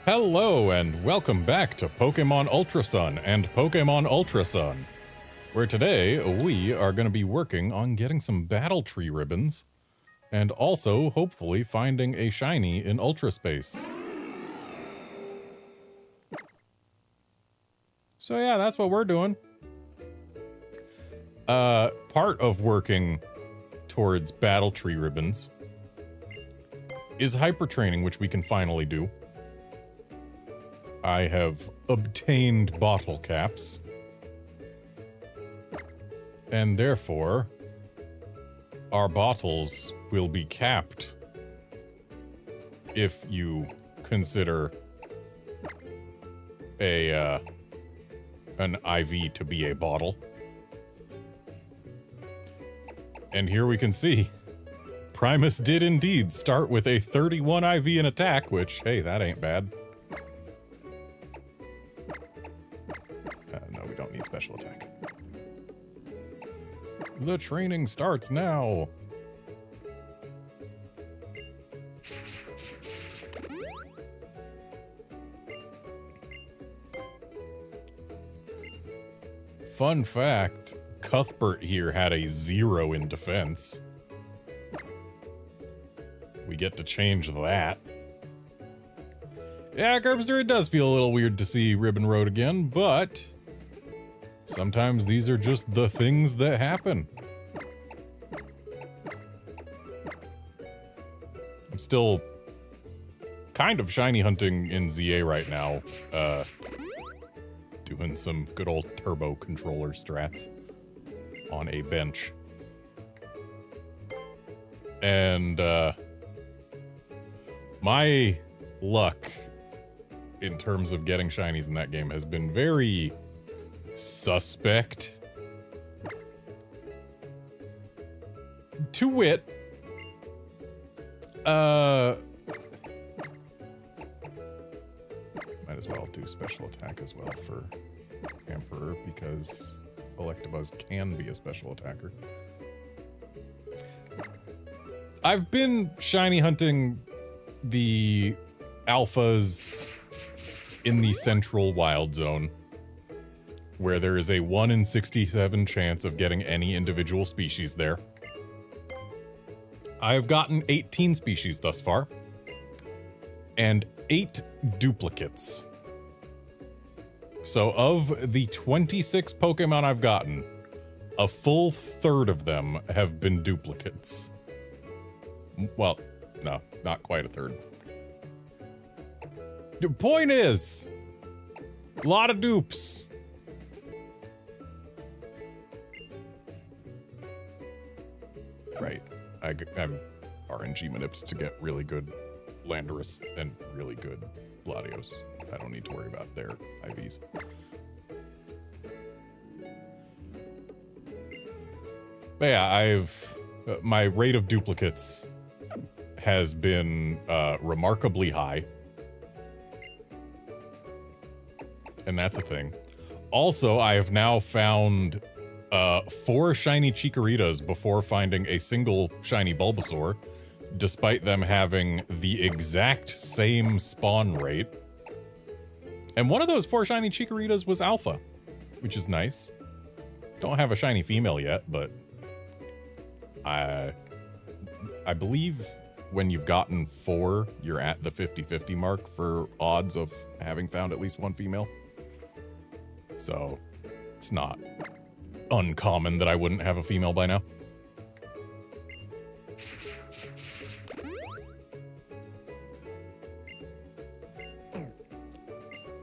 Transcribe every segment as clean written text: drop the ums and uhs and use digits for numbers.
Hello and welcome back to Pokémon Ultra Sun and Pokémon Ultra Sun, where today we are going to be working on getting some battle tree ribbons and also hopefully finding a shiny in Ultra Space. So yeah, that's what we're doing. Part of working towards battle tree ribbons is hyper training, which we can finally do. I have obtained bottle caps, and therefore our bottles will be capped if you consider an IV to be a bottle. And here we can see Primus did indeed start with a 31 IV in attack, which, hey, that ain't bad. No, we don't need special attack. The training starts now. Fun fact, Cuthbert here had a 0 in defense. We get to change that. Yeah, Curbster, it does feel a little weird to see Ribbon Road again, but sometimes these are just the things that happen. I'm still kind of shiny hunting in ZA right now, doing some good old turbo controller strats on a bench. And my luck in terms of getting shinies in that game has been very suspect. To wit, might as well do special attack as well for Emperor, because Electabuzz can be a special attacker. I've been shiny hunting the alphas in the central wild zone, where there is a 1 in 67 chance of getting any individual species there. I have gotten 18 species thus far, and 8 duplicates. So of the 26 Pokemon I've gotten, a full third of them have been duplicates. Well, no, not quite a third. The point is, a lot of dupes. Right. I'm RNG manips to get really good Landorus and really good Latios. I don't need to worry about their IVs. But yeah, my rate of duplicates has been remarkably high. And that's a thing. Also, I have now found 4 shiny Chikoritas before finding a single shiny Bulbasaur, despite them having the exact same spawn rate. And one of those 4 shiny Chikoritas was alpha, which is nice. Don't have a shiny female yet, but I believe when you've gotten 4, you're at the 50-50 mark for odds of having found at least one female. So it's not uncommon that I wouldn't have a female by now.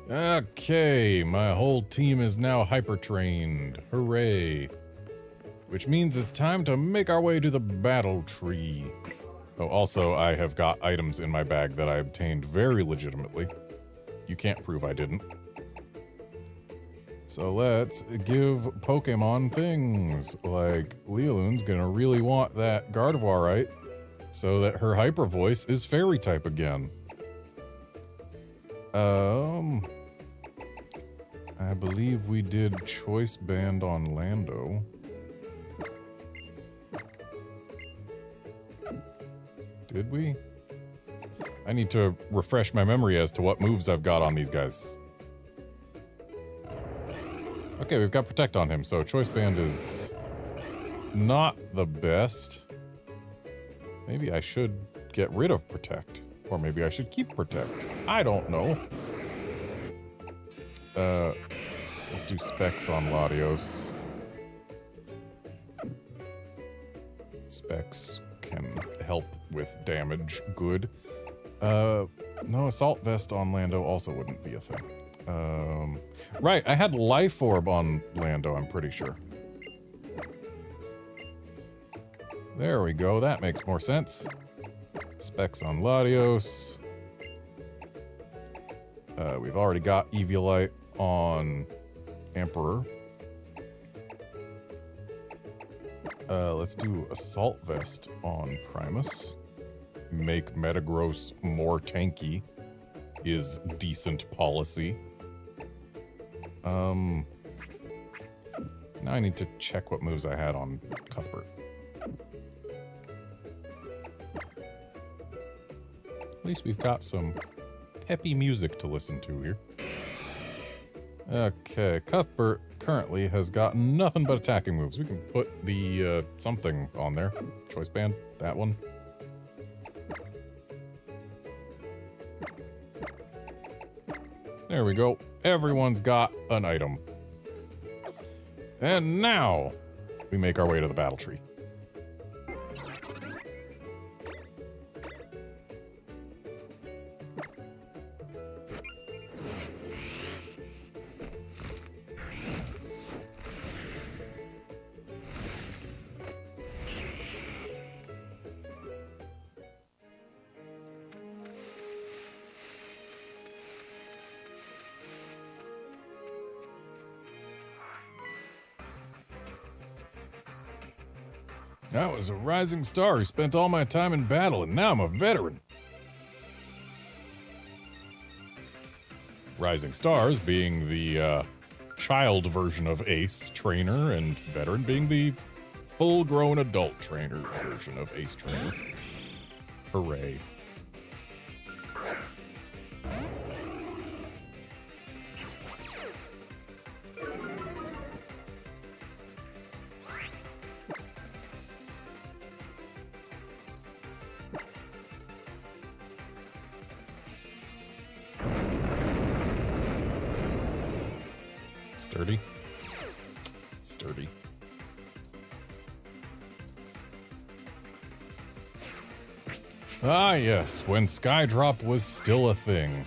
Okay, my whole team is now hyper-trained. Hooray. Which means it's time to make our way to the battle tree. Oh, also, I have got items in my bag that I obtained very legitimately. You can't prove I didn't. So let's give Pokemon things. Like, Leolune's gonna really want that Gardevoirite so that her Hyper Voice is Fairy type again. I believe we did Choice Band on Lando. Did we? I need to refresh my memory as to what moves I've got on these guys. Okay, we've got Protect on him, so Choice Band is not the best. Maybe I should get rid of Protect. Or maybe I should keep Protect. I don't know. Let's do Specs on Latios. Specs can help with damage. Good. No, Assault Vest on Lando also wouldn't be a thing. Right, I had Life Orb on Lando, I'm pretty sure. There we go, that makes more sense. Specs on Latios. We've already got Eviolite on Emperor. Let's do Assault Vest on Primus. Make Metagross more tanky is decent policy. Now I need to check what moves I had on Cuthbert. At least we've got some peppy music to listen to here. Okay, Cuthbert currently has got nothing but attacking moves. We can put the something on there. Choice Band, that one. There we go. Everyone's got an item. And now we make our way to the battle tree. I was a rising star who spent all my time in battle, and now I'm a veteran. Rising stars being the child version of Ace Trainer, and veteran being the full-grown adult trainer version of Ace Trainer. Hooray. Sturdy. Sturdy. Ah, yes, when Skydrop was still a thing.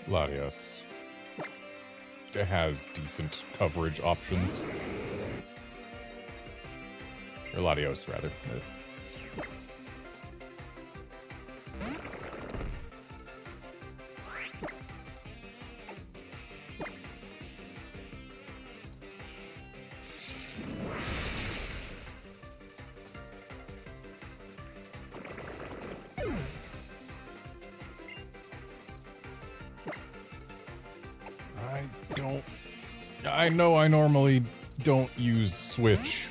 Latios. It has decent coverage options. Or Latios, rather. I know I normally don't use Switch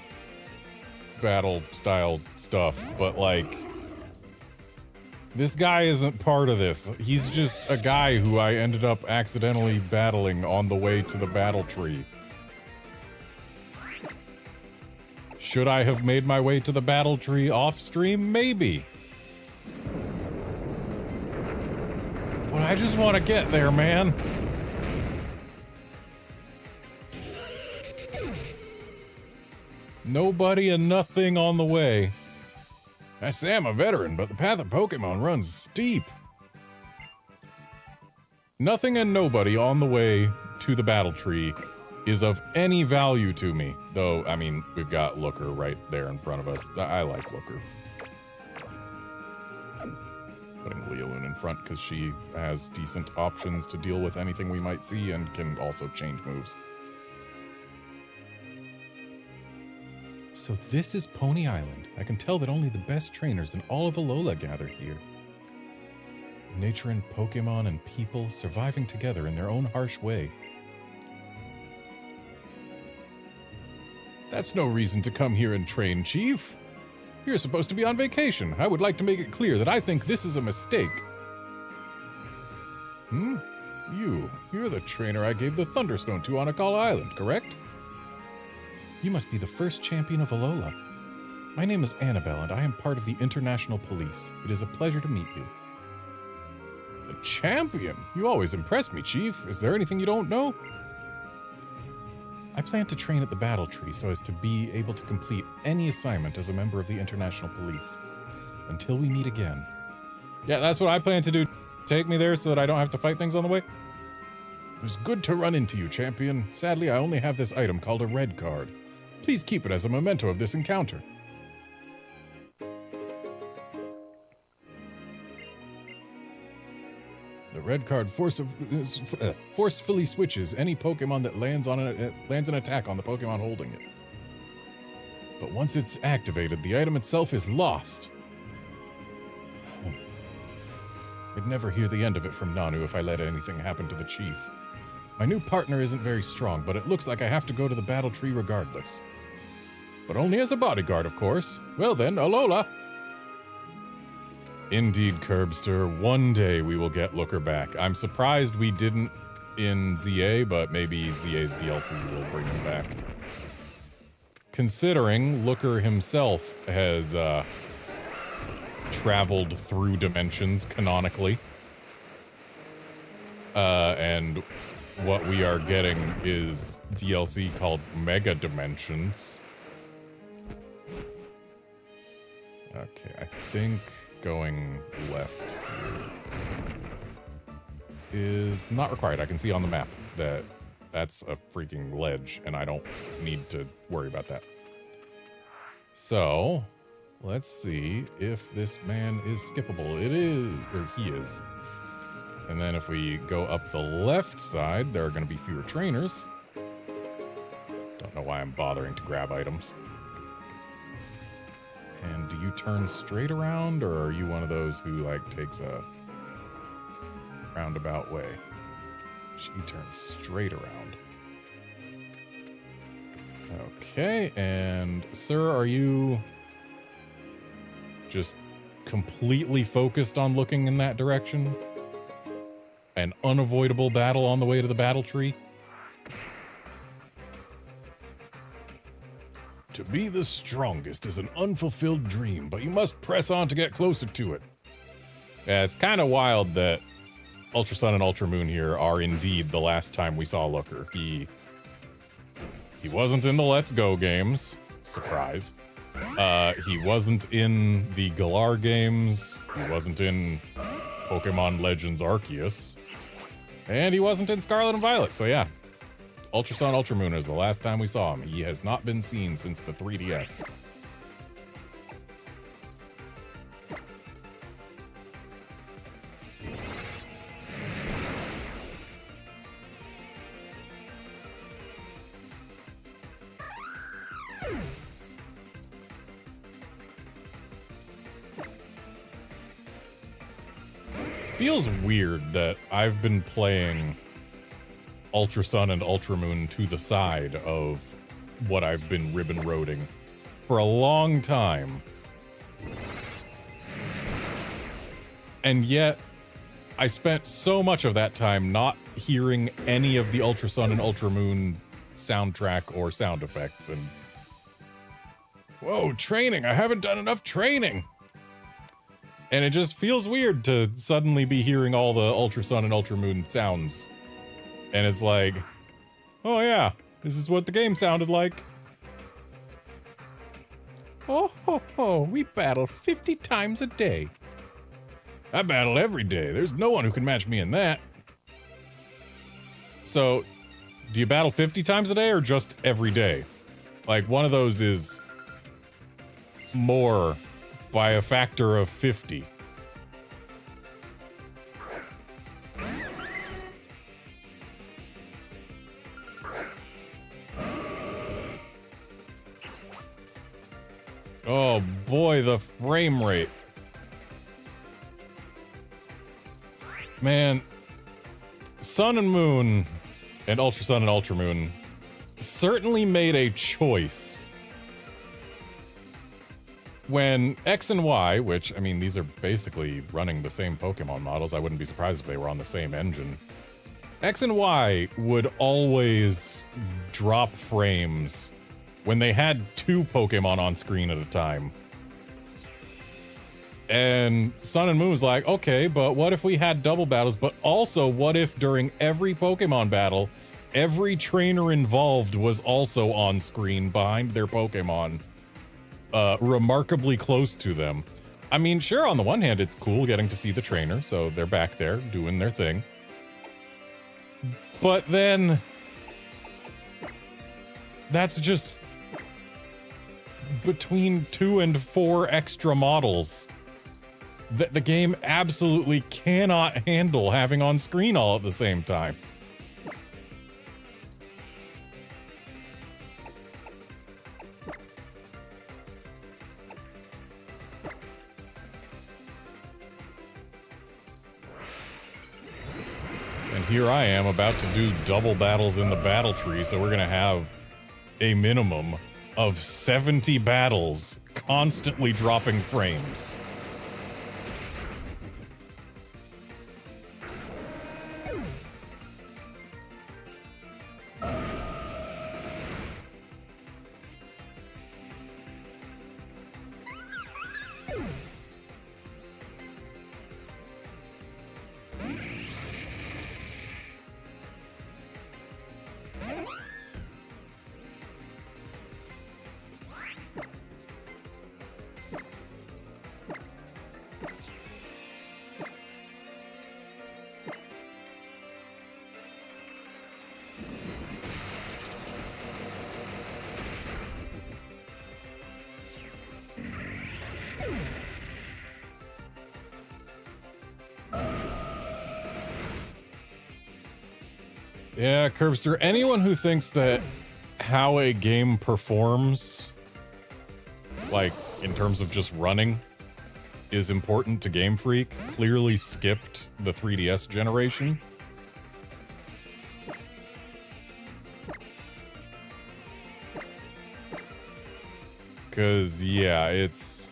battle style stuff, but like, this guy isn't part of this. He's just a guy who I ended up accidentally battling on the way to the battle tree. Should I have made my way to the battle tree off stream? Maybe. But I just want to get there, man. Nobody and nothing on the way. I say I'm a veteran, but the path of Pokemon runs steep. Nothing and nobody on the way to the battle tree is of any value to me. Though, I mean, we've got Looker right there in front of us. I like Looker. Putting Leolunin in front because she has decent options to deal with anything we might see and can also change moves. So this is Pony Island. I can tell that only the best trainers in all of Alola gather here. Nature and Pokemon and people surviving together in their own harsh way. That's no reason to come here and train, Chief. You're supposed to be on vacation. I would like to make it clear that I think this is a mistake. You're the trainer I gave the Thunderstone to on Akala Island, correct? You must be the first champion of Alola. My name is Annabelle, and I am part of the International Police. It is a pleasure to meet you. The champion? You always impress me, Chief. Is there anything you don't know? I plan to train at the Battle Tree so as to be able to complete any assignment as a member of the International Police. Until we meet again. Yeah, that's what I plan to do. Take me there so that I don't have to fight things on the way. It was good to run into you, champion. Sadly, I only have this item called a red card. Please keep it as a memento of this encounter. The red card forcefully switches any Pokemon that lands an attack on the Pokemon holding it. But once it's activated, the item itself is lost. I'd never hear the end of it from Nanu if I let anything happen to the Chief. My new partner isn't very strong, but it looks like I have to go to the Battle Tree regardless. But only as a bodyguard, of course. Well then, Alola! Indeed, Curbster, one day we will get Looker back. I'm surprised we didn't in ZA, but maybe ZA's DLC will bring him back. Considering Looker himself has traveled through dimensions canonically. And what we are getting is DLC called Mega Dimensions. Okay, I think going left here is not required. I can see on the map that that's a freaking ledge, and I don't need to worry about that. So, let's see if this man is skippable. It is, or he is. And then if we go up the left side, there are going to be fewer trainers. Don't know why I'm bothering to grab items. And do you turn straight around, or are you one of those who, like, takes a roundabout way? She turns straight around. Okay, and sir, are you just completely focused on looking in that direction? An unavoidable battle on the way to the Battle Tree? To be the strongest is an unfulfilled dream, but you must press on to get closer to it. Yeah, it's kind of wild that Ultra Sun and Ultra Moon here are indeed the last time we saw Looker. He wasn't in the Let's Go games. Surprise. He wasn't in the Galar games. He wasn't in Pokemon Legends Arceus. And he wasn't in Scarlet and Violet, so yeah. Ultra Sun, Ultra Moon is the last time we saw him. He has not been seen since the 3DS. Feels weird that I've been playing Ultra Sun and Ultra Moon to the side of what I've been ribbon roading for a long time. And yet, I spent so much of that time not hearing any of the Ultra Sun and Ultra Moon soundtrack or sound effects, and whoa, training! I haven't done enough training! And it just feels weird to suddenly be hearing all the Ultra Sun and Ultra Moon sounds. And it's like, oh yeah, this is what the game sounded like. Oh ho ho, we battle 50 times a day. I battle every day. There's no one who can match me in that. So, do you battle 50 times a day or just every day? Like, one of those is more by a factor of 50. Oh boy, the frame rate. Man, Sun and Moon and Ultra Sun and Ultra Moon certainly made a choice when X and Y, which, I mean, these are basically running the same Pokemon models. I wouldn't be surprised if they were on the same engine. X and Y would always drop frames when they had two Pokemon on screen at a time. And Sun and Moon was like, okay, but what if we had double battles? But also, what if during every Pokemon battle, every trainer involved was also on screen behind their Pokemon, remarkably close to them? I mean, sure, on the one hand, it's cool getting to see the trainer, so they're back there doing their thing. But then, that's just between 2 and 4 extra models that the game absolutely cannot handle having on screen all at the same time. And here I am about to do double battles in the battle tree, so we're gonna have a minimum of 70 battles constantly dropping frames. Yeah, Curbster, anyone who thinks that how a game performs, like, in terms of just running, is important to Game Freak, clearly skipped the 3DS generation. Because, yeah, it's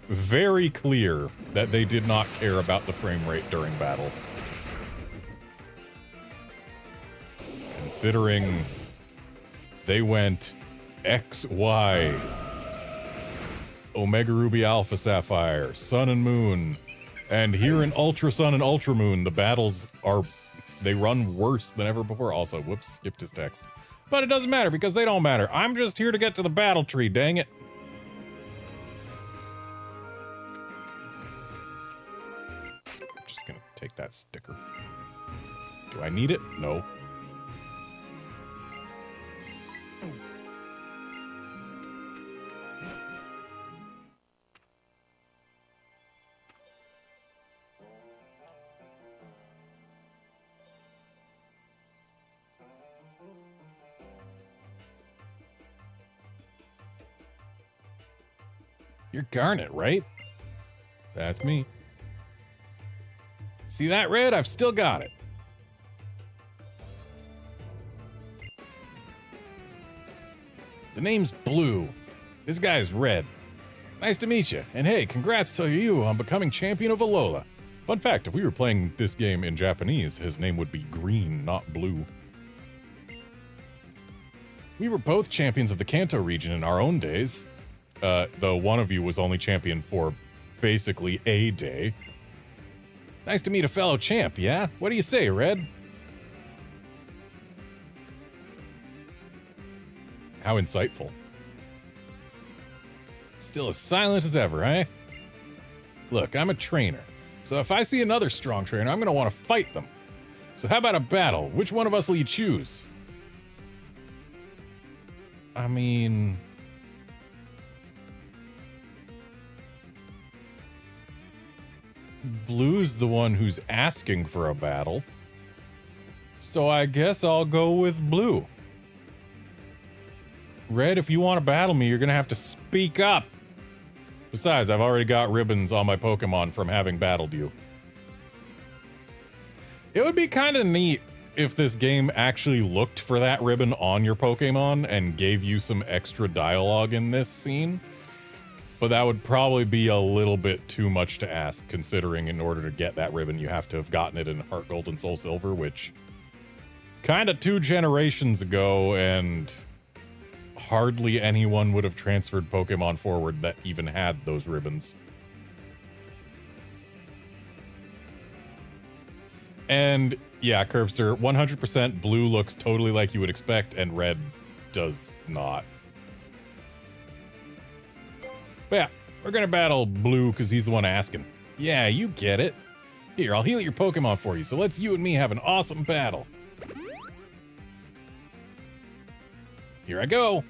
very clear that they did not care about the frame rate during battles. Considering they went X, Y, Omega Ruby Alpha Sapphire, Sun and Moon, and here in Ultra Sun and Ultra Moon, the battles they run worse than ever before. Also, whoops, skipped his text. But it doesn't matter because they don't matter. I'm just here to get to the battle tree, dang it. I'm just gonna take that sticker. Do I need it? No. You're Garnet, right? That's me. See that, Red? I've still got it. The name's Blue. This guy's Red. Nice to meet you. And hey, congrats to you on becoming champion of Alola. Fun fact, if we were playing this game in Japanese, his name would be Green, not Blue. We were both champions of the Kanto region in our own days. Though one of you was only champion for basically a day. Nice to meet a fellow champ, yeah? What do you say, Red? How insightful. Still as silent as ever, eh? Look, I'm a trainer, so if I see another strong trainer, I'm gonna want to fight them. So how about a battle? Which one of us will you choose? I mean... Blue's the one who's asking for a battle. So I guess I'll go with Blue. Red, if you want to battle me, you're gonna have to speak up. Besides, I've already got ribbons on my Pokemon from having battled you. It would be kind of neat if this game actually looked for that ribbon on your Pokemon and gave you some extra dialogue in this scene. But that would probably be a little bit too much to ask, considering in order to get that ribbon, you have to have gotten it in Heart Gold and Soul Silver, which kind of 2 generations ago, and hardly anyone would have transferred Pokemon forward that even had those ribbons. And yeah, Curbster, 100% blue looks totally like you would expect, and red does not. But yeah, we're gonna battle blue because he's the one asking. Yeah, you get it. Here, I'll heal your Pokemon for you, so let's you and me have an awesome battle. Here I go.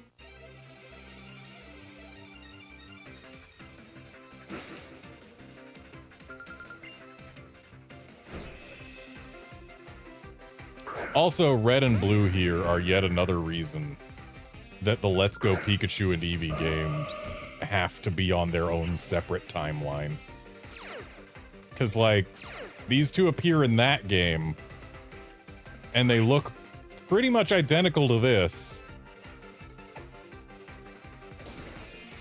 Also, red and blue here are yet another reason that the Let's Go Pikachu and Eevee games have to be on their own separate timeline. Because, like, these two appear in that game, and they look pretty much identical to this.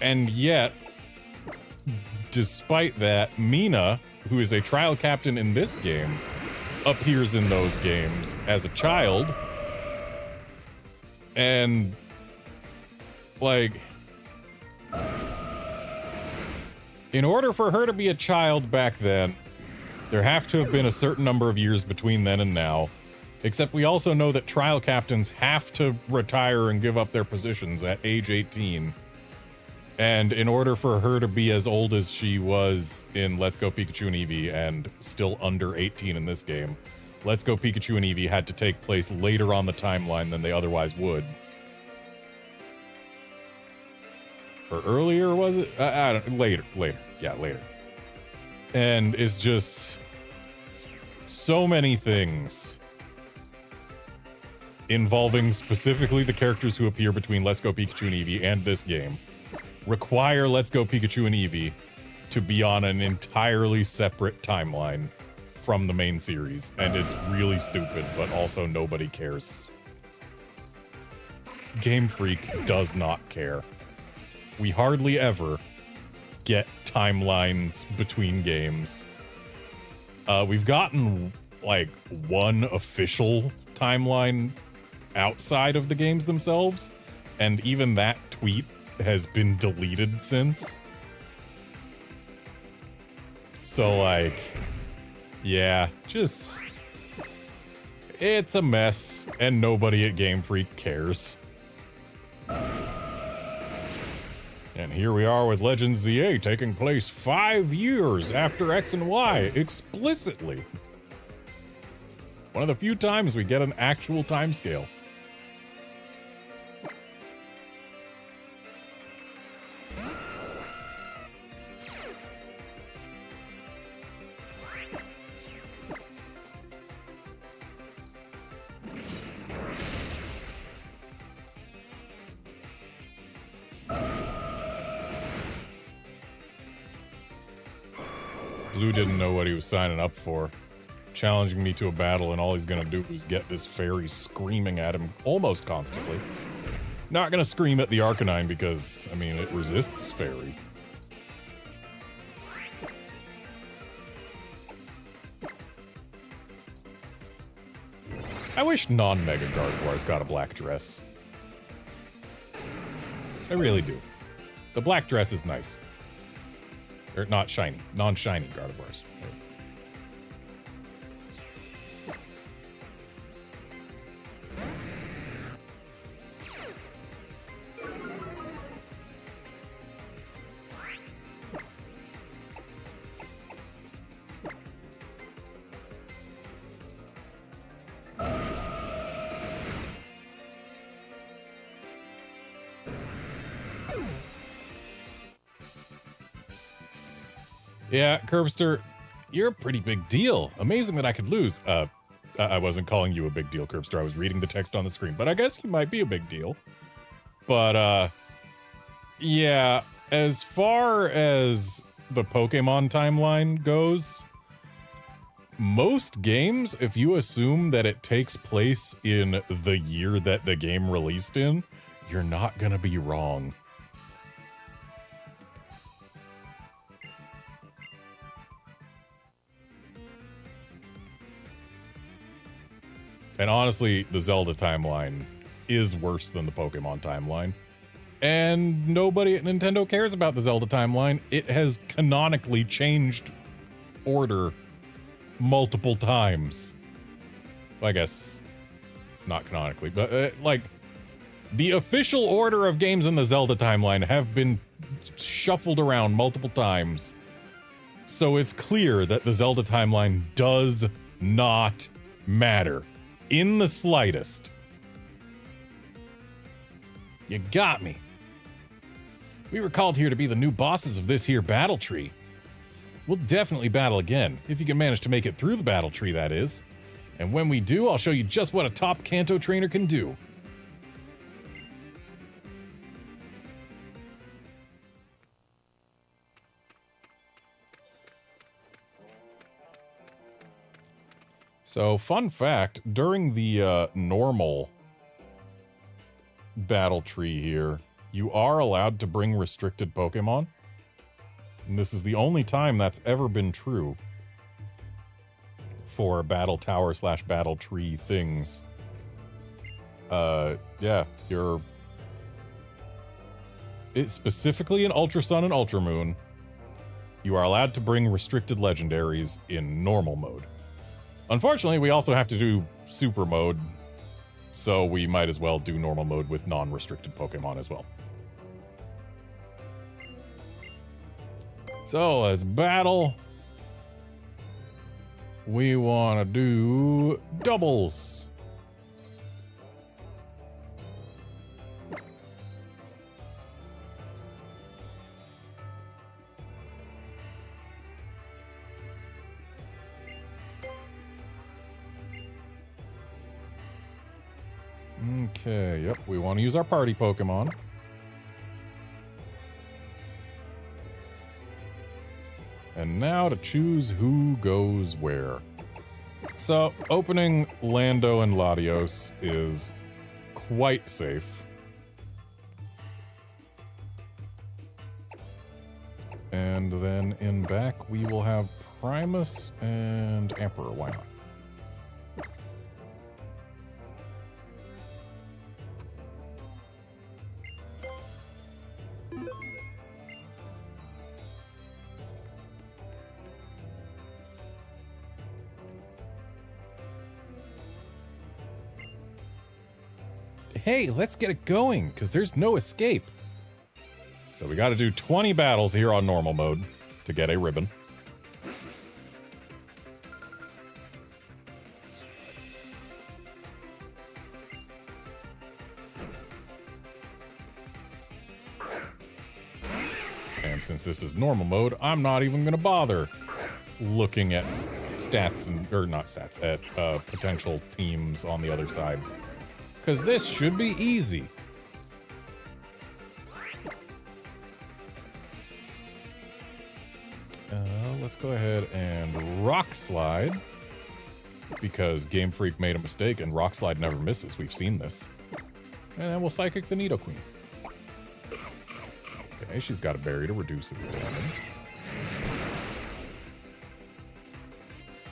And yet, despite that, Mina, who is a trial captain in this game, appears in those games as a child. And, like, in order for her to be a child back then, there have to have been a certain number of years between then and now. Except we also know that trial captains have to retire and give up their positions at age 18. And in order for her to be as old as she was in Let's Go Pikachu and Eevee and still under 18 in this game, Let's Go Pikachu and Eevee had to take place later on the timeline than they otherwise would. Or earlier, was it? I don't, later. Yeah, later. And it's just so many things involving specifically the characters who appear between Let's Go Pikachu and Eevee and this game require Let's Go Pikachu and Eevee to be on an entirely separate timeline from the main series, and it's really stupid, but also nobody cares. Game Freak does not care. We hardly ever get timelines between games. We've gotten, like, one official timeline outside of the games themselves, and even that tweet has been deleted since. So, like, yeah, just, it's a mess, and nobody at Game Freak cares. And here we are with Legends ZA taking place 5 years after X and Y, explicitly. One of the few times we get an actual timescale. Blue didn't know what he was signing up for, challenging me to a battle, and all he's gonna do is get this fairy screaming at him almost constantly. Not gonna scream at the Arcanine because, I mean, it resists fairy. I wish non-Mega Gardevoir's got a black dress. I really do. The black dress is nice. Or not shiny, non-shiny Gardevoirs. Yeah, Curbster, you're a pretty big deal. Amazing that I could lose. I wasn't calling you a big deal, Curbster. I was reading the text on the screen, but I guess you might be a big deal. But, yeah, as far as the Pokemon timeline goes, most games, if you assume that it takes place in the year that the game released in, you're not gonna be wrong. And honestly, the Zelda timeline is worse than the Pokemon timeline. And nobody at Nintendo cares about the Zelda timeline. It has canonically changed order multiple times. I guess not canonically, but like the official order of games in the Zelda timeline have been shuffled around multiple times. So it's clear that the Zelda timeline does not matter in the slightest. You got me. We were called here to be the new bosses of this here battle tree. We'll definitely battle again, if you can manage to make it through the battle tree, that is. And when we do, I'll show you just what a top Kanto trainer can do. So, fun fact, during the normal battle tree here, you are allowed to bring restricted Pokemon. And this is the only time that's ever been true for battle tower / battle tree things. Yeah, it's specifically in Ultra Sun and Ultra Moon, you are allowed to bring restricted legendaries in normal mode. Unfortunately, we also have to do super mode, so we might as well do normal mode with non-restricted Pokemon as well. So let's battle. We want to do doubles. Okay, yep, we want to use our party Pokemon. And now to choose who goes where. So, opening Lando and Latios is quite safe. And then in back, we will have Primus and Emperor. Why not? Hey, let's get it going, because there's no escape. So we got to do 20 battles here on normal mode to get a ribbon. And since this is normal mode, I'm not even going to bother looking at stats, or not stats, at potential teams on the other side. Because this should be easy. Let's go ahead and Rock Slide. Because Game Freak made a mistake and Rock Slide never misses. We've seen this. And then we'll Psychic the Nidoqueen. Okay, she's got a berry to reduce its damage.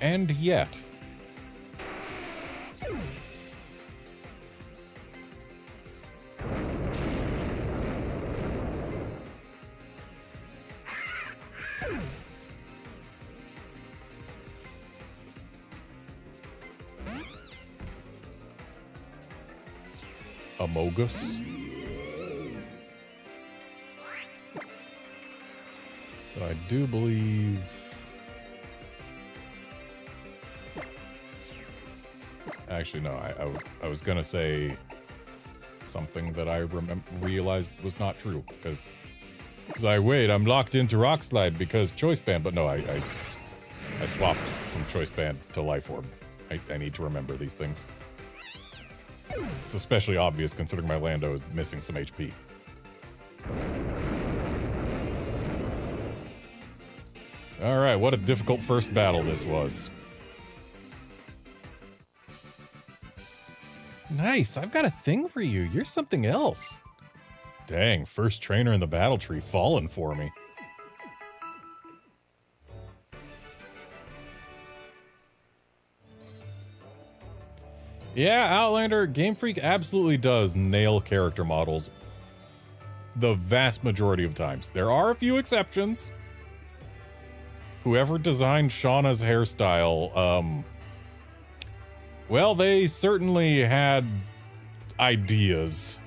And yet... Amogus. But I do believe... Actually, no, I was gonna say something that I realized was not true, because wait, I'm locked into Rock Slide because Choice Band, but no, I swapped from Choice Band to Life Orb. I need to remember these things. It's especially obvious considering my Lando is missing some HP. Alright, what a difficult first battle this was. Nice, I've got a thing for you. You're something else. Dang, first trainer in the battle tree fallen for me. Yeah, Outlander, Game Freak absolutely does nail character models the vast majority of times. There are a few exceptions. Whoever designed Shauna's hairstyle, well, they certainly had ideas.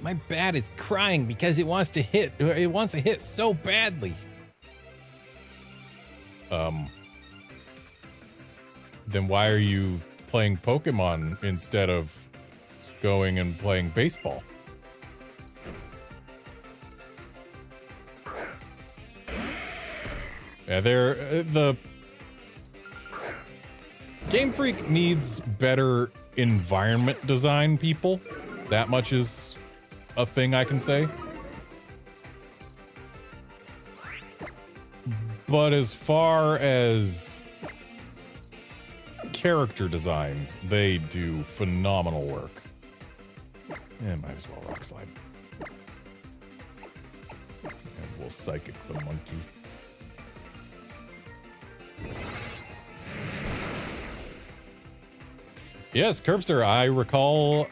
My bat is crying because it wants to hit. It wants to hit so badly. Then why are you playing Pokemon instead of going and playing baseball? Yeah, the Game Freak needs better environment design people. That much is a thing I can say. But as far as character designs, they do phenomenal work. Yeah, might as well rock slide. And we'll psychic the monkey. Yes, Curbster, I recall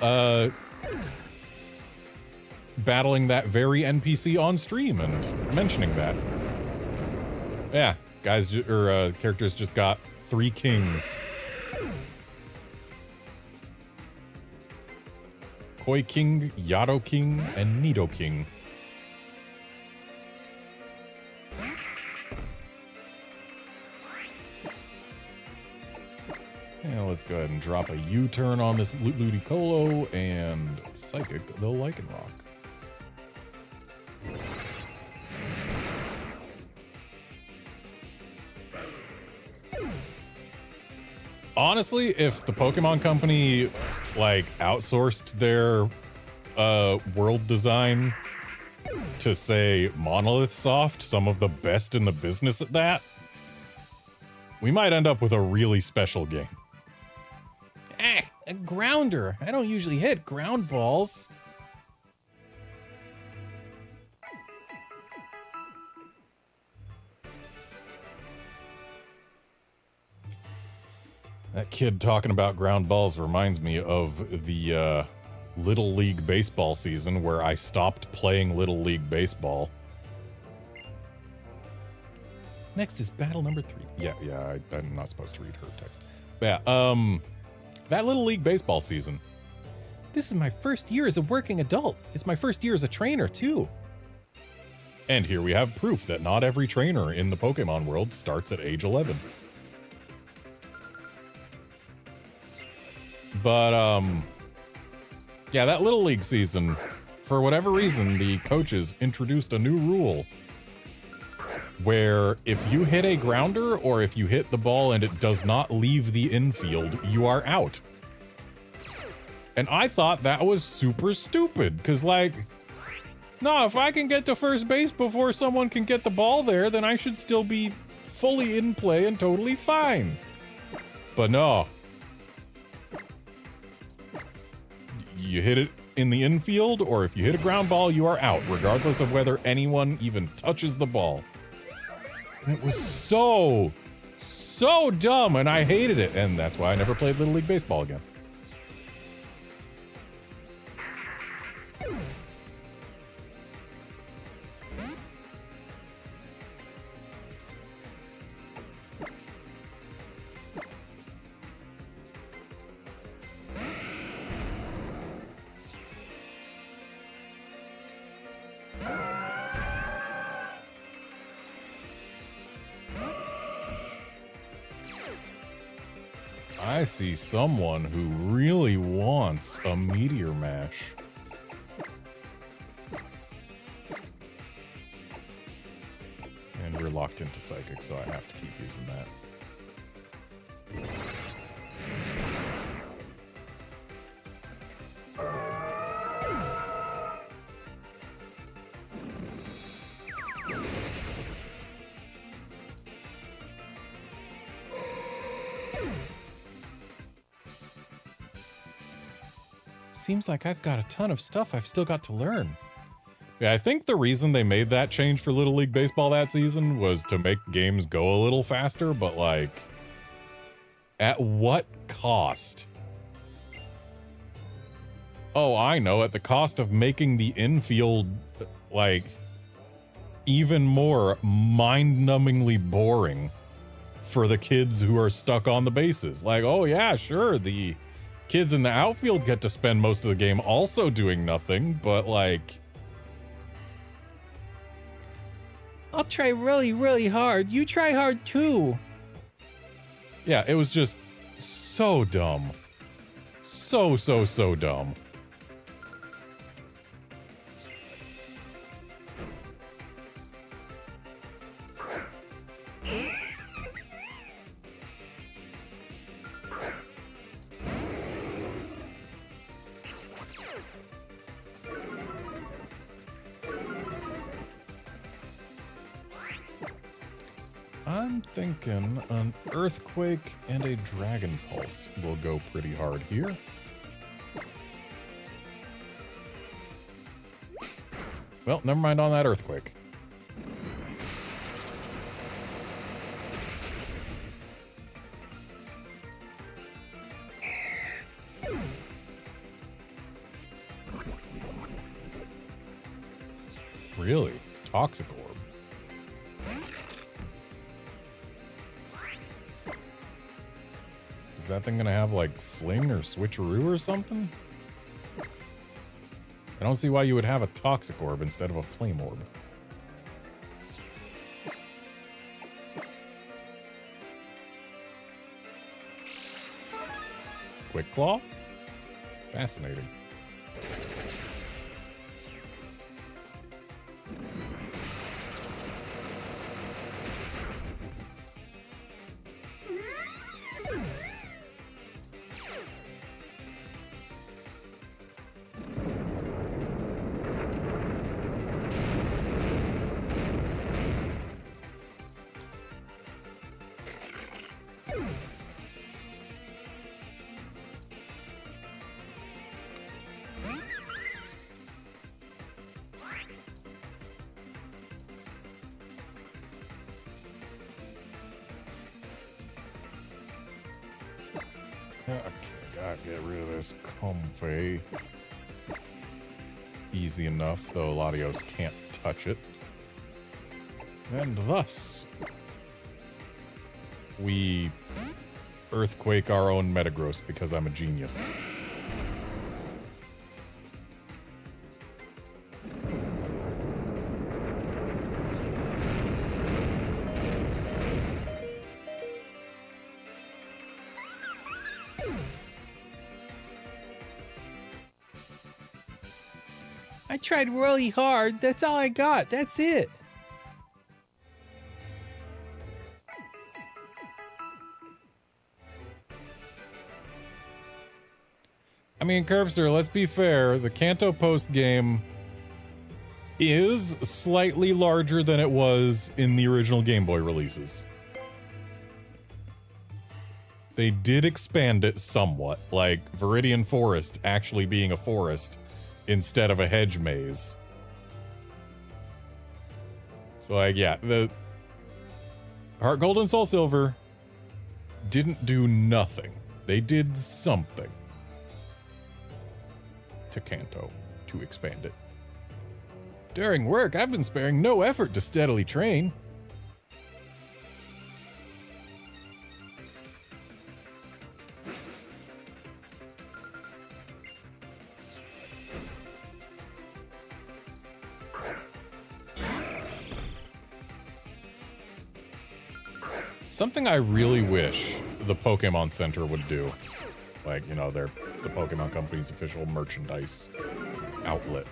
battling that very NPC on stream and mentioning that. Yeah, guys, or characters just got 3 kings. Koi King, Yato King, and Nido King. Yeah, let's go ahead and drop a U-turn on this Ludicolo and Psychic the Lycanroc. Honestly, if the Pokemon Company, like, outsourced their world design to, say, Monolith Soft, some of the best in the business at that, we might end up with a really special game. Ah, a grounder. I don't usually hit ground balls. That kid talking about ground balls reminds me of the Little League baseball season where I stopped playing Little League baseball. Next is battle number 3. Yeah, I'm not supposed to read her text. But yeah, that Little League baseball season. This is my first year as a working adult. It's my first year as a trainer, too. And here we have proof that not every trainer in the Pokemon world starts at age 11. But, yeah, that Little League season, for whatever reason, the coaches introduced a new rule where if you hit a grounder or if you hit the ball and it does not leave the infield, you are out. And I thought that was super stupid, because, like, no, if I can get to first base before someone can get the ball there, then I should still be fully in play and totally fine. But no. You hit it in the infield, or if you hit a ground ball, you are out, regardless of whether anyone even touches the ball. And it was so dumb, and I hated it, and that's why I never played Little League Baseball again. I see someone who really wants a Meteor Mash. And we're locked into Psychic, so I have to keep using that. Seems like I've got a ton of stuff I've still got to learn. Yeah, I think the reason they made that change for Little League Baseball that season was to make games go a little faster, but like, at what cost? Oh, I know, at the cost of making the infield, like, even more mind-numbingly boring for the kids who are stuck on the bases. Like, oh yeah, sure, the kids in the outfield get to spend most of the game also doing nothing, but like... I'll try really, really hard. You try hard too. Yeah, it was just so dumb. So dumb. I'm thinking an Earthquake and a Dragon Pulse will go pretty hard here. Well, never mind on that Earthquake. Really? Toxic Orb. Is that thing gonna have like Fling or Switcheroo or something? I don't see why you would have a Toxic Orb instead of a Flame Orb. Quick Claw? Fascinating. Okay, gotta get rid of this Comfey. Easy enough, though Latios can't touch it. And thus, we Earthquake our own Metagross because I'm a genius. I tried really hard. That's all I got. That's it. I mean, Curbster, let's be fair. The Kanto Post game is slightly larger than it was in the original Game Boy releases. They did expand it somewhat, like Viridian Forest actually being a forest instead of a hedge maze. So, like, yeah, the Heart Gold and Soul Silver didn't do nothing. They did something to Kanto to expand it. During work, I've been sparing no effort to steadily train. Something I really wish the Pokemon Center would do, like, you know, the Pokemon Company's official merchandise outlet.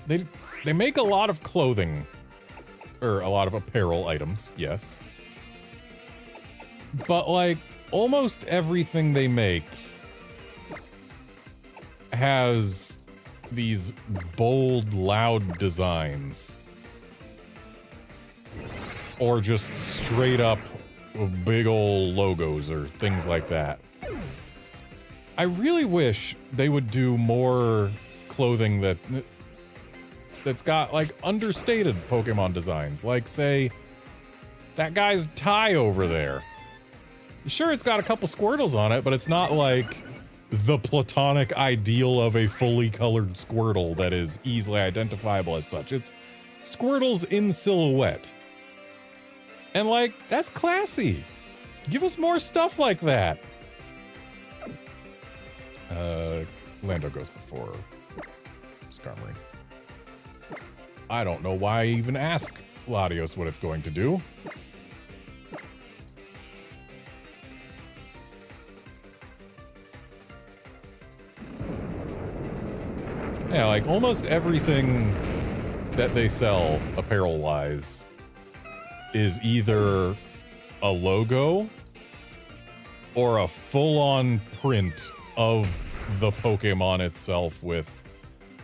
They make a lot of clothing or a lot of apparel items, yes. But like almost everything they make has these bold, loud designs. Or just straight up big old logos or things like that. I really wish they would do more clothing that's got like understated Pokemon designs. Like say that guy's tie over there. Sure, it's got a couple Squirtles on it, but it's not like the platonic ideal of a fully colored Squirtle that is easily identifiable as such. It's Squirtles in silhouette. And like, that's classy. Give us more stuff like that. Lando goes before Skarmory. I don't know why I even ask Latios what it's going to do. Yeah, like almost everything that they sell apparel-wise is either a logo or a full-on print of the Pokemon itself with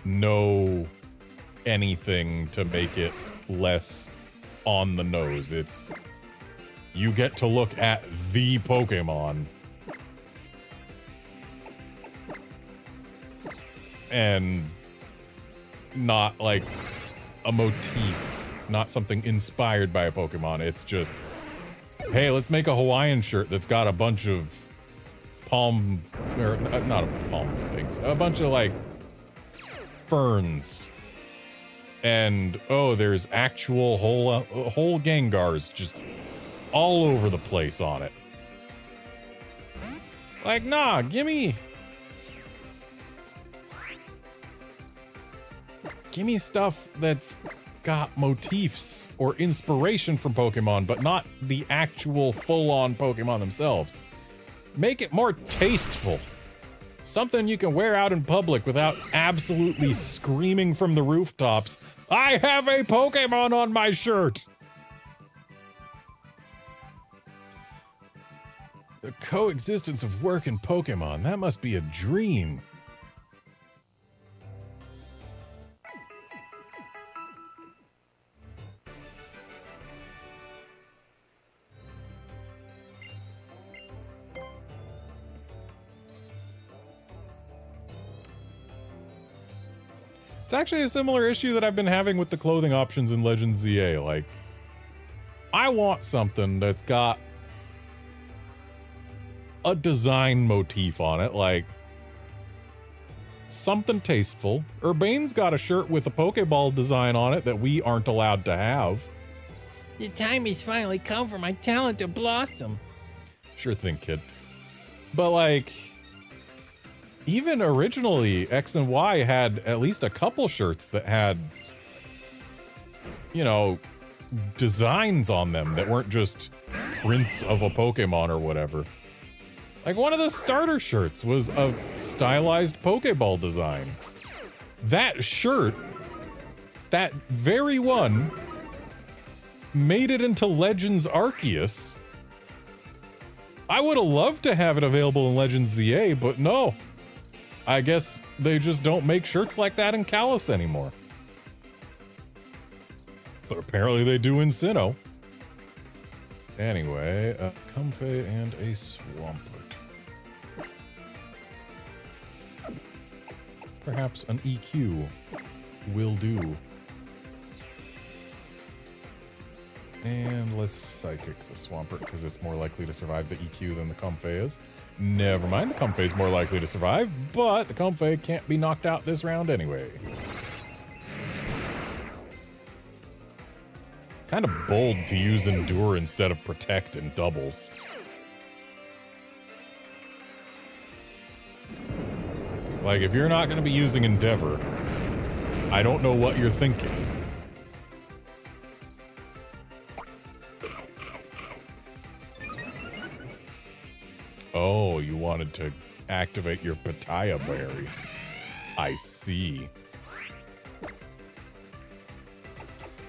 no anything to make it less on the nose. It's you get to look at the Pokemon and not like a motif, not something inspired by a Pokemon. It's just, hey, let's make a Hawaiian shirt that's got a bunch of palm, or not a palm things, a bunch of like ferns. And oh, there's actual whole Gengars just all over the place on it. Like, nah, gimme stuff that's got motifs or inspiration from Pokemon, but not the actual full-on Pokemon themselves. Make it more tasteful. Something you can wear out in public without absolutely screaming from the rooftops, I have a Pokemon on my shirt! The coexistence of work and Pokemon, that must be a dream. It's actually a similar issue that I've been having with the clothing options in Legends ZA. Like, I want something that's got a design motif on it, like something tasteful. Urbane's got a shirt with a Pokeball design on it that we aren't allowed to have. The time has finally come for my talent to blossom. Sure thing, kid. But like, even originally, X and Y had at least a couple shirts that had, you know, designs on them that weren't just prints of a Pokemon or whatever. Like one of the starter shirts was a stylized Pokeball design. That shirt, that very one, made it into Legends Arceus. I would have loved to have it available in Legends ZA, but no. I guess they just don't make shirts like that in Kalos anymore. But apparently they do in Sinnoh. Anyway, a Comfey and a Swampert. Perhaps an EQ will do. And let's Psychic the Swampert because it's more likely to survive the EQ than the Comfey is. Never mind, the Comfey's more likely to survive, but the Comfey can't be knocked out this round anyway. Kind of bold to use Endure instead of Protect in doubles. Like, if you're not going to be using Endeavor, I don't know what you're thinking. Oh, you wanted to activate your Pitaya Berry. I see.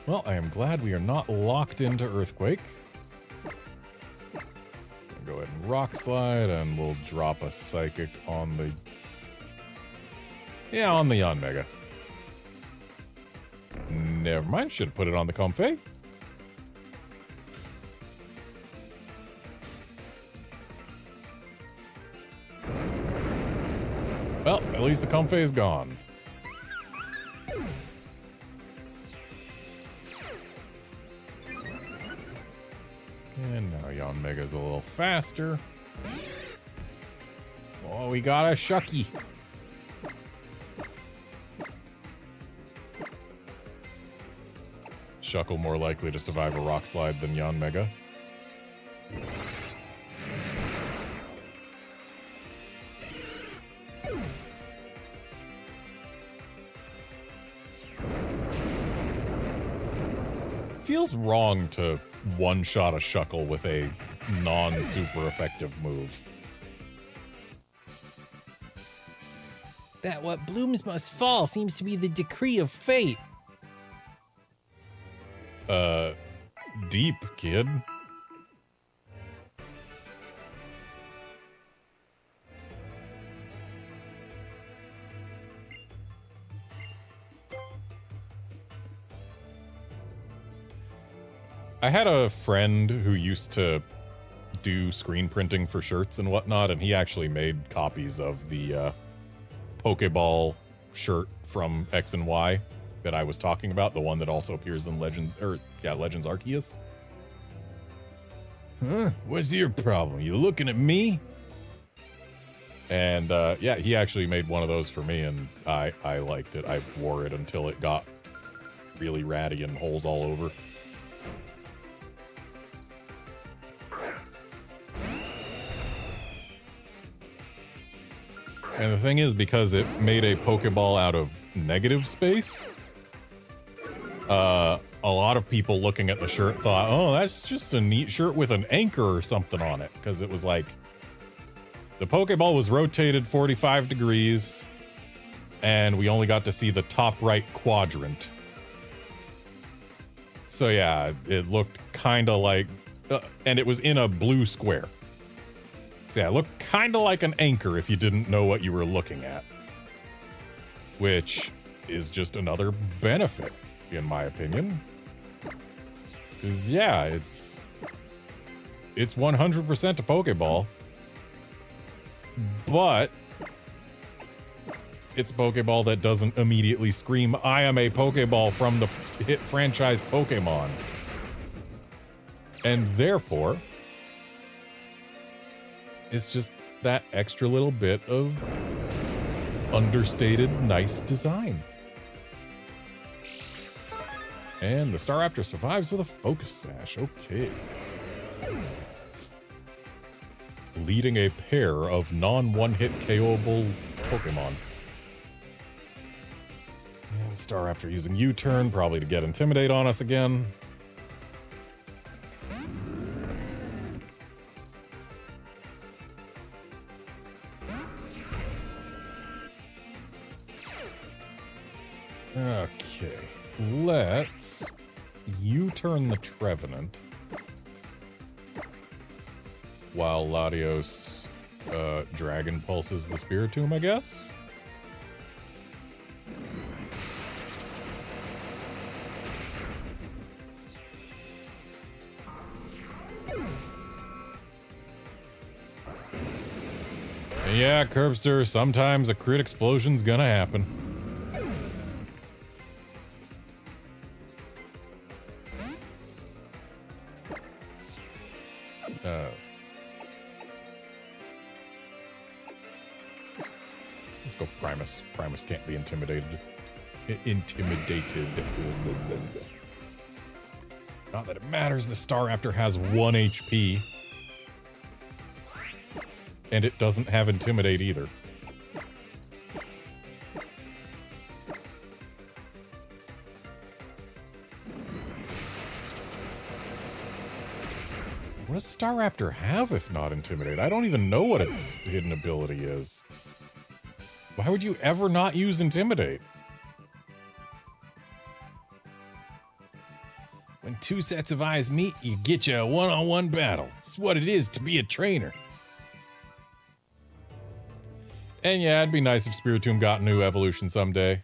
Well, I am glad we are not locked into Earthquake. Go ahead and Rock Slide, and we'll drop a Psychic on the... Yeah, on the Yanmega. Never mind, should have put it on the Comfey. Well, at least the Comfey is gone. And now Yanmega's a little faster. Oh, we got a Shucky. Shuckle more likely to survive a Rock Slide than Yanmega. Feels wrong to one-shot a Shuckle with a non-super effective move. That what blooms must fall seems to be the decree of fate. Deep, kid. I had a friend who used to do screen printing for shirts and whatnot, and he actually made copies of the Pokeball shirt from X and Y that I was talking about, the one that also appears in Legends Arceus. Huh? What's your problem? You looking at me? And yeah, he actually made one of those for me, and I liked it. I wore it until it got really ratty and holes all over. And the thing is, because it made a Pokeball out of negative space, a lot of people looking at the shirt thought, oh, that's just a neat shirt with an anchor or something on it. Because it was like, the Pokeball was rotated 45 degrees, and we only got to see the top right quadrant. So yeah, it looked kind of like, and it was in a blue square. So yeah, it looked kind of like an anchor if you didn't know what you were looking at. Which is just another benefit, in my opinion. Because yeah, it's 100% a Pokeball. But it's a Pokeball that doesn't immediately scream, I am a Pokeball from the hit franchise Pokemon. And therefore, it's just that extra little bit of understated, nice design. And the Staraptor survives with a Focus Sash. Okay. Leading a pair of non-one-hit KO'able Pokemon. And Staraptor using U-turn, probably to get Intimidate on us again. Okay, let's U-turn the Trevenant while Latios Dragon pulses the Spiritomb, I guess? Yeah, Curbster, sometimes a crit explosion's gonna happen. Let's go Primus. Primus can't be intimidated. Not that it matters, the Staraptor has 1 HP. And it doesn't have Intimidate either. What does Staraptor have if not Intimidate? I don't even know what its hidden ability is. Why would you ever not use Intimidate? When two sets of eyes meet, you get you a one-on-one battle. It's what it is to be a trainer. And yeah, it'd be nice if Spiritomb got new evolution someday.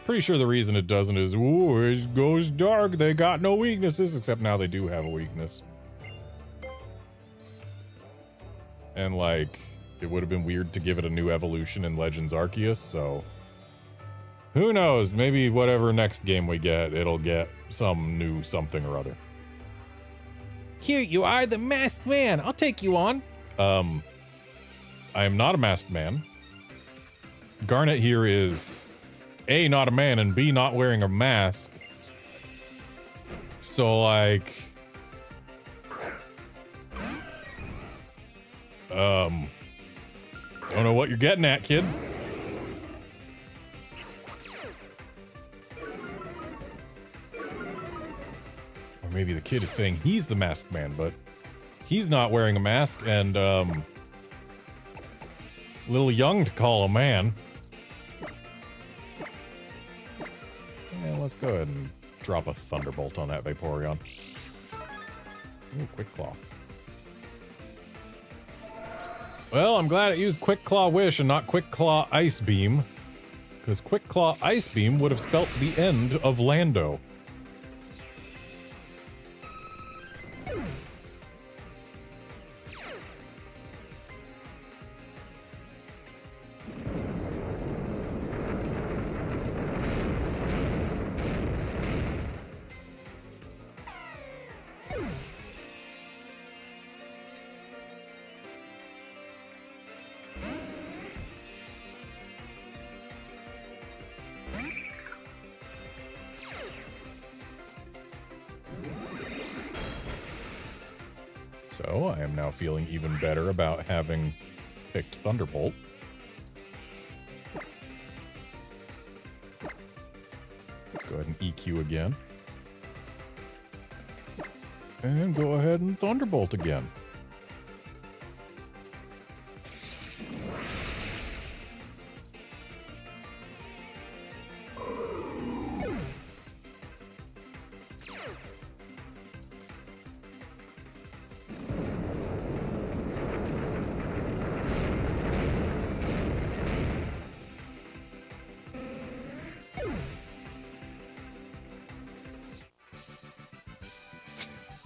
Pretty sure the reason it doesn't is, ooh, it goes dark, they got no weaknesses, except now they do have a weakness. And like, it would have been weird to give it a new evolution in Legends Arceus, so... Who knows, maybe whatever next game we get, it'll get some new something or other. Here you are, the masked man. I'll take you on. I am not a masked man. Garnet here is A, not a man, and B, not wearing a mask. So, like... don't know what you're getting at, kid. Or maybe the kid is saying he's the masked man, but he's not wearing a mask, and, a little young to call a man. Yeah, let's go ahead and drop a Thunderbolt on that Vaporeon. Ooh, Quick Claw. Well, I'm glad it used Quick Claw Wish and not Quick Claw Ice Beam, because Quick Claw Ice Beam would have spelt the end of Lando. So, I am now feeling even better about having picked Thunderbolt. Let's go ahead and EQ again. And go ahead and Thunderbolt again.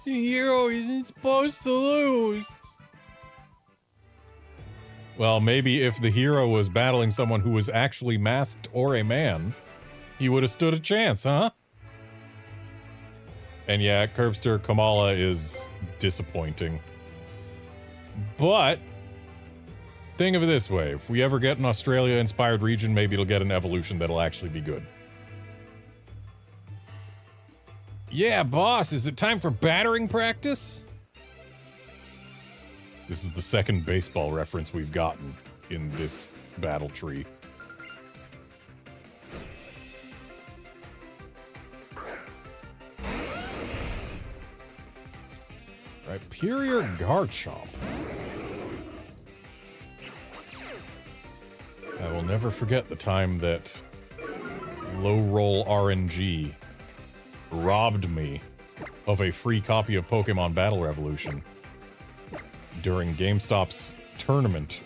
The hero isn't supposed to lose. Well, maybe if the hero was battling someone who was actually masked or a man, he would have stood a chance, huh? And yeah, Curbster Kamala is disappointing. But, think of it this way. If we ever get an Australia-inspired region, maybe it'll get an evolution that'll actually be good. Yeah, boss, is it time for battering practice? This is the second baseball reference we've gotten in this battle tree. Rhyperior Garchomp. I will never forget the time that low-roll RNG robbed me of a free copy of Pokemon Battle Revolution during GameStop's tournament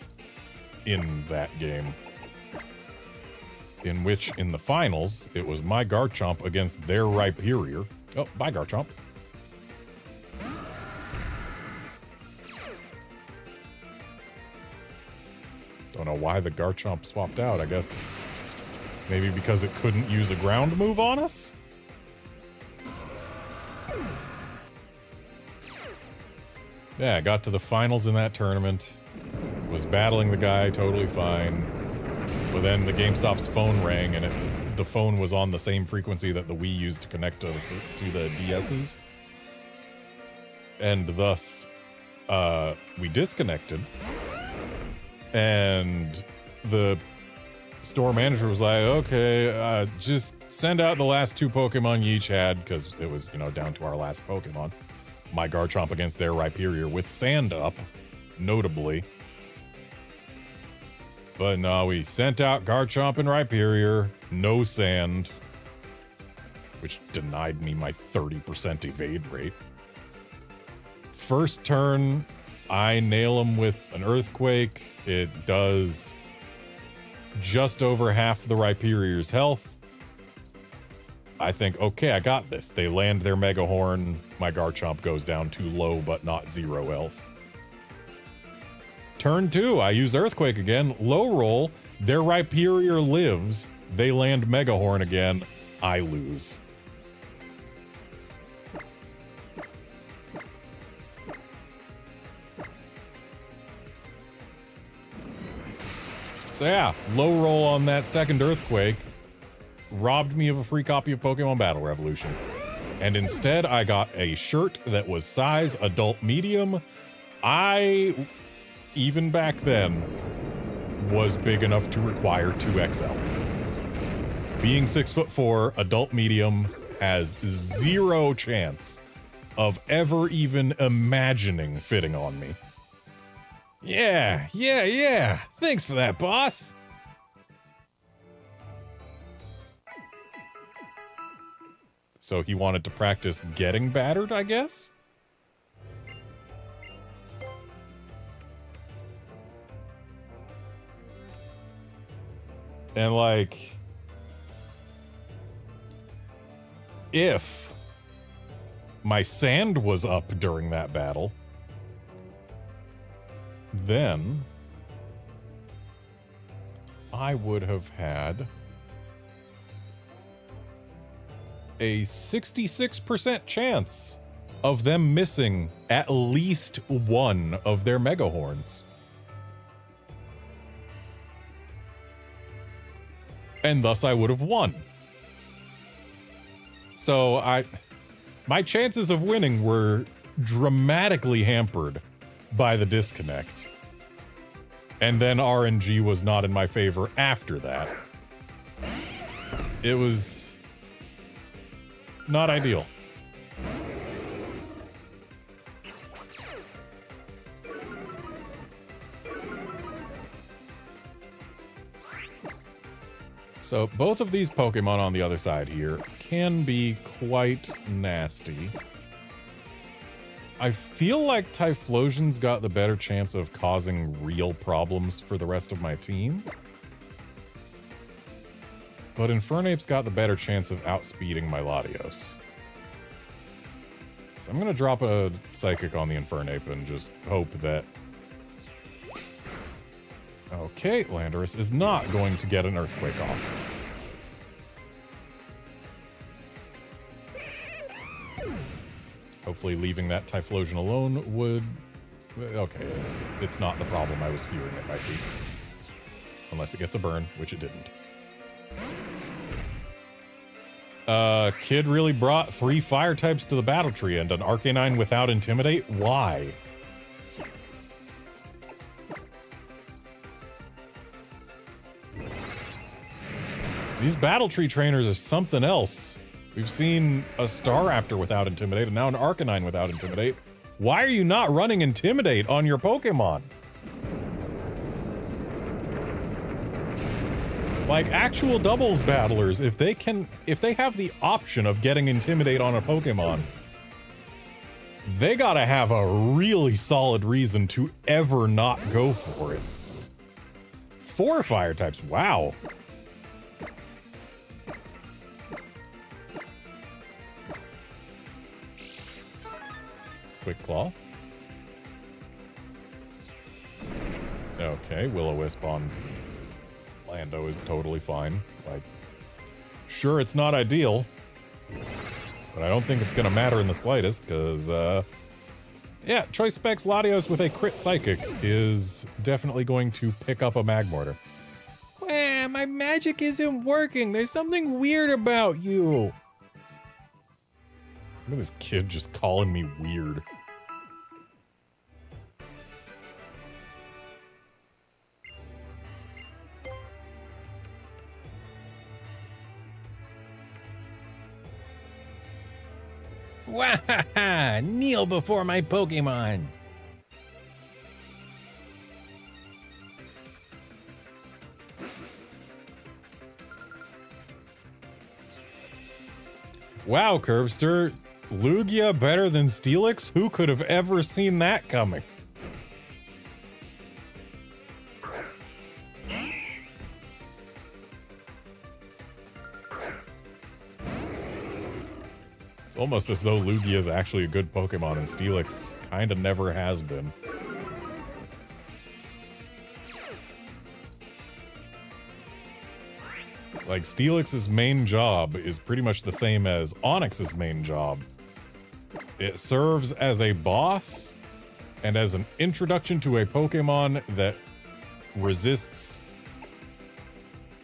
in that game. In which, in the finals, it was my Garchomp against their Rhyperior. Oh, bye, Garchomp. Don't know why the Garchomp swapped out. I guess maybe because it couldn't use a ground move on us? Yeah, I got to the finals in that tournament. Was battling the guy totally fine. But then the GameStop's phone rang, and the phone was on the same frequency that the Wii used to connect to the DS's. And thus, we disconnected. And the store manager was like, okay, just send out the last 2 Pokemon you each had, because it was, you know, down to our last Pokemon. My Garchomp against their Rhyperior with sand up, notably. But no, we sent out Garchomp and Rhyperior, no sand. which denied me my 30% evade rate. First turn, I nail him with an Earthquake. It does just over half the Rhyperior's health. I think, okay, I got this. They land their Mega Horn. My Garchomp goes down to low, but not 0 health. Turn 2, I use Earthquake again. Low roll. Their Rhyperior lives. They land Mega Horn again. I lose. So yeah, low roll on that second Earthquake robbed me of a free copy of Pokemon Battle Revolution. And instead, I got a shirt that was size adult medium. I, even back then, was big enough to require 2XL. Being 6'4", adult medium has 0 chance of ever even imagining fitting on me. Yeah. Thanks for that, boss. So he wanted to practice getting battered, I guess? And like, if my sand was up during that battle, then I would have had a 66% chance of them missing at least one of their Mega Horns. And thus I would have won. So my chances of winning were dramatically hampered by the disconnect. And then RNG was not in my favor after that. It was not ideal. So both of these Pokemon on the other side here can be quite nasty. I feel like Typhlosion's got the better chance of causing real problems for the rest of my team. But Infernape's got the better chance of outspeeding my Latios. So I'm gonna drop a Psychic on the Infernape and just hope that... Okay, Landorus is not going to get an Earthquake off. Hopefully leaving that Typhlosion alone would... Okay, it's not the problem I was fearing it might be. Unless it gets a burn, which it didn't. Kid really brought 3 fire types to the battle tree and an Arcanine without Intimidate? Why? These battle tree trainers are something else. We've seen a Staraptor without Intimidate and now an Arcanine without Intimidate. Why are you not running Intimidate on your Pokemon? Like, actual doubles battlers, if they have the option of getting Intimidate on a Pokemon, they gotta have a really solid reason to ever not go for it. 4 fire types, wow. Quick Claw. Okay, Will-O-Wisp on Lando is totally fine. Like, sure, it's not ideal, but I don't think it's gonna matter in the slightest, because, yeah, Choice Specs Latios with a crit Psychic is definitely going to pick up a Magmortar. Wah, my magic isn't working. There's something weird about you. Look at this kid just calling me weird. Wahaha! Kneel before my Pokemon! Wow, Curbster. Lugia better than Steelix? Who could have ever seen that coming? It's almost as though Lugia is actually a good Pokemon and Steelix kind of never has been. Like, Steelix's main job is pretty much the same as Onix's main job. It serves as a boss and as an introduction to a Pokemon that resists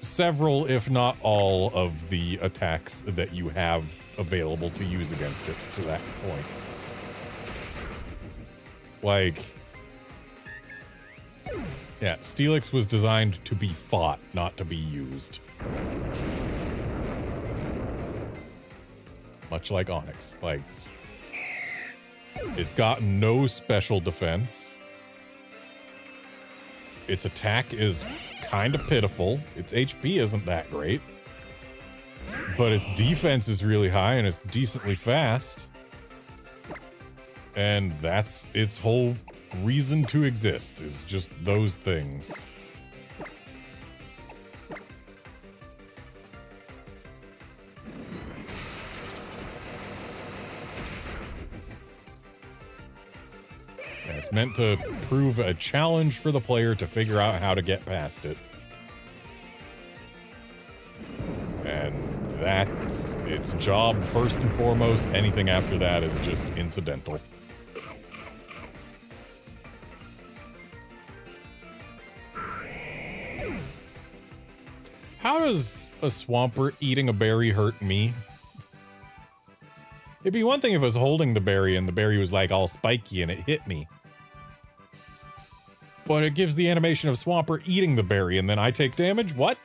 several, if not all, of the attacks that you have available to use against it to that point. Like, yeah, Steelix was designed to be fought, not to be used. Much like Onix. Like, it's got no special defense. Its attack is kind of pitiful. Its HP isn't that great. But its defense is really high and it's decently fast. And that's its whole reason to exist, is just those things. And it's meant to prove a challenge for the player to figure out how to get past it. And that's its job first and foremost. Anything after that is just incidental. How does a Swampert eating a berry hurt me? It'd be one thing if I was holding the berry and the berry was like all spiky and it hit me. But it gives the animation of Swampert eating the berry and then I take damage? What?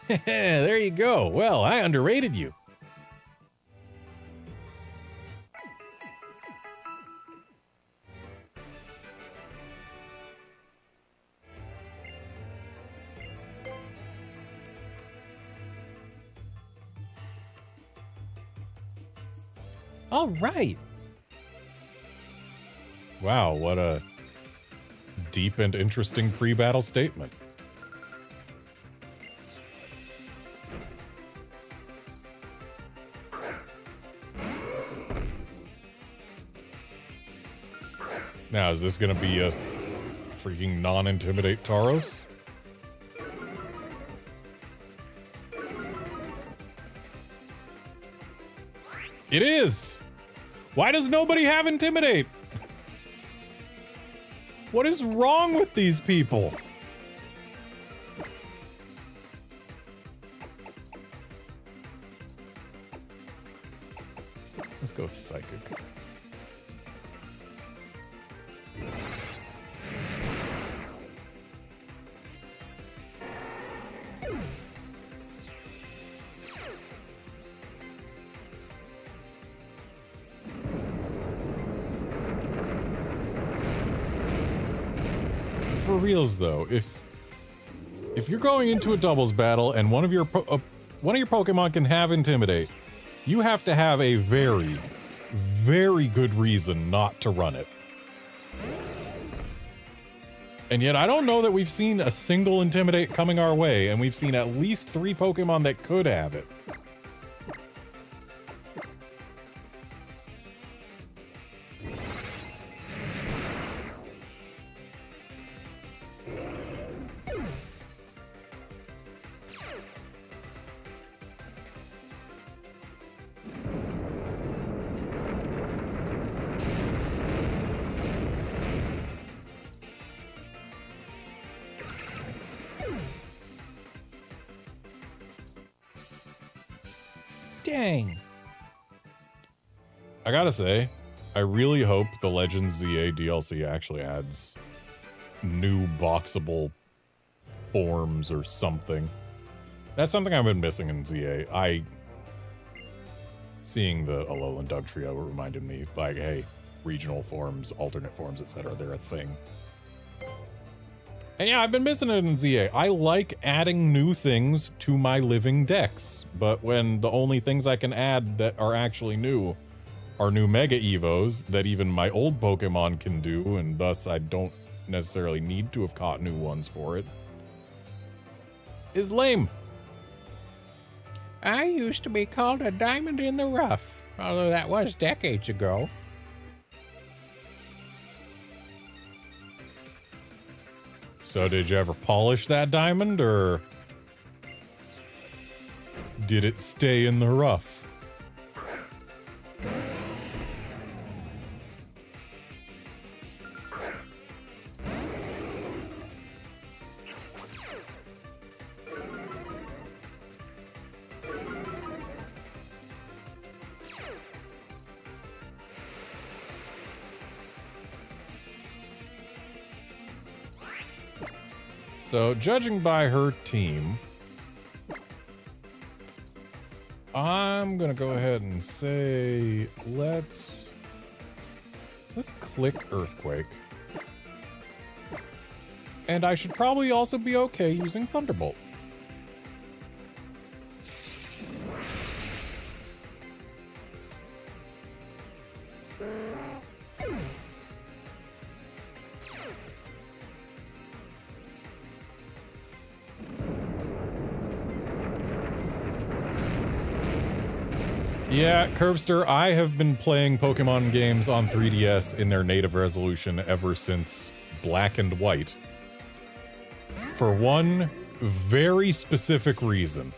There you go. Well, I underrated you. All right. Wow, what a deep and interesting pre-battle statement. Now, is this gonna be a freaking non-intimidate Tauros? It is! Why does nobody have intimidate? What is wrong with these people? Let's go with Psychic. For reals though, if you're going into a doubles battle and one of your Pokemon can have Intimidate, you have to have a very, very good reason not to run it. And yet I don't know that we've seen a single Intimidate coming our way, and we've seen at least 3 Pokemon that could have it. Dang. I gotta say, I really hope the Legends ZA DLC actually adds new boxable forms or something. That's something I've been missing in ZA. Seeing the Alolan Dugtrio reminded me, like, hey, regional forms, alternate forms, etc., they're a thing. And yeah, I've been missing it in ZA. I like adding new things to my living decks, but when the only things I can add that are actually new are new Mega Evos that even my old Pokemon can do, and thus I don't necessarily need to have caught new ones for it, is lame. I used to be called a diamond in the rough, although that was decades ago. So did you ever polish that diamond, or did it stay in the rough? So, judging by her team, I'm gonna go ahead and say let's click Earthquake. And I should probably also be okay using Thunderbolt. Yeah, Curbster, I have been playing Pokemon games on 3DS in their native resolution ever since Black and White. For one very specific reason.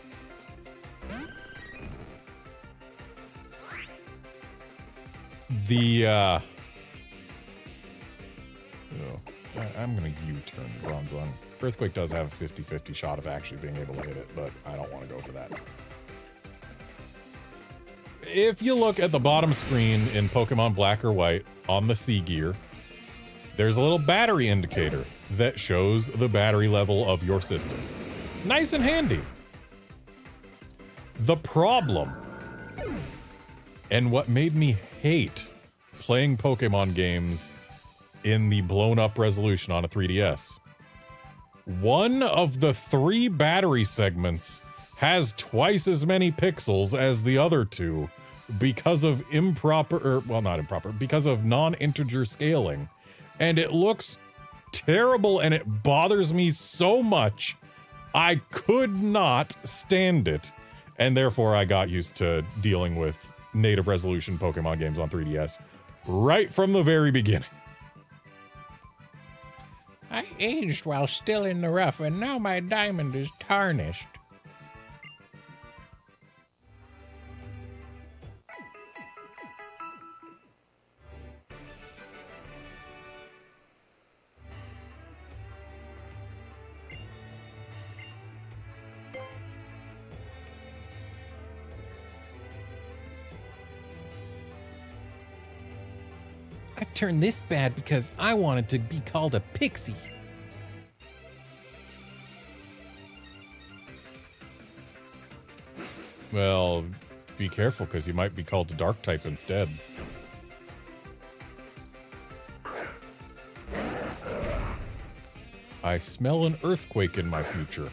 I'm gonna U-turn Bronzong. Earthquake does have a 50-50 shot of actually being able to hit it, but I don't want to go for that. If you look at the bottom screen in Pokemon Black or White on the C gear, there's a little battery indicator that shows the battery level of your system. Nice and handy. The problem, and what made me hate playing Pokemon games in the blown up resolution on a 3DS, one of the 3 battery segments has twice as many pixels as the other 2 because of because of non-integer scaling. And it looks terrible and it bothers me so much. I could not stand it. And therefore I got used to dealing with native resolution Pokemon games on 3DS right from the very beginning. I aged while still in the rough, and now my diamond is tarnished. I turned this bad because I wanted to be called a pixie. Well, be careful because you might be called a dark type instead. I smell an earthquake in my future.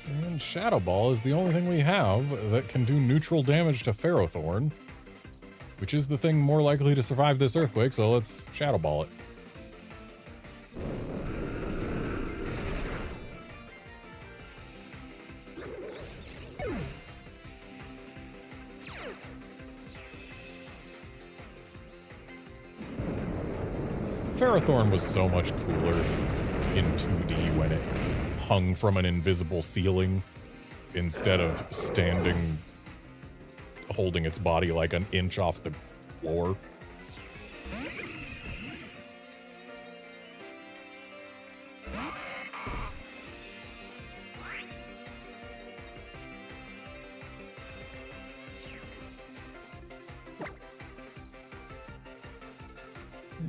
And Shadow Ball is the only thing we have that can do neutral damage to Ferrothorn, which is the thing more likely to survive this earthquake, so let's Shadow Ball it. Ferrothorn was so much cooler in 2D when it hung from an invisible ceiling instead of standing holding its body like an inch off the floor.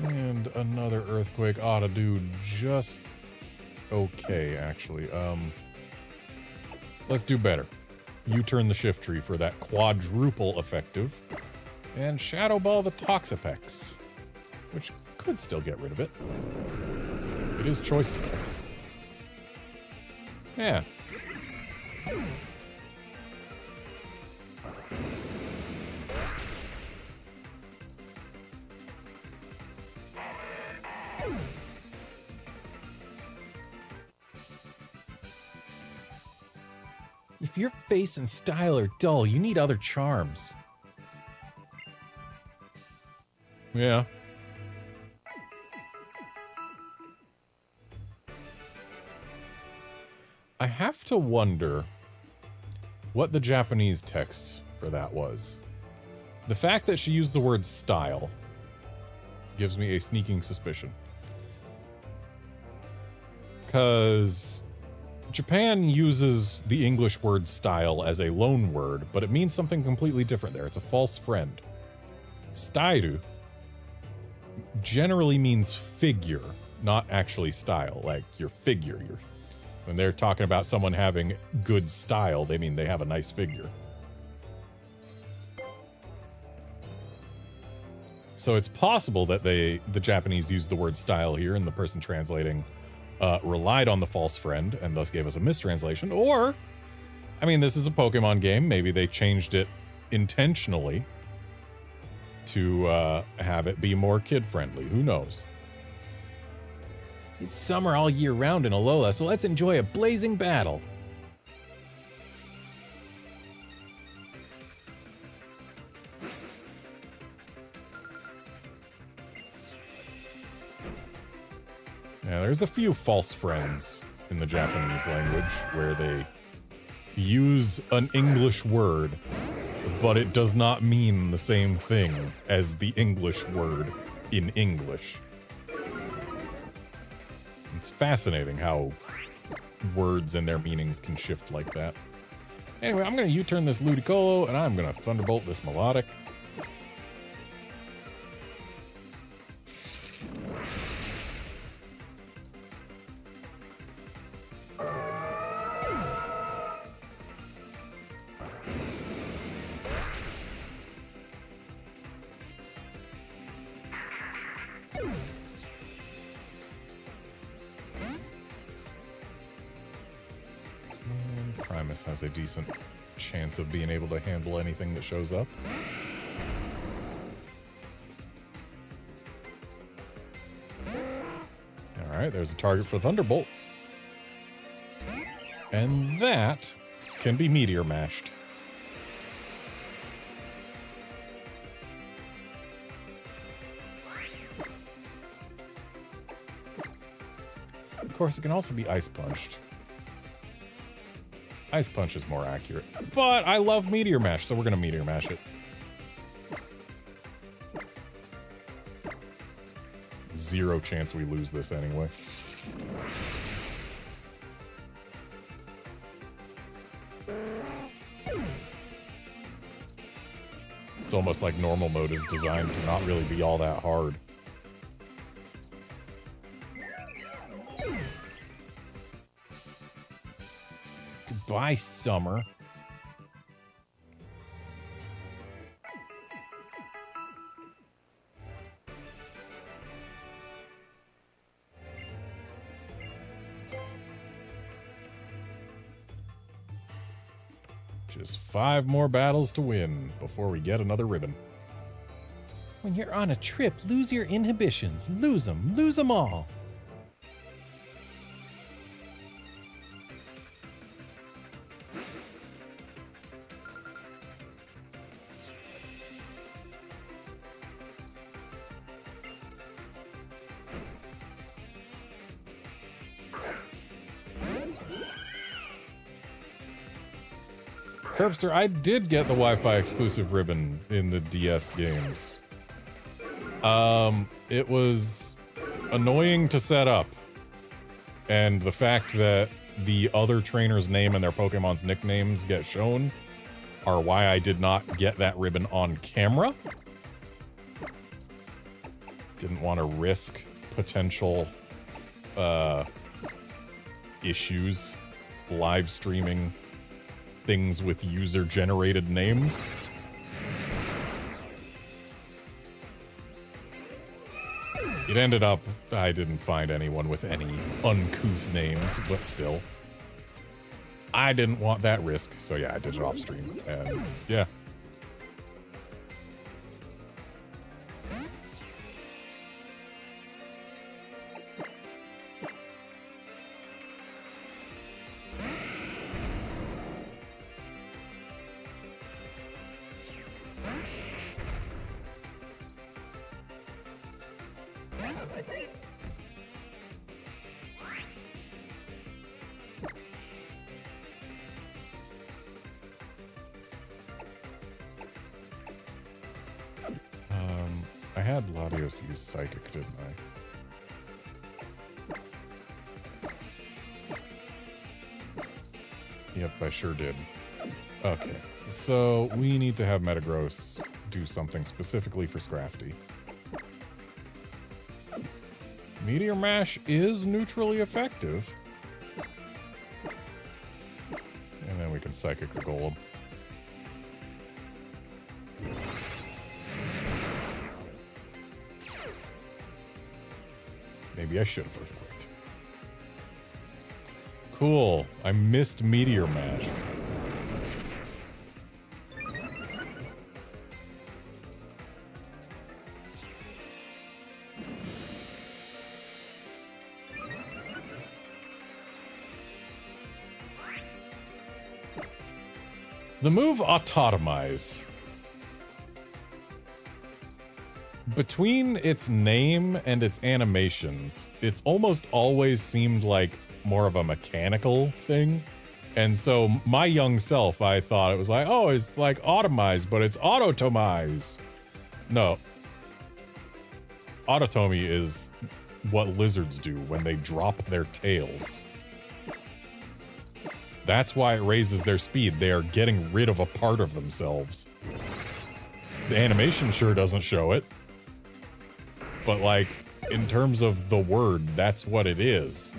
And another earthquake ought to do just okay, actually. Let's do better. U-turn the shift tree for that quadruple effective. And Shadow Ball the Toxapex, which could still get rid of it. It is choice specs. Yeah. If your face and style are dull, you need other charms. Yeah. I have to wonder what the Japanese text for that was. The fact that she used the word style gives me a sneaking suspicion. Because Japan uses the English word style as a loan word, but it means something completely different there. It's a false friend. Stairu generally means figure, not actually style, like your figure. When they're talking about someone having good style, they mean they have a nice figure. So it's possible that the Japanese used the word style here and the person translating relied on the false friend and thus gave us a mistranslation. Or, I mean, this is a Pokemon game. Maybe they changed it intentionally to have it be more kid-friendly. Who knows? It's summer all year round in Alola, so let's enjoy a blazing battle. Yeah, there's a few false friends in the Japanese language where they use an English word, but it does not mean the same thing as the English word in English. It's fascinating how words and their meanings can shift like that. Anyway, I'm going to U-turn this Ludicolo, and I'm going to Thunderbolt this Melodic. Has a decent chance of being able to handle anything that shows up. Alright, there's a target for Thunderbolt. And that can be Meteor Mashed. Of course, it can also be Ice Punched. Ice Punch is more accurate. But I love Meteor Mash, so we're going to Meteor Mash it. Zero chance we lose this anyway. It's almost like normal mode is designed to not really be all that hard. Goodbye, summer. Just 5 more battles to win before we get another ribbon. When you're on a trip, lose your inhibitions. Lose them all. Curbster, I did get the Wi-Fi exclusive ribbon in the DS games. It was annoying to set up. And the fact that the other trainer's name and their Pokemon's nicknames get shown are why I did not get that ribbon on camera. Didn't want to risk potential issues live streaming things with user-generated names. It ended up, I didn't find anyone with any uncouth names, but still. I didn't want that risk, so yeah, I did it off stream, and yeah. I had Latios use Psychic, didn't I? Yep, I sure did. Okay, so we need to have Metagross do something specifically for Scrafty. Meteor Mash is neutrally effective. And then we can Psychic the Golem. Maybe I should have Earthquaked. Cool. I missed Meteor Mash. The move Autotomize. Between its name and its animations, it's almost always seemed like more of a mechanical thing. And so my young self, I thought it was like, oh, it's like Automize, but it's Autotomize. No. Autotomy is what lizards do when they drop their tails. That's why it raises their speed. They are getting rid of a part of themselves. The animation sure doesn't show it. But, like, in terms of the word, that's what it is.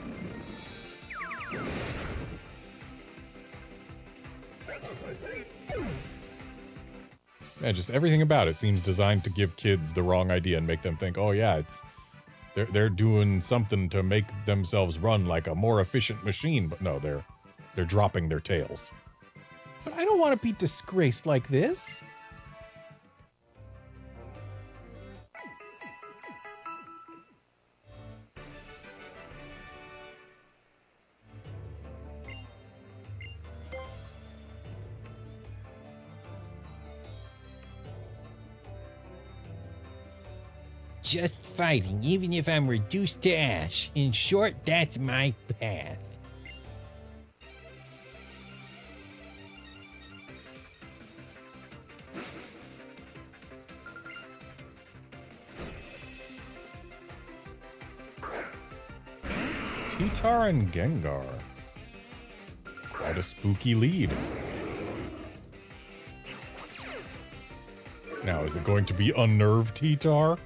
Man, just everything about it seems designed to give kids the wrong idea and make them think, oh yeah, it's they're doing something to make themselves run like a more efficient machine. But no, they're dropping their tails. But I don't want to be disgraced like this. Just fighting, even if I'm reduced to ash. In short, that's my path. T-Tar and Gengar. Quite a spooky lead. Now, is it going to be Unnerved T-Tar?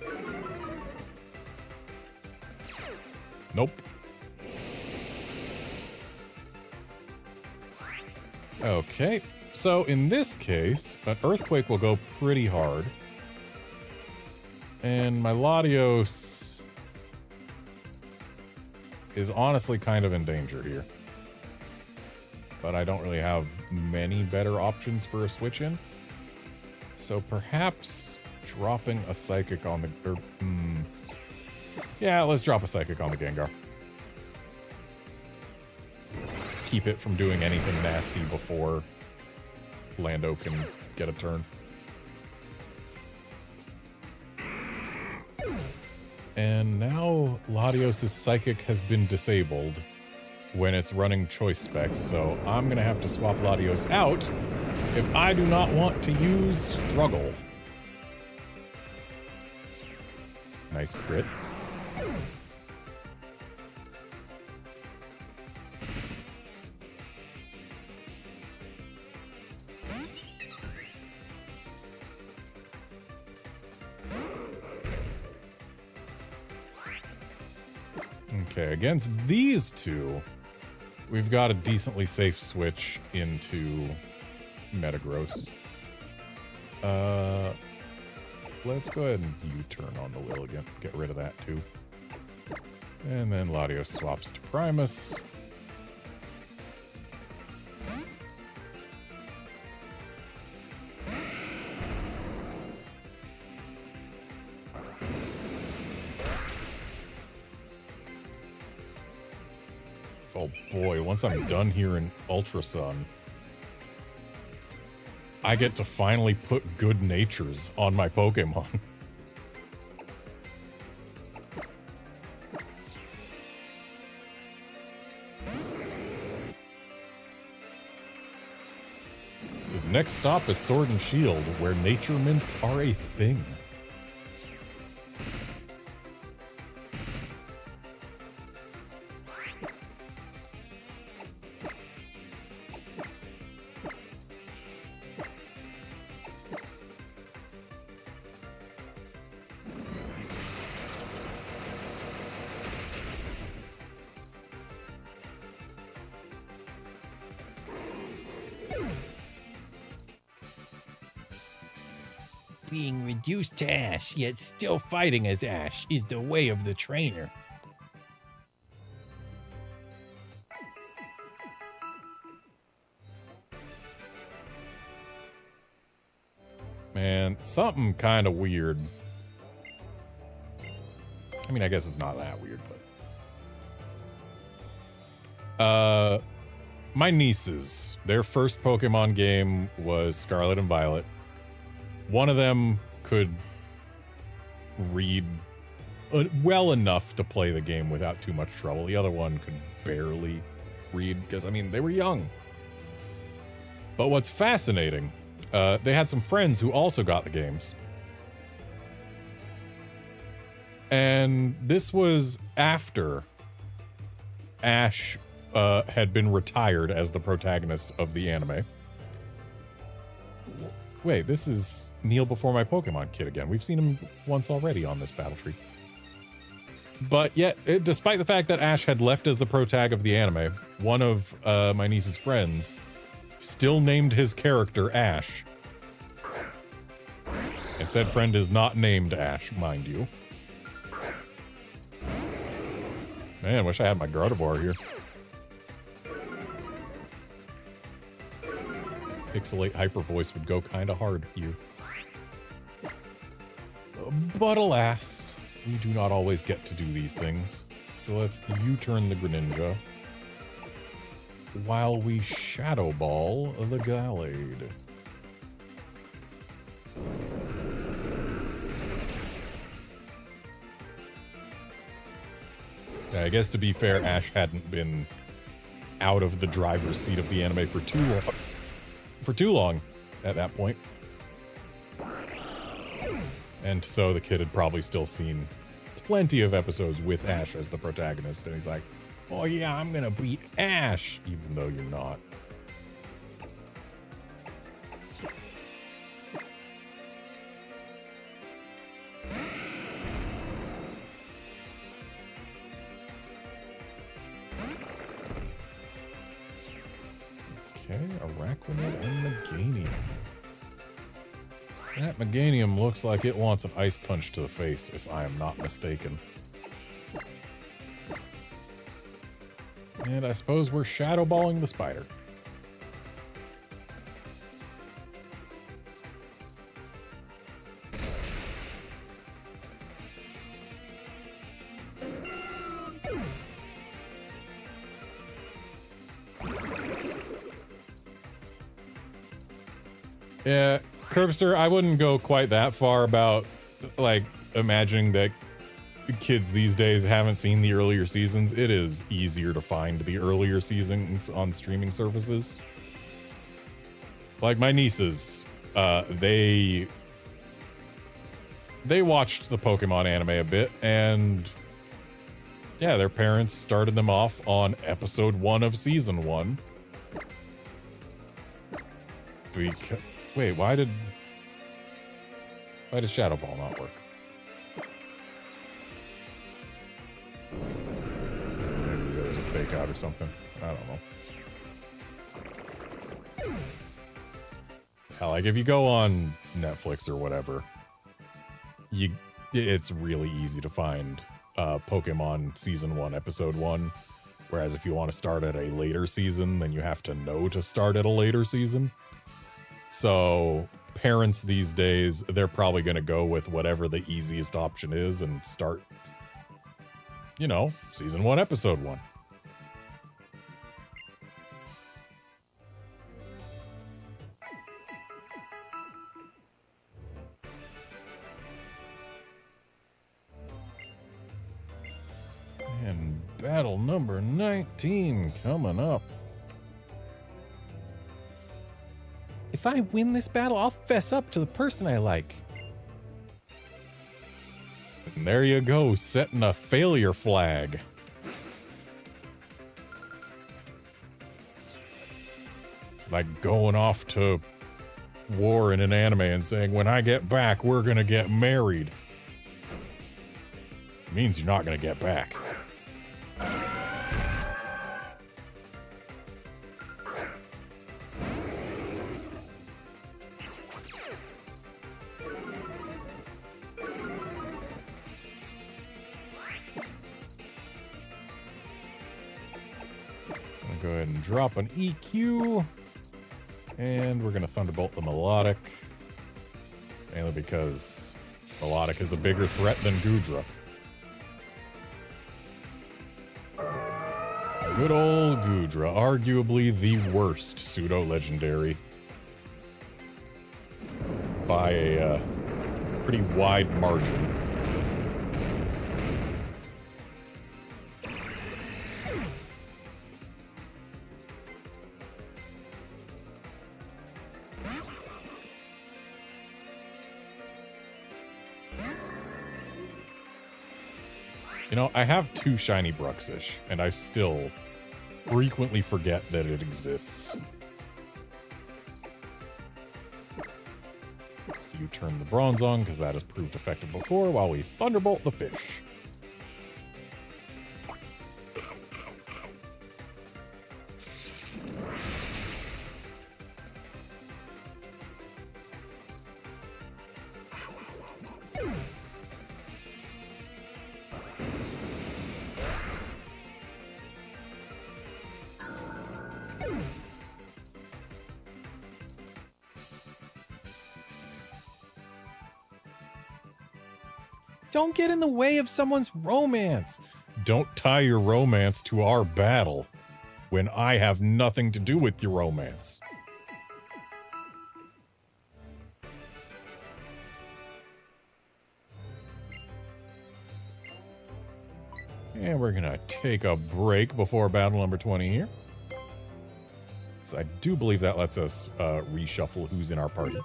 Nope. Okay, so in this case, an Earthquake will go pretty hard. And my Latios is honestly kind of in danger here. But I don't really have many better options for a switch in. So perhaps dropping a Psychic on the... Yeah, let's drop a Psychic on the Gengar. Keep it from doing anything nasty before Lando can get a turn. And now Latios' Psychic has been disabled when it's running choice specs, so I'm gonna have to swap Latios out if I do not want to use Struggle. Nice crit. Okay, against these two, we've got a decently safe switch into Metagross. Let's go ahead and U-turn on the Lilligant. Get rid of that too. And then Latios swaps to Primus. Oh boy, once I'm done here in Ultra Sun, I get to finally put good natures on my Pokemon. His next stop is Sword and Shield, where nature mints are a thing. Being reduced to ash, yet still fighting as Ash, is the way of the trainer. Man, something kind of weird. I mean, I guess it's not that weird, but... my nieces, their first Pokemon game was Scarlet and Violet. One of them could read well enough to play the game without too much trouble. The other one could barely read because, I mean, they were young. But what's fascinating, they had some friends who also got the games. And this was after Ash had been retired as the protagonist of the anime. Wait, this is Kneel Before My Pokemon kid again. We've seen him once already on this battle tree. But yet, despite the fact that Ash had left as the protag of the anime, one of my niece's friends still named his character Ash. And said friend is not named Ash, mind you. Man, wish I had my Gardevoir here. Pixelate Hyper Voice would go kind of hard here. But alas, we do not always get to do these things. So let's U-turn the Greninja while we Shadow Ball the Gallade. Yeah, I guess to be fair, Ash hadn't been out of the driver's seat of the anime for too long at that point. And so the kid had probably still seen plenty of episodes with Ash as the protagonist, and he's like, oh yeah, I'm gonna beat Ash, even though you're not. Okay, Araquanid and Meganium. That Meganium looks like it wants an ice punch to the face, if I am not mistaken. And I suppose we're shadow balling the spider. Yeah, Curbster, I wouldn't go quite that far about, like, imagining that kids these days haven't seen the earlier seasons. It is easier to find the earlier seasons on streaming services. Like, my nieces, they watched the Pokemon anime a bit, and yeah, their parents started them off on episode 1 of season 1. Wait, why did Shadow Ball not work? breakout or something. I don't know. Hell, like if you go on Netflix or whatever, it's really easy to find Pokemon Season 1, Episode 1. Whereas if you want to start at a later season, then you have to know to start at a later season. So parents these days, they're probably going to go with whatever the easiest option is and start, you know, Season 1, Episode 1. And battle number 19 coming up. If I win this battle, I'll fess up to the person I like. And there you go, setting a failure flag. It's like going off to war in an anime and saying, when I get back, we're gonna get married. It means you're not gonna get back. Go ahead and drop an EQ. And we're going to Thunderbolt the Melodic. Mainly because Melodic is a bigger threat than Goodra. Good old Goodra, arguably the worst pseudo-legendary. By a pretty wide margin. You know, I have 2 shiny Bruxish, and I still frequently forget that it exists. Let's U-turn the Bronzong, because that has proved effective before, while we Thunderbolt the fish. Don't get in the way of someone's romance. Don't tie your romance to our battle when I have nothing to do with your romance. And we're gonna take a break before battle number 20 here. So I do believe that lets us reshuffle who's in our party.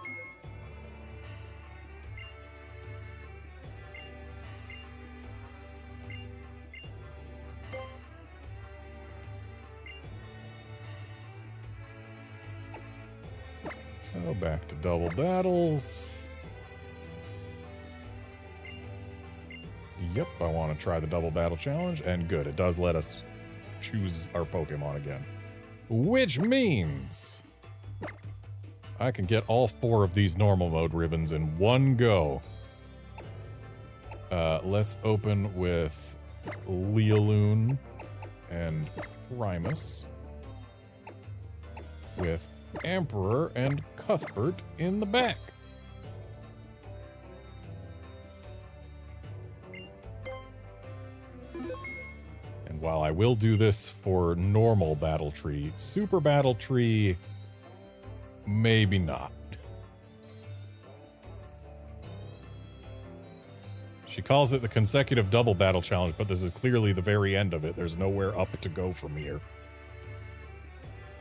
So back to double battles. Yep, I want to try the double battle challenge, and good, it does let us choose our Pokemon again. Which means I can get all 4 of these normal mode ribbons in one go. Let's open with Lealoon and Primus, with Emperor and Cuthbert in the back. And while I will do this for normal Battle Tree, Super Battle Tree, maybe not. She calls it the consecutive double battle challenge, but this is clearly the very end of it. There's nowhere up to go from here.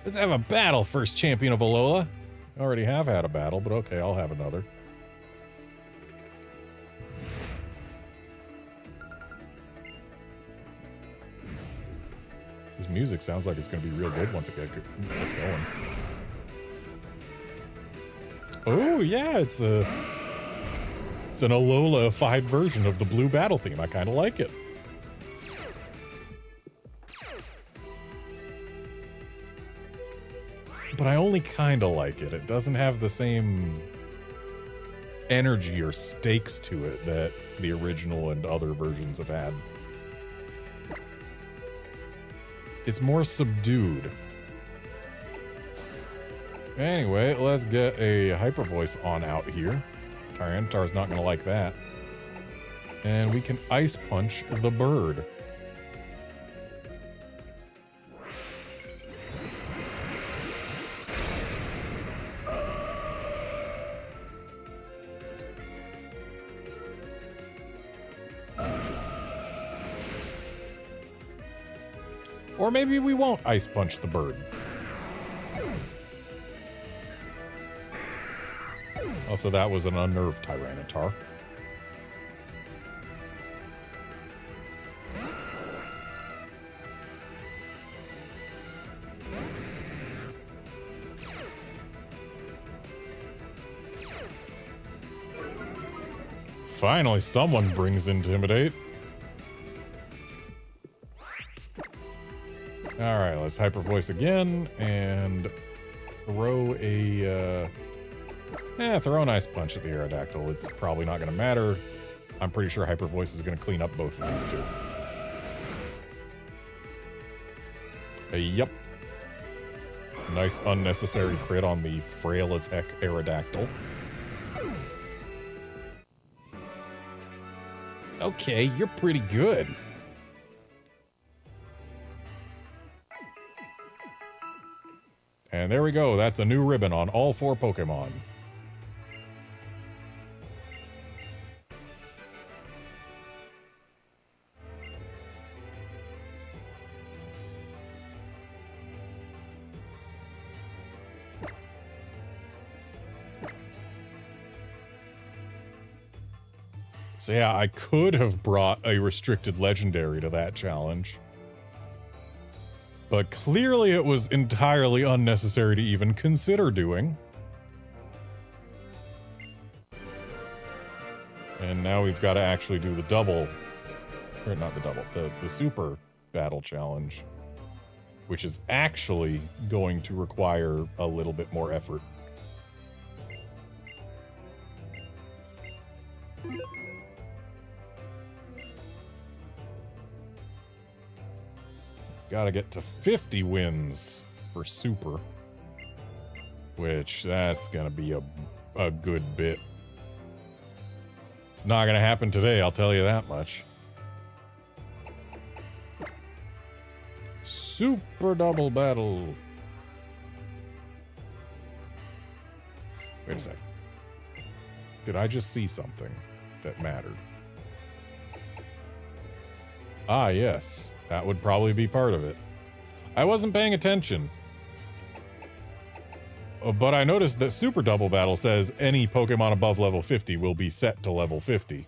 Let's have a battle, first champion of Alola. I already have had a battle, but okay, I'll have another. This music sounds like it's going to be real good once it gets going. Oh, yeah, it's an Alola-ified version of the blue battle theme. I kind of like it. but I only kind of like it. It doesn't have the same energy or stakes to it that the original and other versions have had. It's more subdued. Anyway, let's get a hyper voice on out here. Tyranitar's not going to like that. And we can ice punch the bird. Or maybe we won't ice punch the bird. Also, that was an unnerved Tyranitar. Finally, someone brings Intimidate. Alright, let's Hyper Voice again, and throw a, throw an Ice Punch at the Aerodactyl. It's probably not going to matter. I'm pretty sure Hyper Voice is going to clean up both of these two. Yep. Nice unnecessary crit on the frail as heck Aerodactyl. Okay, you're pretty good. And there we go. That's a new ribbon on all 4 Pokemon. So yeah, I could have brought a restricted legendary to that challenge. But clearly it was entirely unnecessary to even consider doing. And now we've got to actually do the double, or not the double, the super battle challenge, which is actually going to require a little bit more effort. Gotta get to 50 wins for Super. Which, that's gonna be a good bit. It's not gonna happen today, I'll tell you that much. Super double battle. Wait a sec. Did I just see something that mattered? Ah, yes. That would probably be part of it. I wasn't paying attention. But I noticed that Super Double Battle says any Pokemon above level 50 will be set to level 50.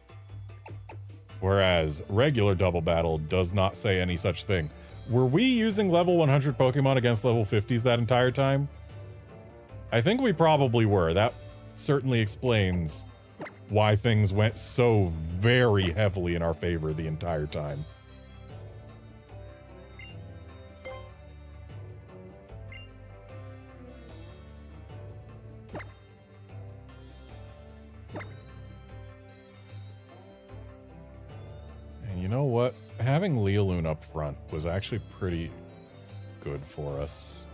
Whereas regular Double Battle does not say any such thing. Were we using level 100 Pokemon against level 50s that entire time? I think we probably were. That certainly explains why things went so very heavily in our favor the entire time. You know what? Having Leoloon up front was actually pretty good for us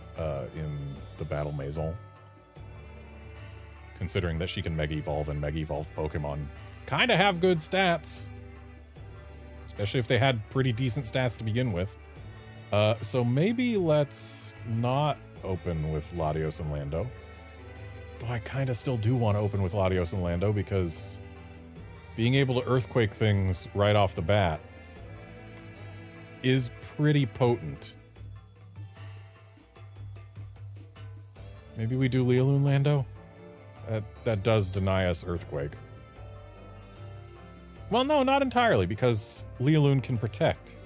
in the Battle Maison. Considering that she can Mega Evolve and Mega Evolved Pokemon kind of have good stats. Especially if they had pretty decent stats to begin with. So maybe let's not open with Latios and Lando. But I kind of still do want to open with Latios and Lando because being able to Earthquake things right off the bat is pretty potent. Maybe we do Leoloon Lando? That does deny us Earthquake. Well, no, not entirely, because Leoloon can protect.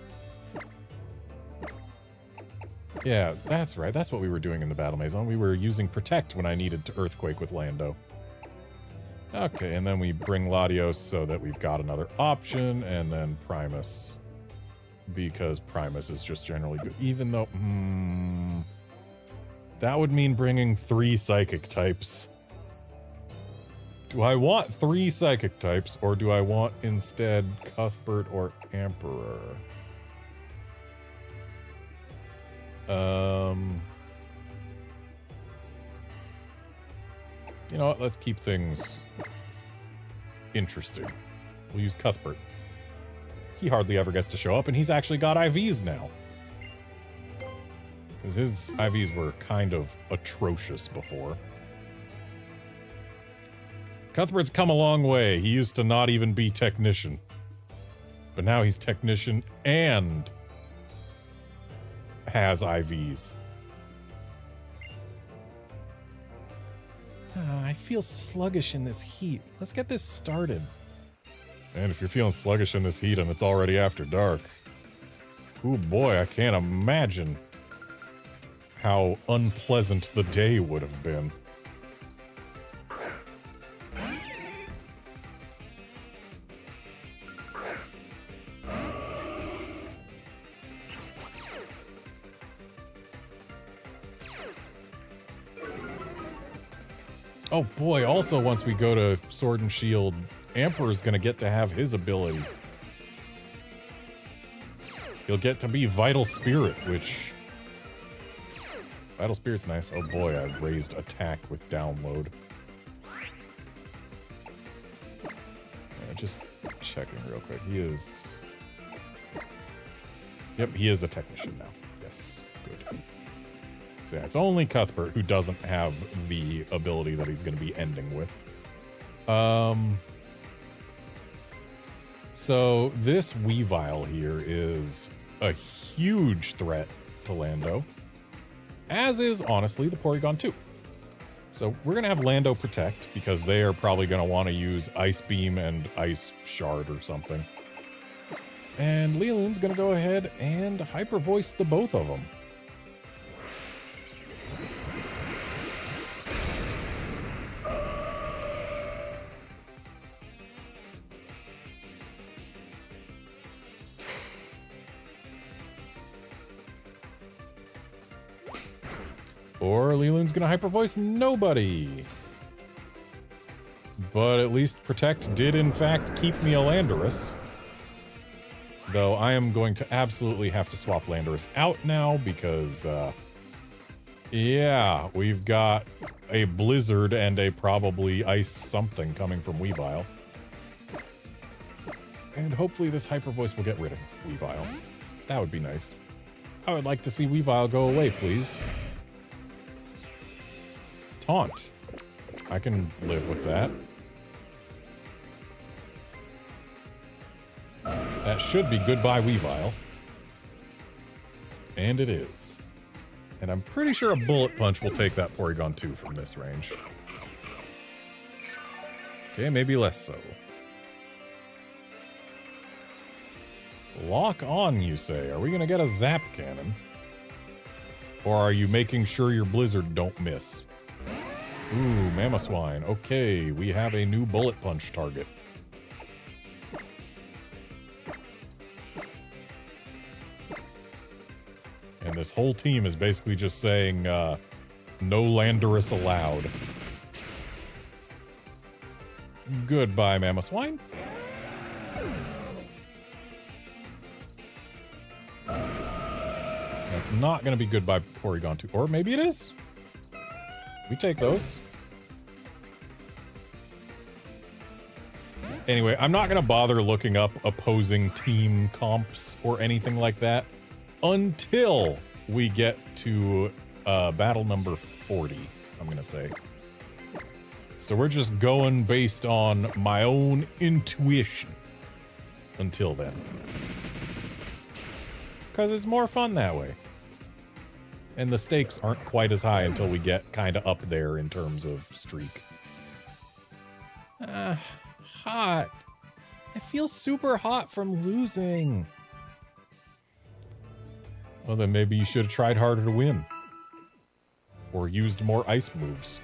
Yeah, that's right. That's what we were doing in the Battle Maison. We were using Protect when I needed to Earthquake with Lando. Okay, and then we bring Latios so that we've got another option, and then Primus. Because Primus is just generally good, even though... That would mean bringing 3 psychic types. Do I want 3 psychic types, or do I want instead Cuthbert or Emperor? You know what? Let's keep things interesting. We'll use Cuthbert. He hardly ever gets to show up, and he's actually got IVs now. Because his IVs were kind of atrocious before. Cuthbert's come a long way. He used to not even be technician. But now he's technician and has IVs. I feel sluggish in this heat. Let's get this started. And if you're feeling sluggish in this heat and it's already after dark, ooh boy, I can't imagine how unpleasant the day would have been. Oh boy, also once we go to Sword and Shield, Emperor's gonna get to have his ability. He'll get to be Vital Spirit, which... Vital Spirit's nice. Oh boy, I raised attack with download. Just checking real quick. He is... Yep, he is a technician now. Yes, good. So yeah, it's only Cuthbert who doesn't have the ability that he's going to be ending with. So this Weavile here is a huge threat to Lando, as is, honestly, the Porygon 2. So we're going to have Lando protect, because they are probably going to want to use Ice Beam and Ice Shard or something. And Leland's going to go ahead and Hyper Voice the both of them. Or Leland's gonna Hyper Voice nobody. But at least Protect did in fact keep me a Landorus. Though I am going to absolutely have to swap Landorus out now because, yeah, we've got a Blizzard and a probably Ice something coming from Weavile. And hopefully this Hyper Voice will get rid of Weavile. That would be nice. I would like to see Weavile go away, please. Taunt. I can live with that. That should be goodbye Weavile. And it is. And I'm pretty sure a Bullet Punch will take that Porygon 2 from this range. Okay, maybe less so. Lock on, you say. Are we gonna get a Zap Cannon? Or are you making sure your Blizzard don't miss? Ooh, Mamoswine. Okay, we have a new Bullet Punch target. And this whole team is basically just saying, no Landorus allowed. Goodbye, Mamoswine. That's not going to be goodbye Porygon 2. Or maybe it is. We take those. Anyway, I'm not going to bother looking up opposing team comps or anything like that until we get to battle number 40, I'm going to say. So we're just going based on my own intuition until then. Because it's more fun that way. And the stakes aren't quite as high until we get kind of up there in terms of streak. Hot. I feel super hot from losing. Well, then maybe you should have tried harder to win. Or used more ice moves.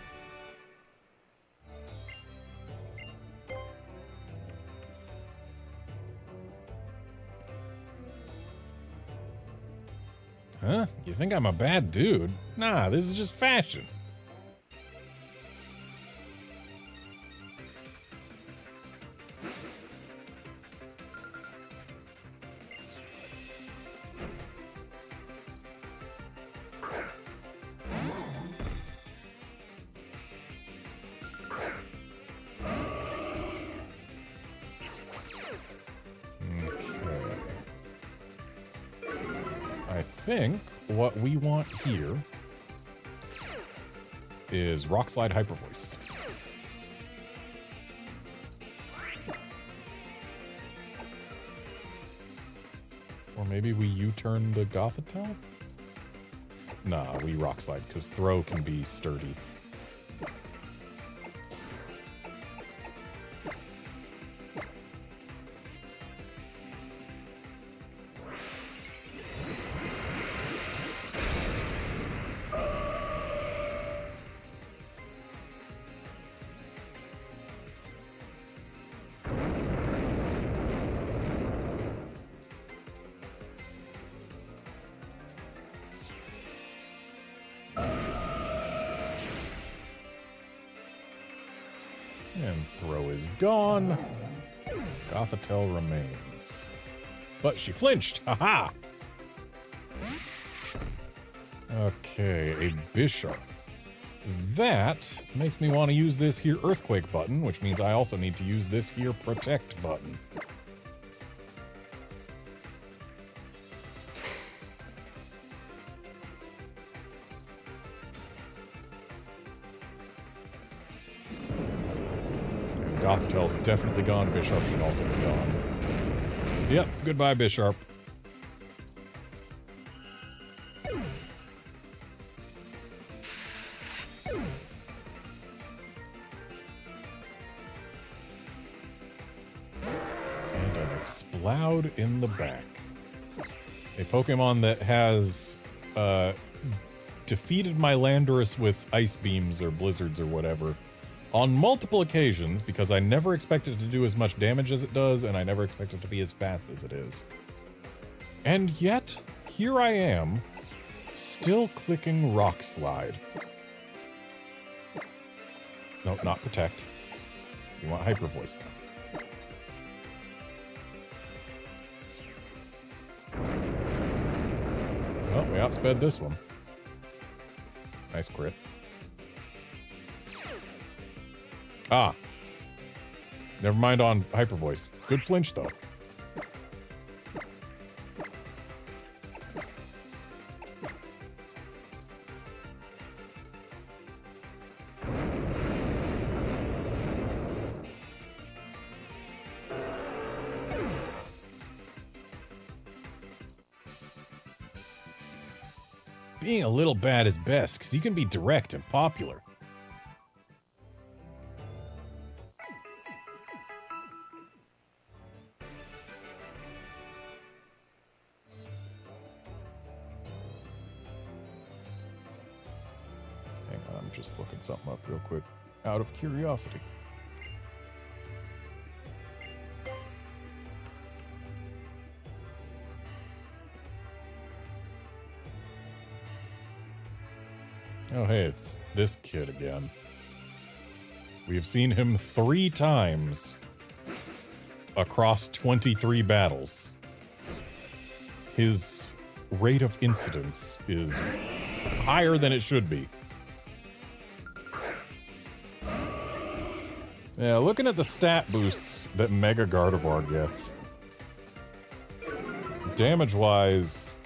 Huh? You think I'm a bad dude? Nah, this is just fashion. I think what we want here is Rock Slide Hyper Voice. Or maybe we U-turn the Gothitelle? Nah, we Rock Slide, because Throw can be sturdy. And Throw is gone. Gothitelle remains. But she flinched! Haha! Okay, a Bishop. That makes me want to use this here Earthquake button, which means I also need to use this here Protect button. Gothitelle's definitely gone. Bishop should also be gone. Yep, goodbye, Bishop. And an Exploud in the back. A Pokemon that has defeated my Landorus with Ice Beams or Blizzards or whatever on multiple occasions, because I never expected it to do as much damage as it does, and I never expected it to be as fast as it is. And yet, here I am, still clicking Rock Slide. No, not Protect. You want Hyper Voice now. Well, we outsped this one. Nice crit. Ah. Never mind on Hyper Voice. Good flinch, though. Being a little bad is best, because you can be direct and popular. Just looking something up real quick, out of curiosity. Oh hey, it's this kid again. We have seen him 3 times across 23 battles. His rate of incidence is higher than it should be. Yeah, looking at the stat boosts that Mega Gardevoir gets, damage-wise,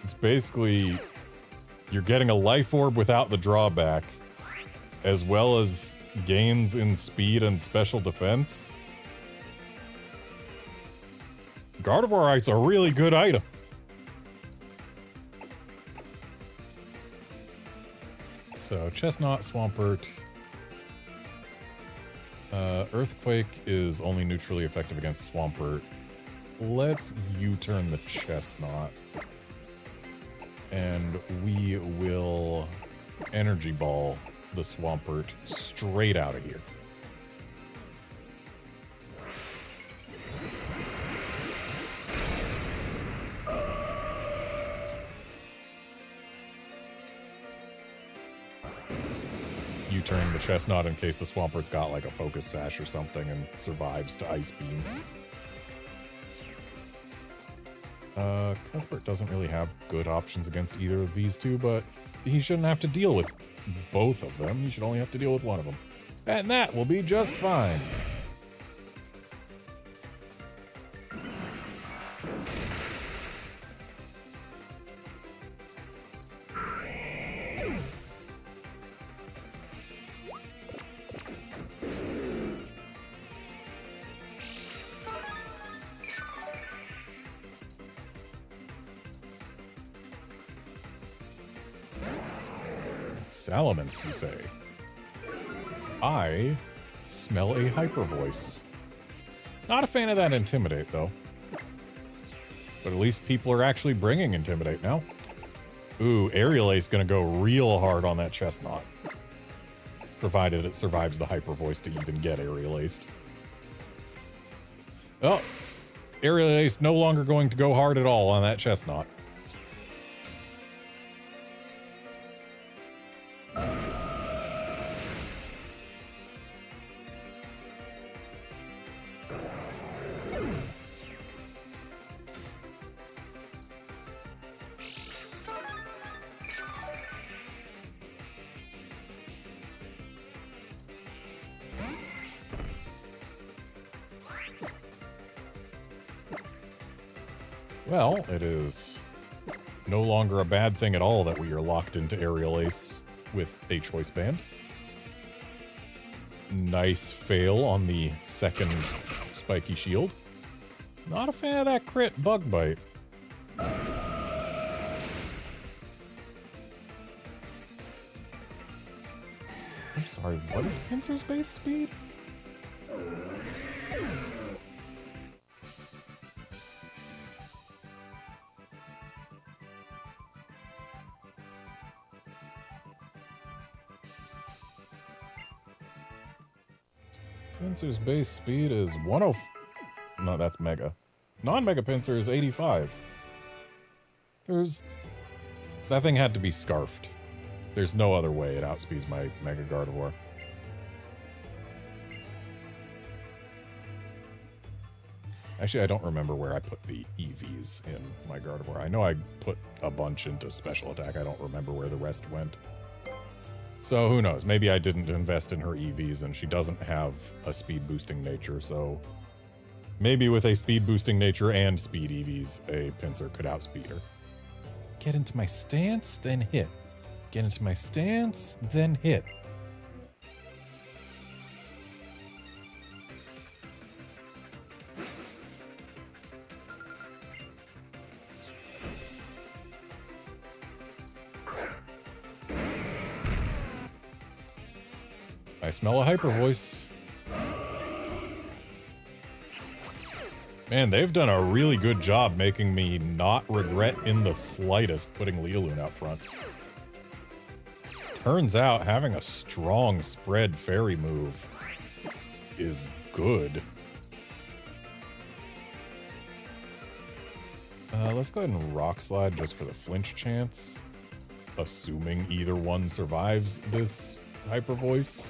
it's basically you're getting a Life Orb without the drawback, as well as gains in speed and special defense. Gardevoirite's a really good item. So, Chestnut, Swampert. Earthquake is only neutrally effective against Swampert. Let's U-turn the Chestnut. And we will Energy Ball the Swampert straight out of here. turning the Chestnut in case the Swampert's got like a Focus Sash or something and survives to Ice Beam. Cuthbert doesn't really have good options against either of these two, but he shouldn't have to deal with both of them. He should only have to deal with one of them. And that will be just fine. Salamence, you say? I smell a Hyper Voice. Not a fan of that Intimidate, though. But at least people are actually bringing Intimidate now. Ooh, Aerial Ace gonna go real hard on that Chestnut. Provided it survives the Hyper Voice to even get Aerial Aced. Oh, Aerial Ace no longer going to go hard at all on that Chestnut. Well, it is no longer a bad thing at all that we are locked into Aerial Ace with a Choice Band. Nice fail on the second Spiky Shield. Not a fan of that crit Bug Bite. I'm sorry, what is Pinsir's base speed? Pinsir's base speed is 10... No, that's Mega. Non-Mega Pinsir is 85. That thing had to be scarfed. There's no other way it outspeeds my Mega Gardevoir. Actually, I don't remember where I put the EVs in my Gardevoir. I know I put a bunch into Special Attack. I don't remember where the rest went. So who knows? Maybe I didn't invest in her EVs and she doesn't have a speed boosting nature, so maybe with a speed boosting nature and speed EVs, a Pinsir could outspeed her. Get into my stance, then hit. Get into my stance, then hit. I smell a Hyper Voice. Man, they've done a really good job making me not regret in the slightest putting Leoloon out front. Turns out having a strong spread fairy move is good. Let's go ahead and Rock Slide just for the flinch chance. Assuming either one survives this Hyper Voice.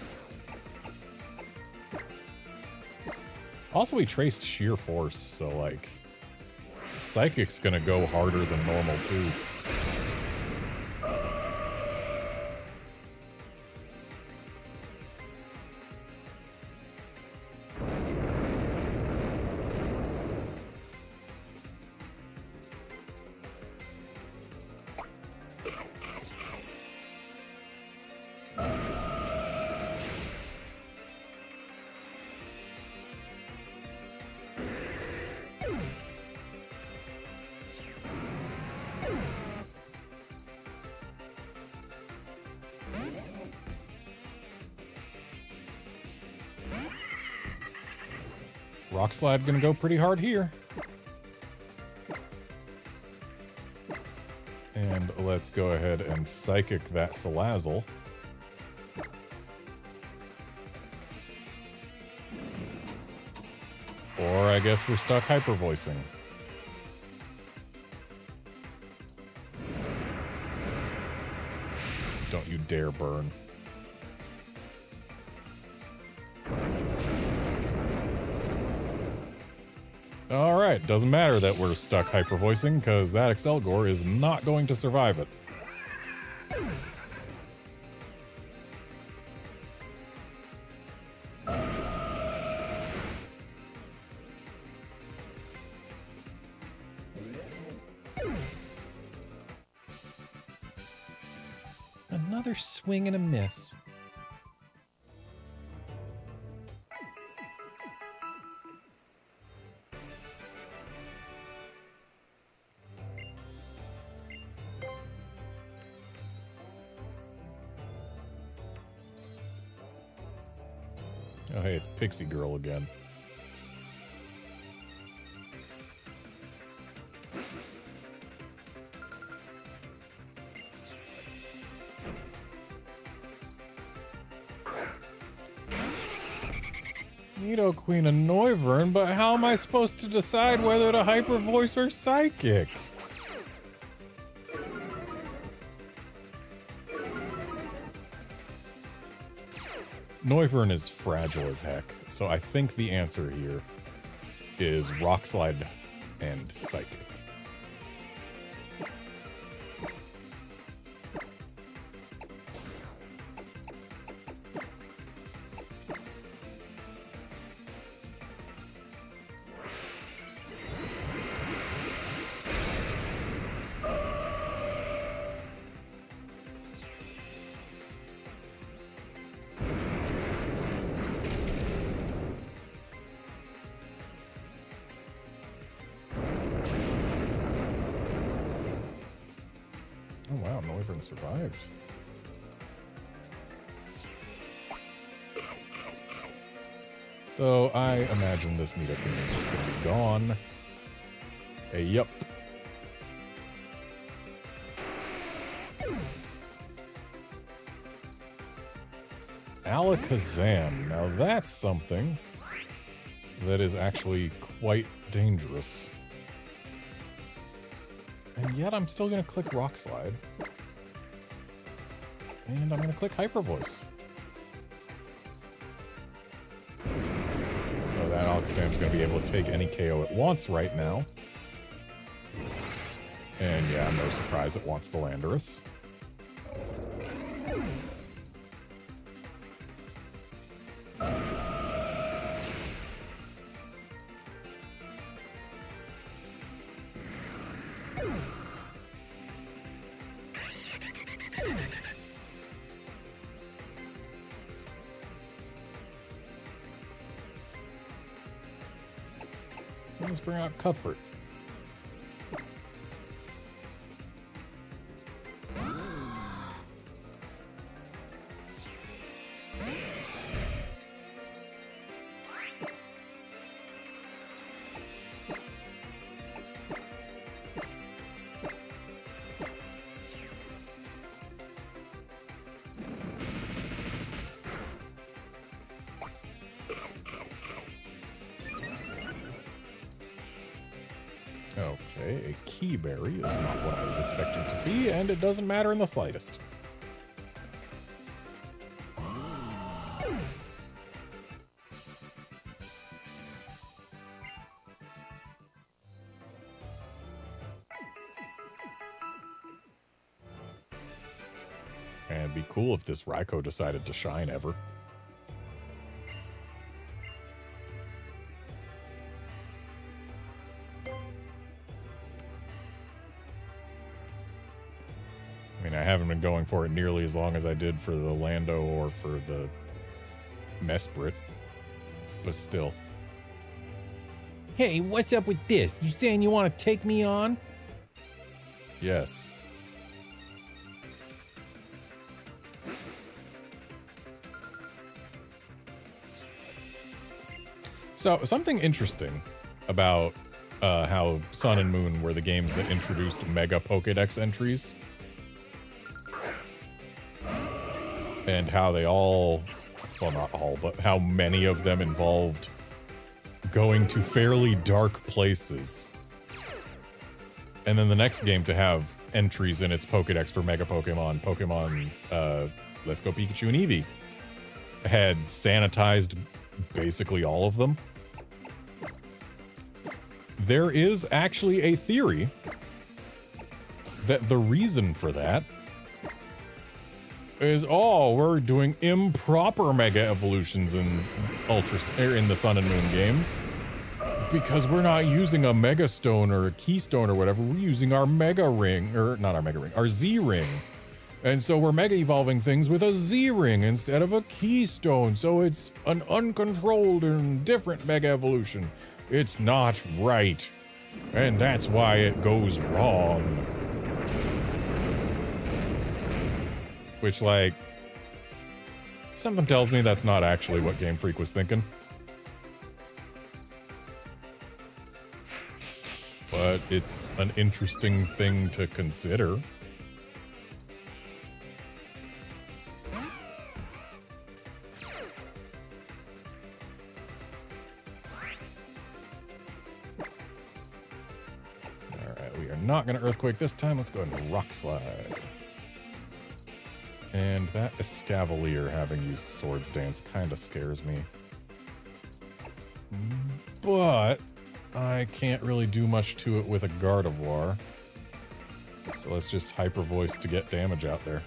Also, we traced Sheer Force, so, like, Psychic's gonna go harder than normal, too. Rock Slide gonna go pretty hard here. And let's go ahead and Psychic that Salazzle. Or I guess we're stuck Hyper Voicing. Don't you dare burn. All right, doesn't matter that we're stuck hyper voicing because that Excelgor is not going to survive it. Another swing and a miss. Oh, hey, it's Pixie Girl again. Nido Queen and Noivern, but how am I supposed to decide whether to hyper voice or psychic? Noivern is fragile as heck, so I think the answer here is Rock Slide and Psychic. Oh wow, Noivern survived. Though I imagine this Nidoking is just gonna be gone. Hey, yup. Alakazam. Now that's something that is actually quite dangerous. And yet I'm still going to click Rock Slide. And I'm going to click Hyper Voice. So that Alakazam's going to be able to take any KO it wants right now. And yeah, no surprise it wants the Landorus. Let's bring out Cuthbert. Okay, a Keyberry is not what I was expecting to see, and it doesn't matter in the slightest. And it'd be cool if this Raikou decided to shine ever. I haven't been going for it nearly as long as I did for the Lando or for the Mesprit, but still. Hey, what's up with this? You saying you want to take me on? Yes. So, something interesting about how Sun and Moon were the games that introduced Mega Pokédex entries. And how they all, well, not all, but how many of them involved going to fairly dark places. And then the next game to have entries in its Pokédex for Mega Pokemon, Let's Go Pikachu and Eevee, had sanitized basically all of them. there is actually a theory that the reason for that is, oh, we're doing improper mega evolutions in in the Sun and Moon games because we're not using a Mega Stone or a Keystone or whatever. We're using our Mega Ring, or not our Mega Ring, our Z Ring. And so we're mega evolving things with a Z Ring instead of a Keystone. So it's an uncontrolled and different mega evolution. It's not right. And that's why it goes wrong. Which, like, something tells me that's not actually what Game Freak was thinking. But it's an interesting thing to consider. Alright, we are not going to Earthquake this time. Let's go ahead and Rock Slide. And that Escavalier having used Swords Dance kind of scares me. But I can't really do much to it with a Gardevoir. So let's just Hyper Voice to get damage out there.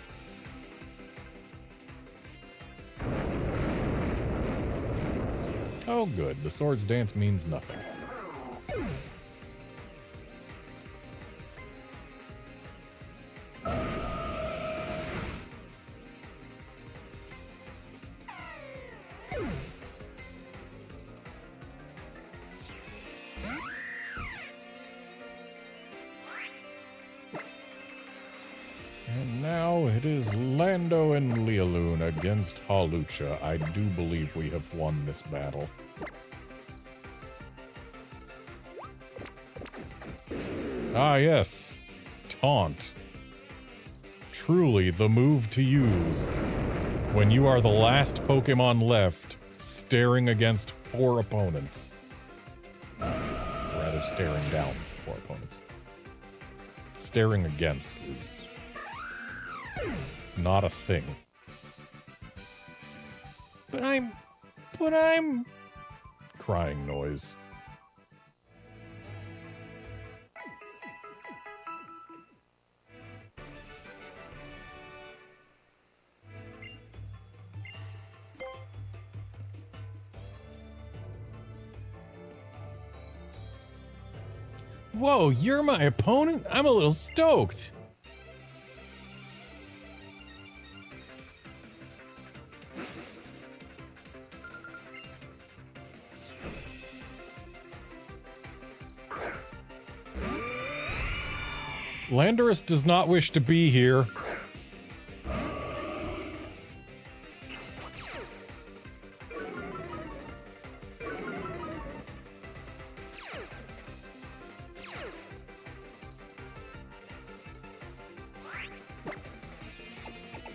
Oh good, the Swords Dance means nothing. And now it is Lando and Lealoon against Hawlucha. I do believe we have won this battle. Ah yes, Taunt. Truly the move to use when you are the last Pokemon left staring against 4 opponents. Rather staring down 4 opponents. Staring against is not a thing. But I'm crying noise. Whoa, you're my opponent? I'm a little stoked. Landorus does not wish to be here.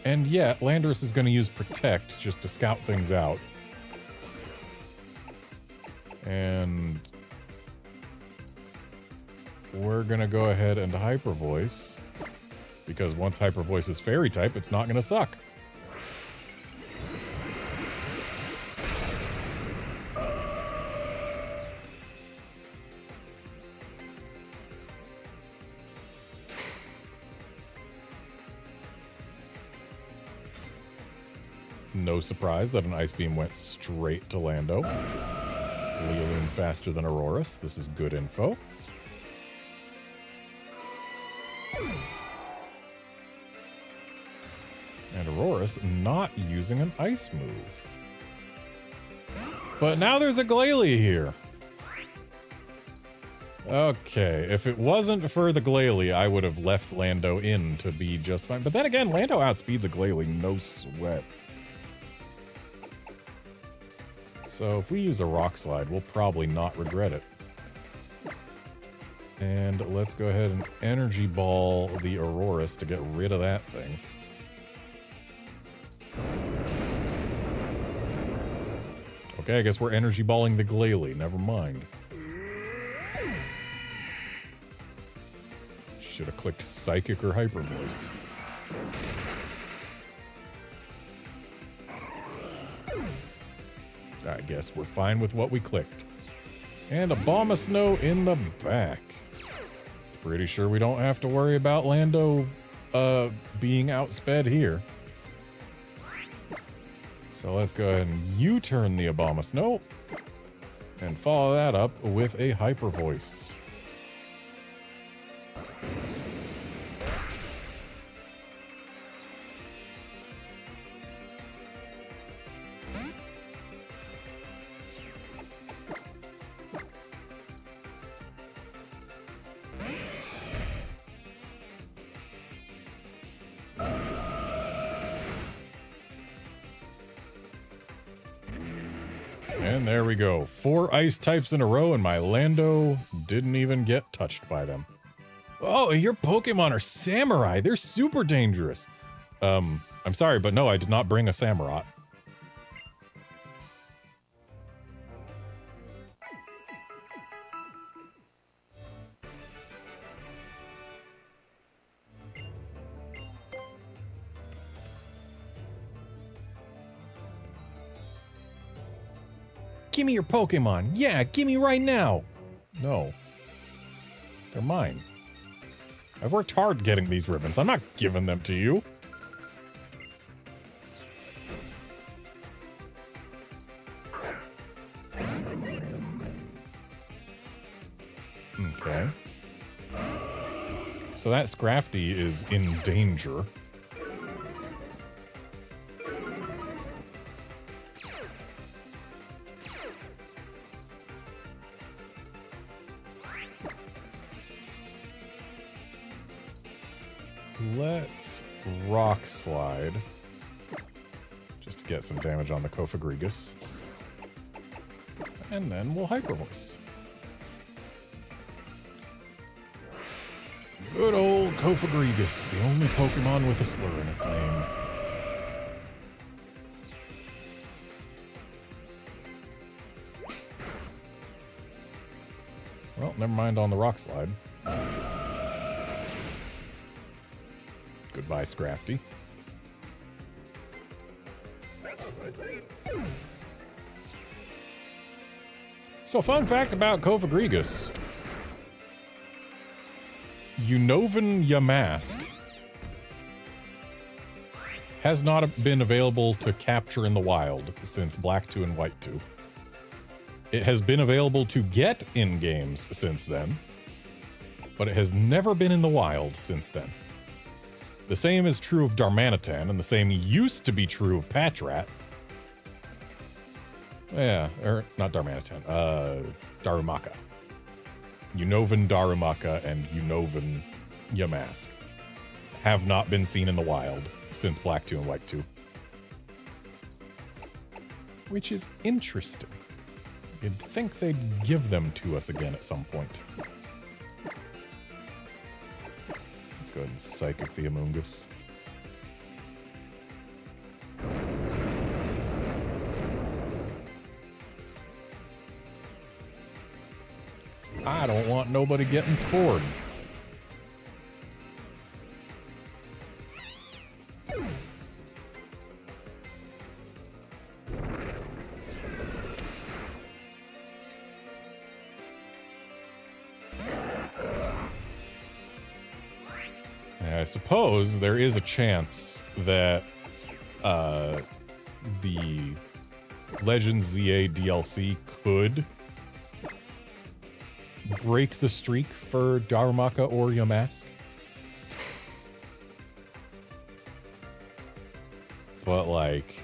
And yet, Landorus is going to use Protect just to scout things out. And we're going to go ahead and Hyper Voice, because once Hyper Voice is Fairy type, it's not going to suck. No surprise that an Ice Beam went straight to Lando. Lealoon faster than Aurorus. This is good info. And Aurorus not using an Ice move. But now there's a Glalie here. Okay, if it wasn't for the Glalie, I would have left Lando in to be just fine. But then again, Lando outspeeds a Glalie, no sweat. So if we use a Rock Slide, we'll probably not regret it. And let's go ahead and Energy Ball the Aurorus to get rid of that thing. Okay, I guess we're Energy Balling the Glalie. Never mind. Should have clicked Psychic or Hyper Voice. I guess we're fine with what we clicked. And a bomb of snow in the back. Pretty sure we don't have to worry about Lando being outsped here. So let's go ahead and U-turn the Obama Snow and follow that up with a Hyper Voice. And there we go. 4 ice types in a row, and my Lando didn't even get touched by them. Oh, your Pokemon are Samurai. They're super dangerous. I'm sorry, but no, I did not bring a Samurott. Give me your Pokemon. Yeah, give me right now. No. They're mine. I've worked hard getting these ribbons. I'm not giving them to you. Okay. So that Scrafty is in danger. Let's Rock Slide. Just to get some damage on the Kofagrigus. And then we'll Hyper Voice. Good old Kofagrigus, the only Pokemon with a slur in its name. Well, never mind on the Rock Slide. Goodbye, Scrafty. So, fun fact about Kofagrigus. Unnovan Yamask has not been available to capture in the wild since Black 2 and White 2. It has been available to get in games since then, but it has never been in the wild since then. The same is true of Darmanitan, and the same used to be true of Patrat. Yeah, or not Darmanitan, Darumaka. Unnovan Darumaka and Unnovan Yamask have not been seen in the wild since Black 2 and White 2. Which is interesting. You'd think they'd give them to us again at some point. Let's go ahead and Psychic the Amoonguss. I don't want nobody getting spored. I suppose there is a chance that the Legends ZA DLC could break the streak for Darumaka or Yamask. But, like...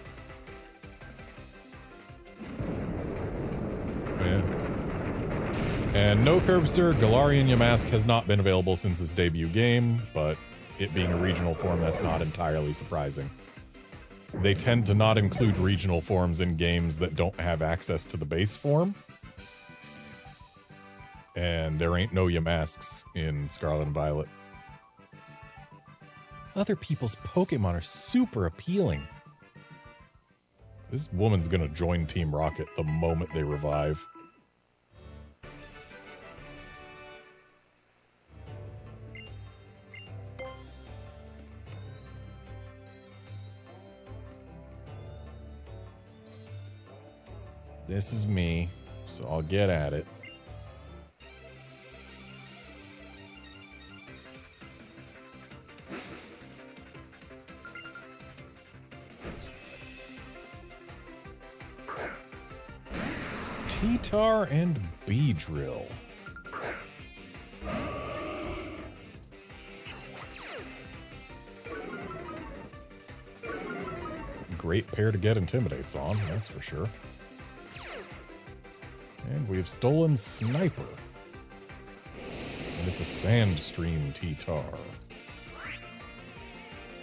yeah. And no Curbster, Galarian Yamask has not been available since its debut game, but it being a regional form, that's not entirely surprising. They tend to not include regional forms in games that don't have access to the base form. And there ain't no Yamasks in Scarlet and Violet. Other people's Pokemon are super appealing. This woman's gonna join Team Rocket the moment they revive. This is me, so I'll get at it. T-Tar and Beedrill. Great pair to get Intimidates on, that's for sure. And we've stolen Sniper. And it's a Sandstream T-Tar.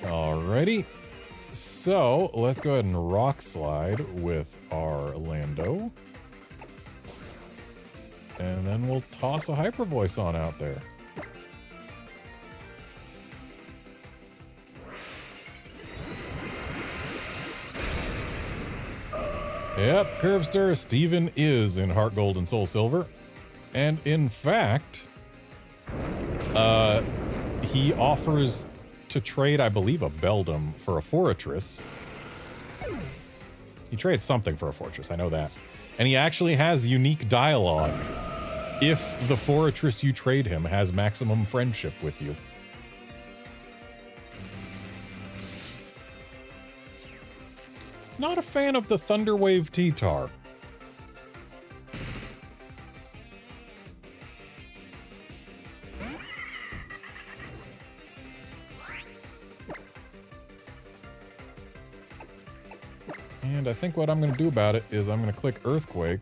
Alrighty. So, let's go ahead and Rock Slide with our Lando. And then we'll toss a Hyper Voice on out there. Yep, Curbster, Steven is in Heart Gold and Soul Silver. And in fact, he offers to trade, I believe, a Beldum for a Fortress. He trades something for a Fortress, I know that. And he actually has unique dialogue if the Fortress you trade him has maximum friendship with you. Not a fan of the Thunderwave T-Tar. And I think what I'm going to do about it is I'm going to click Earthquake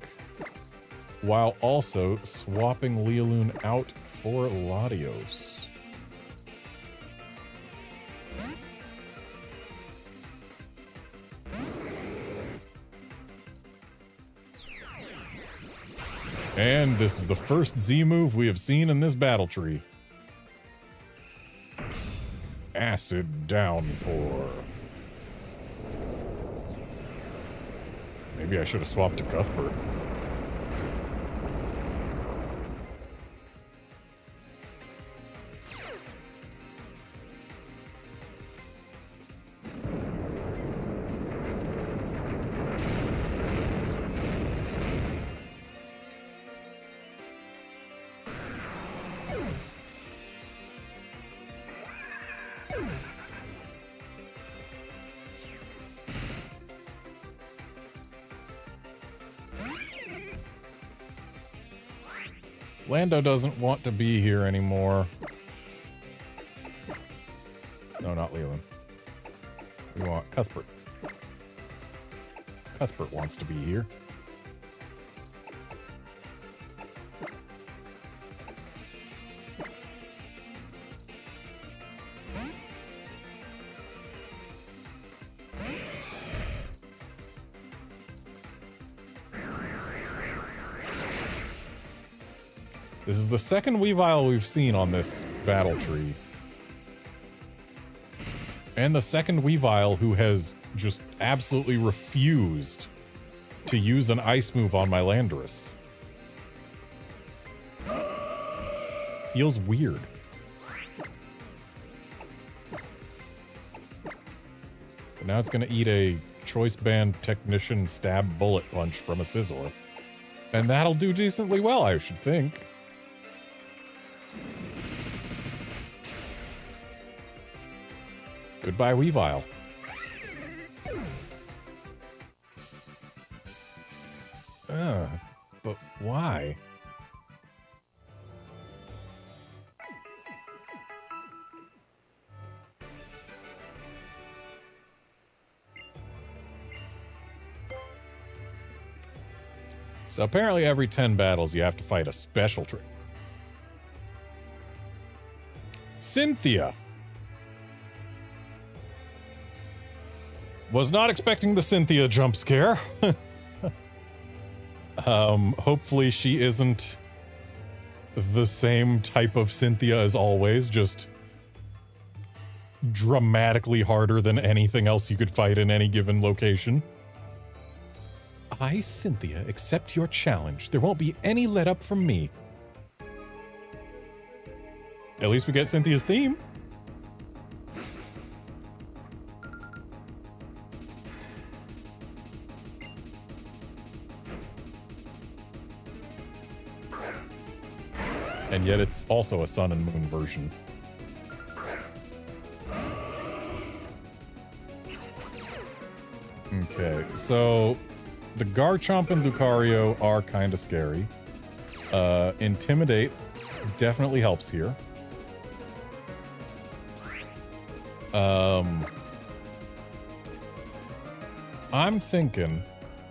while also swapping Lealoon out for Latios. And this is the first Z move we have seen in this battle tree. Acid Downpour. Maybe I should have swapped to Cuthbert. Lando doesn't want to be here anymore. No, not Leland. We want Cuthbert. Cuthbert wants to be here. This is the second Weavile we've seen on this battle tree. And the second Weavile who has just absolutely refused to use an ice move on my Landorus. Feels weird. But now it's gonna eat a Choice Band Technician Stab Bullet Punch from a Scizor. And that'll do decently well, I should think. Goodbye, Weavile. But why? So apparently every 10 battles you have to fight a special trick. Cynthia! Was not expecting the Cynthia jump scare. Hopefully she isn't the same type of Cynthia as always, just dramatically harder than anything else you could fight in any given location. I, Cynthia, accept your challenge. There won't be any let up from me. At least we get Cynthia's theme. And yet it's also a Sun and Moon version. Okay, so The Garchomp and Lucario are kind of scary. Intimidate definitely helps here. I'm thinking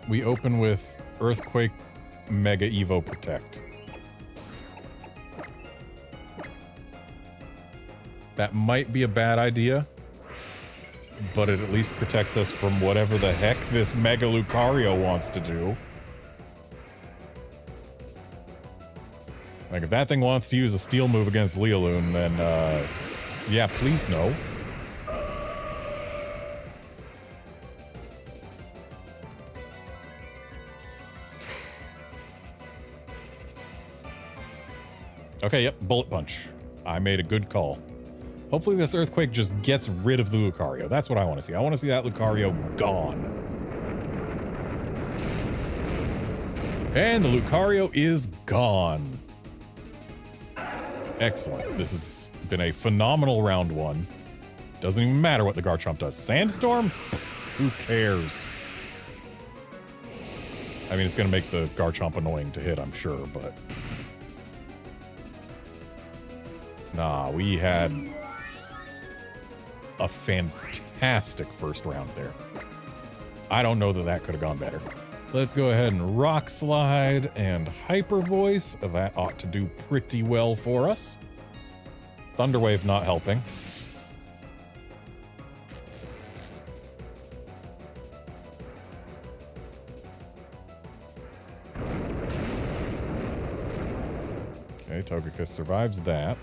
we open with Earthquake Mega Evo Protect. That might be a bad idea, but it at least protects us from whatever the heck this Mega Lucario wants to do. Like, if that thing wants to use a steel move against Leoloon, then, yeah, please no. Okay, yep, Bullet Punch. I made a good call. Hopefully this Earthquake just gets rid of the Lucario. That's what I want to see. I want to see that Lucario gone. And the Lucario is gone. Excellent. This has been a phenomenal round one. Doesn't even matter what the Garchomp does. Sandstorm? Who cares? I mean, it's going to make the Garchomp annoying to hit, I'm sure, but... Nah, we had a fantastic first round there. I don't know that that could have gone better. Let's go ahead and Rock Slide and Hyper Voice. That ought to do pretty well for us. Thunder Wave not helping. Okay, Togekiss survives that.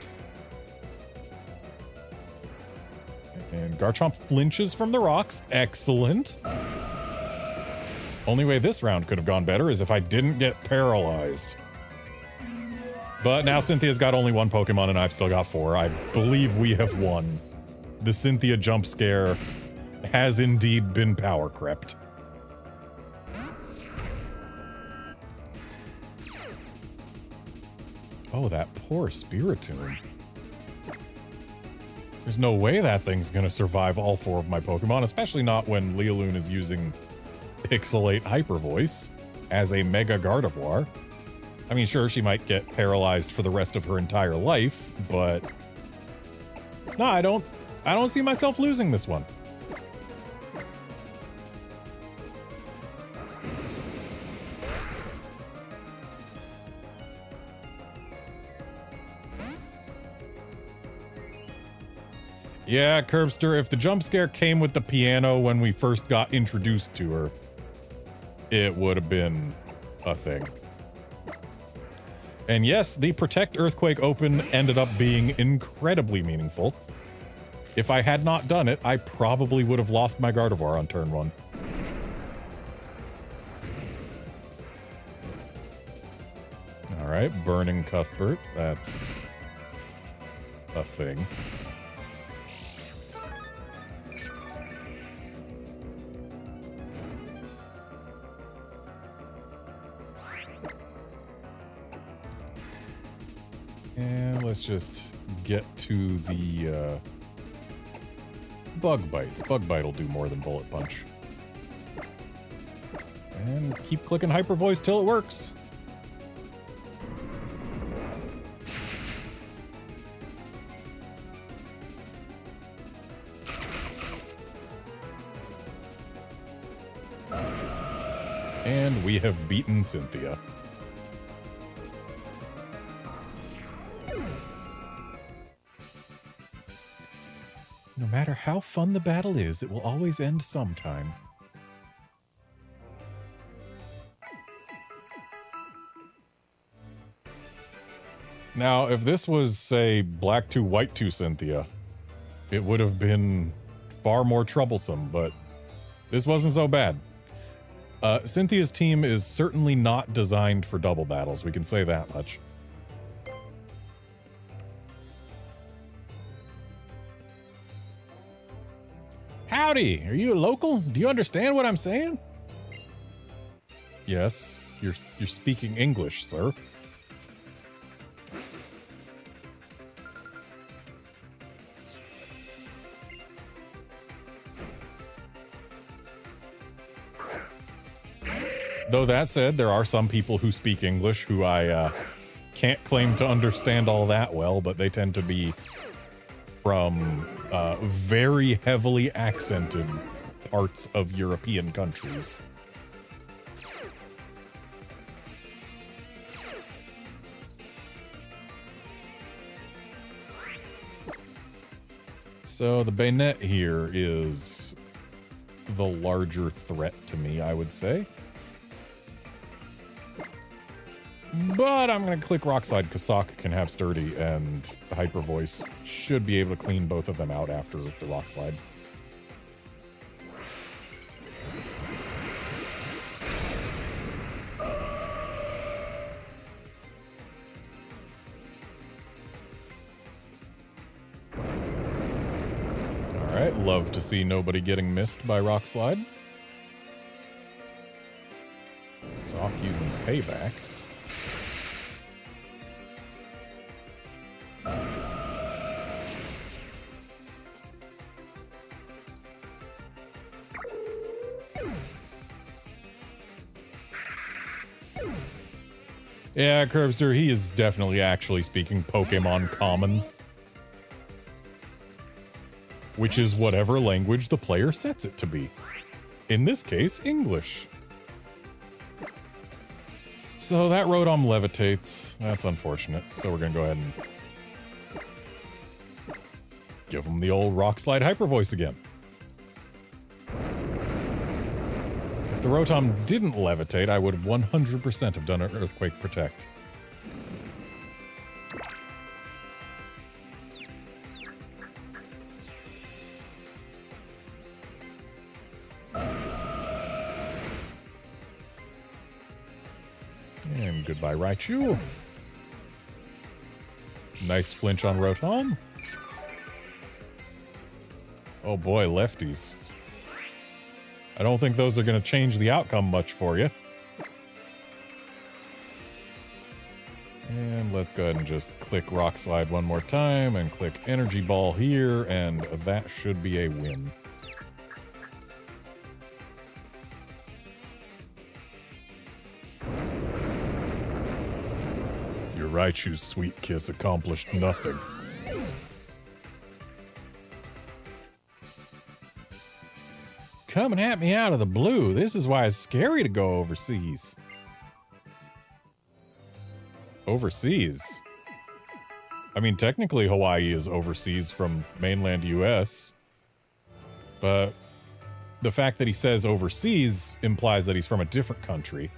And Garchomp flinches from the rocks. Excellent. Only way this round could have gone better is if I didn't get paralyzed. But now Cynthia's got only one Pokemon and I've still got 4. I believe we have won. The Cynthia jump scare has indeed been power crept. Oh, that poor Spiritomb. There's no way that thing's gonna survive all 4 of my Pokemon, especially not when Leoloon is using Pixelate Hyper Voice as a Mega Gardevoir. I mean, sure, she might get paralyzed for the rest of her entire life, but... No, I don't see myself losing this one. Yeah, Curbster, if the jump scare came with the piano when we first got introduced to her, it would have been a thing. And yes, the Protect Earthquake Open ended up being incredibly meaningful. If I had not done it, I probably would have lost my Gardevoir on turn 1. Alright, Burning Cuthbert, that's a thing. And let's just get to the Bug Bites. Bug Bite will do more than Bullet Punch. And keep clicking Hyper Voice till it works. And we have beaten Cynthia. No matter how fun the battle is, it will always end sometime. Now, if this was, say, Black 2, White 2 Cynthia, it would have been far more troublesome, but this wasn't so bad. Cynthia's team is certainly not designed for double battles, we can say that much. Howdy, are you a local? Do you understand what I'm saying? Yes, you're speaking English, sir. Though that said, there are some people who speak English who I can't claim to understand all that well, but they tend to be from very heavily accented parts of European countries. So the bayonet here is the larger threat to me, I would say. But I'm going to click Rock Slide because Sokka can have Sturdy, and the Hyper Voice should be able to clean both of them out after the Rock Slide. Alright, love to see nobody getting missed by Rock Slide. Sock using Payback. Yeah, Curbster, he is definitely actually speaking Pokemon Common. Which is whatever language the player sets it to be. In this case, English. So that Rotom levitates. That's unfortunate. So we're going to go ahead and give him the old Rock Slide Hyper Voice again. If the Rotom didn't levitate, I would 100% have done an Earthquake Protect. And goodbye, Raichu. Nice flinch on Rotom. Oh boy, lefties. I don't think those are going to change the outcome much for you. And let's go ahead and just click Rock Slide one more time and click Energy Ball here, and that should be a win. Your Raichu's Sweet Kiss accomplished nothing. Coming at me out of the blue. This is why it's scary to go overseas. Overseas? I mean, technically Hawaii is overseas from mainland US. But the fact that he says overseas implies that he's from a different country.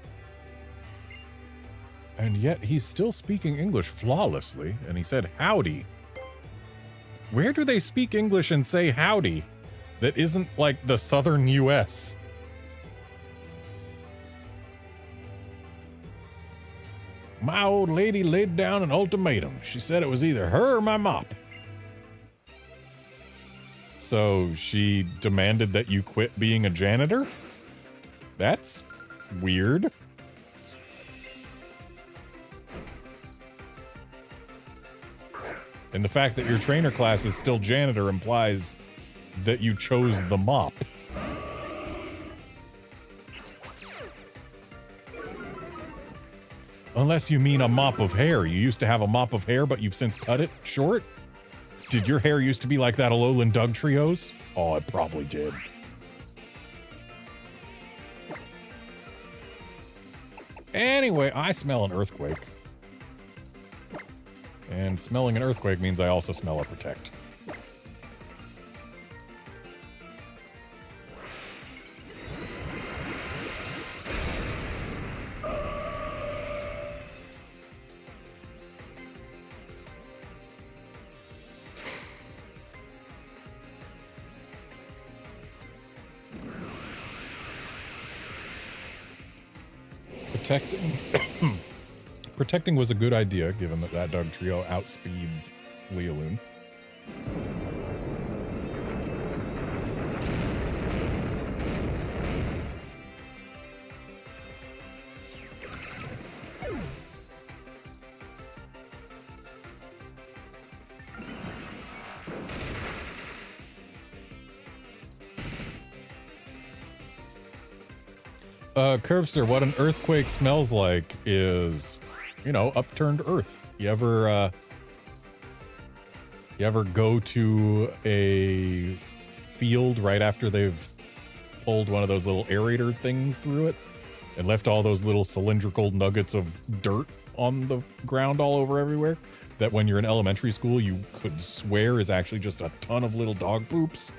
And yet he's still speaking English flawlessly. And he said howdy. Where do they speak English and say howdy? That isn't like the southern US. My old lady laid down an ultimatum. She said it was either her or my mop. So she demanded that you quit being a janitor? That's weird. And the fact that your trainer class is still janitor implies that you chose the mop. Unless you mean a mop of hair. You used to have a mop of hair, but you've since cut it short? Did your hair used to be like that Alolan Doug Trio's? Oh, it probably did. Anyway, I smell an earthquake. And smelling an earthquake means I also smell a Protect. Protecting was a good idea, given that that Doug Trio outspeeds Leoloon. Curbster, what an earthquake smells like is, you know, upturned earth. You ever go to a field right after they've pulled one of those little aerator things through it and left all those little cylindrical nuggets of dirt on the ground all over everywhere? That when you're in elementary school, you could swear is actually just a ton of little dog poops.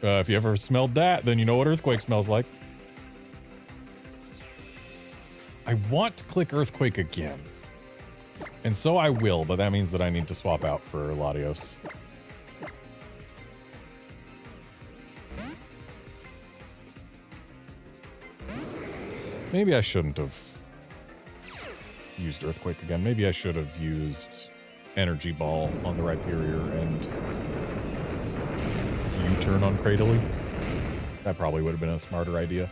If you ever smelled that, then you know what earthquake smells like. I want to click earthquake again. And so I will, but that means that I need to swap out for Latios. Maybe I shouldn't have used earthquake again. Maybe I should have used energy ball on the Rhyperior and U-turn on Cradily. That probably would have been a smarter idea.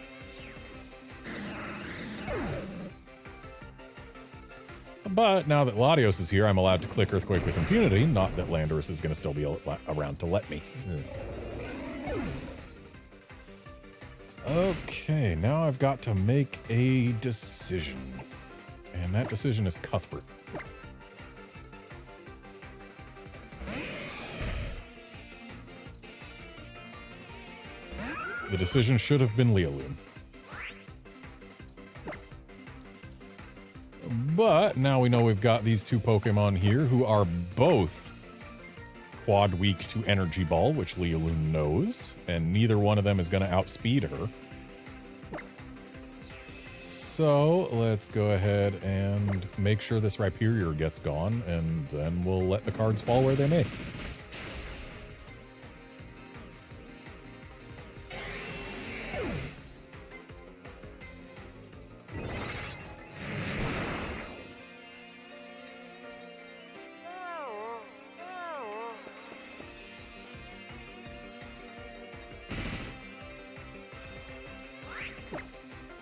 But now that Latios is here, I'm allowed to click earthquake with impunity. Not that Landorus is going to still be around to let me. Okay, now I've got to make a decision. And that decision is Cuthbert. The decision should have been Leoloon. But now we know we've got these two Pokemon here who are both quad weak to Energy Ball, which Leoloon knows, and neither one of them is going to outspeed her. So let's go ahead and make sure this Rhyperior gets gone, and then we'll let the cards fall where they may.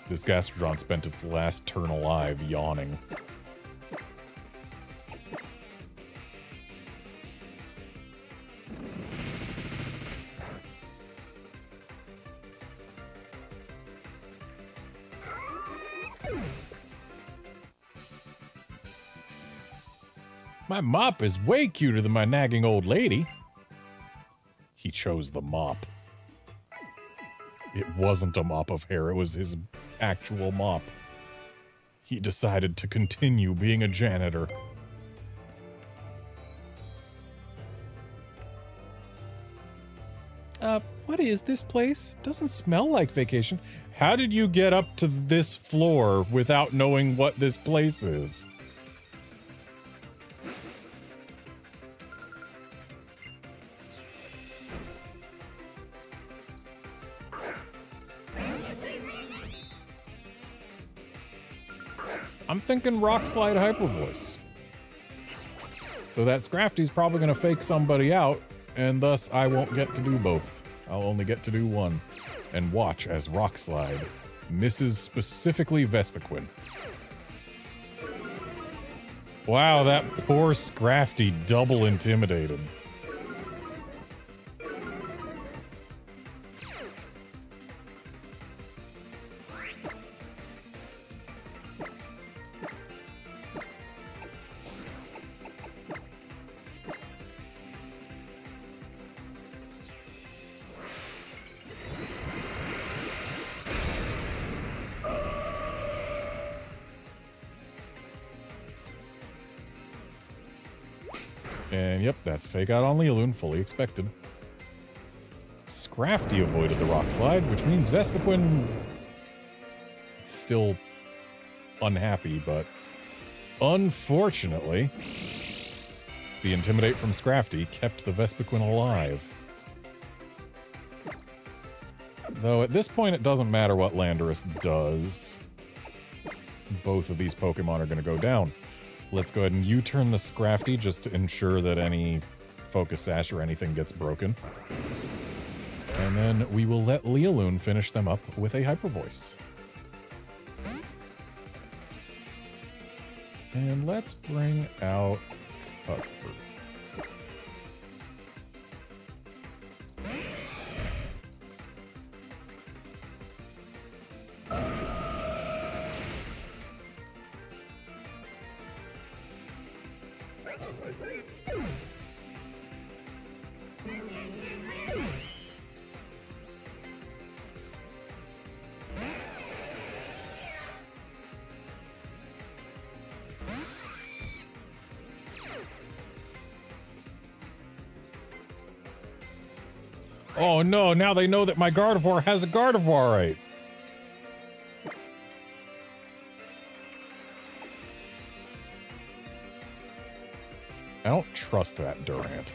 This Gastrodon spent its last turn alive yawning. My mop is way cuter than my nagging old lady. He chose the mop. It wasn't a mop of hair, it was his actual mop. He decided to continue being a janitor. What is this place? Doesn't smell like vacation. How did you get up to this floor without knowing what this place is? I'm thinking Rock Slide Hyper Voice. So that Scrafty's probably going to fake somebody out, and thus I won't get to do both. I'll only get to do one. And watch as Rock Slide misses specifically Vespiquen. Wow, that poor Scrafty double intimidated. And yep, that's fake out on Leoloon, fully expected. Scrafty avoided the Rock Slide, which means Vespiquen still unhappy, but unfortunately, the Intimidate from Scrafty kept the Vespiquen alive. Though at this point, it doesn't matter what Landorus does. Both of these Pokemon are going to go down. Let's go ahead and U-turn the Scrafty just to ensure that any Focus Sash or anything gets broken. And then we will let Leoloon finish them up with a Hyper Voice. And let's bring out Cuthbert. Oh no, now they know that my Gardevoir has a Gardevoirite. I don't trust that Durant.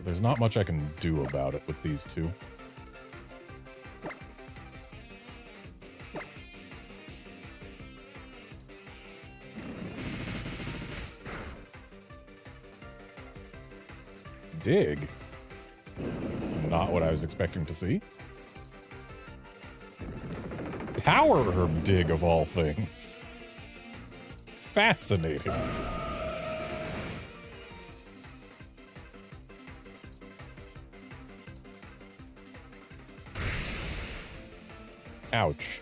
There's not much I can do about it with these two. Dig. Not what I was expecting to see. Power Herb Dig of all things. Fascinating. Ouch.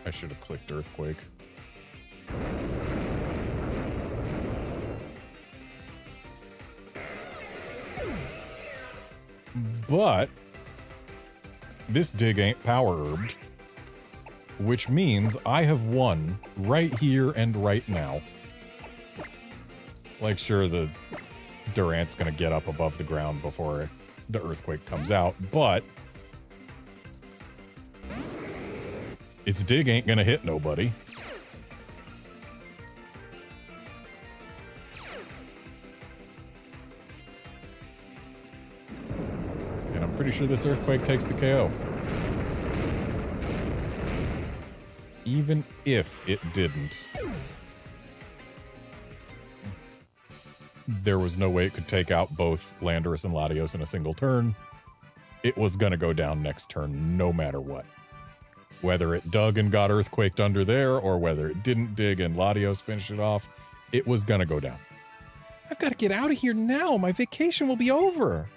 I should have clicked Earthquake. But this dig ain't power herbed, which means I have won right here and right now. Like, sure, the Durant's gonna get up above the ground before the Earthquake comes out, but its dig ain't gonna hit nobody. And I'm pretty sure this Earthquake takes the KO. Even if it didn't, there was no way it could take out both Landorus and Latios in a single turn. It was gonna go down next turn no matter what. Whether it dug and got Earthquaked under there, or whether it didn't dig and Latios finished it off, it was gonna go down. I've got to get out of here now. My vacation will be over.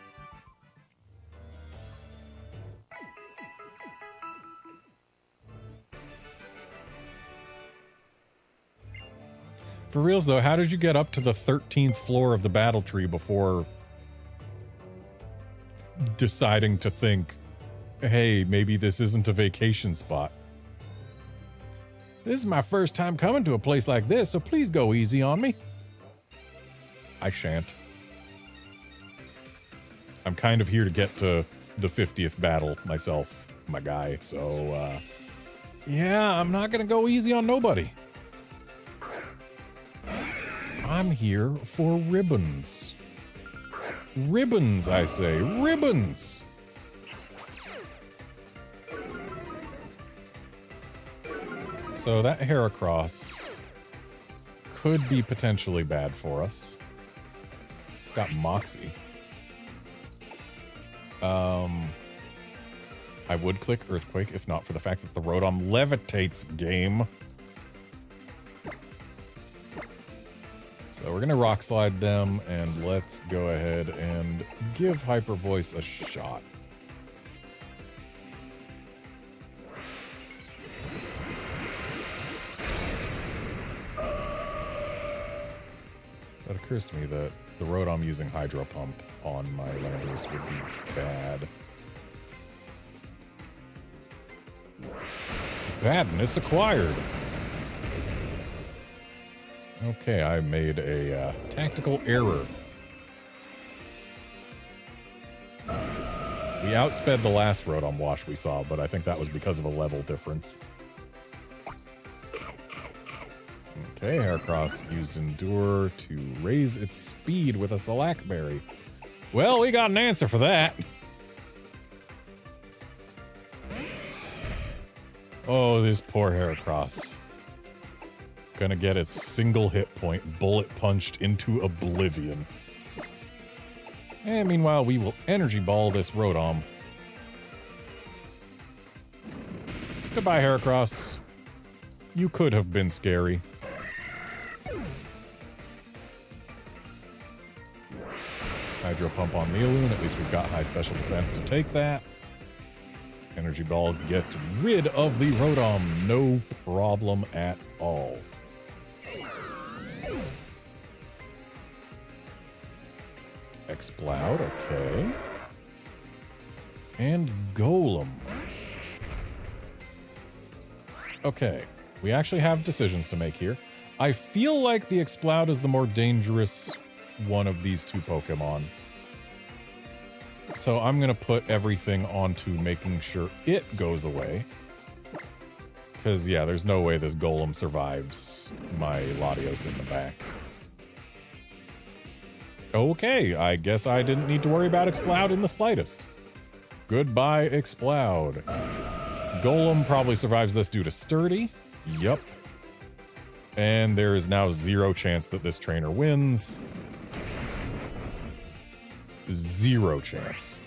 For reals though, how did you get up to the 13th floor of the battle tree before deciding to think, hey, maybe this isn't a vacation spot? This is my first time coming to a place like this, so please go easy on me. I shan't. I'm kind of here to get to the 50th battle myself, my guy, so, yeah, I'm not gonna go easy on nobody. I'm here for ribbons. Ribbons, I say. Ribbons! So that Heracross could be potentially bad for us. It's got Moxie. I would click Earthquake if not for the fact that the Rotom levitates game. So we're gonna Rock Slide them, and let's go ahead and give Hyper Voice a shot. That occurs to me that the Rotom using Hydro Pump on my Landorus would be bad. Badness acquired. Okay, I made a tactical error. We outsped the last Rotom Wash we saw, but I think that was because of a level difference. Okay, Heracross used Endure to raise its speed with a Salac Berry. Well, we got an answer for that. Oh, this poor Heracross. Gonna get its single hit point bullet punched into oblivion. And meanwhile, we will Energy Ball this Rotom. Goodbye, Heracross. You could have been scary. Hydro Pump on Leoloon. At least we've got high special defense to take that. Energy Ball gets rid of the Rotom. No problem at all. Exploud, okay. And Golem. Okay, we actually have decisions to make here. I feel like the Exploud is the more dangerous one of these two Pokemon. So I'm going to put everything onto making sure it goes away. Because, yeah, there's no way this Golem survives my Latios in the back. Okay, I guess I didn't need to worry about Exploud in the slightest. Goodbye, Exploud. Golem probably survives this due to Sturdy. Yup. And there is now 0 chance that this trainer wins. 0 chance.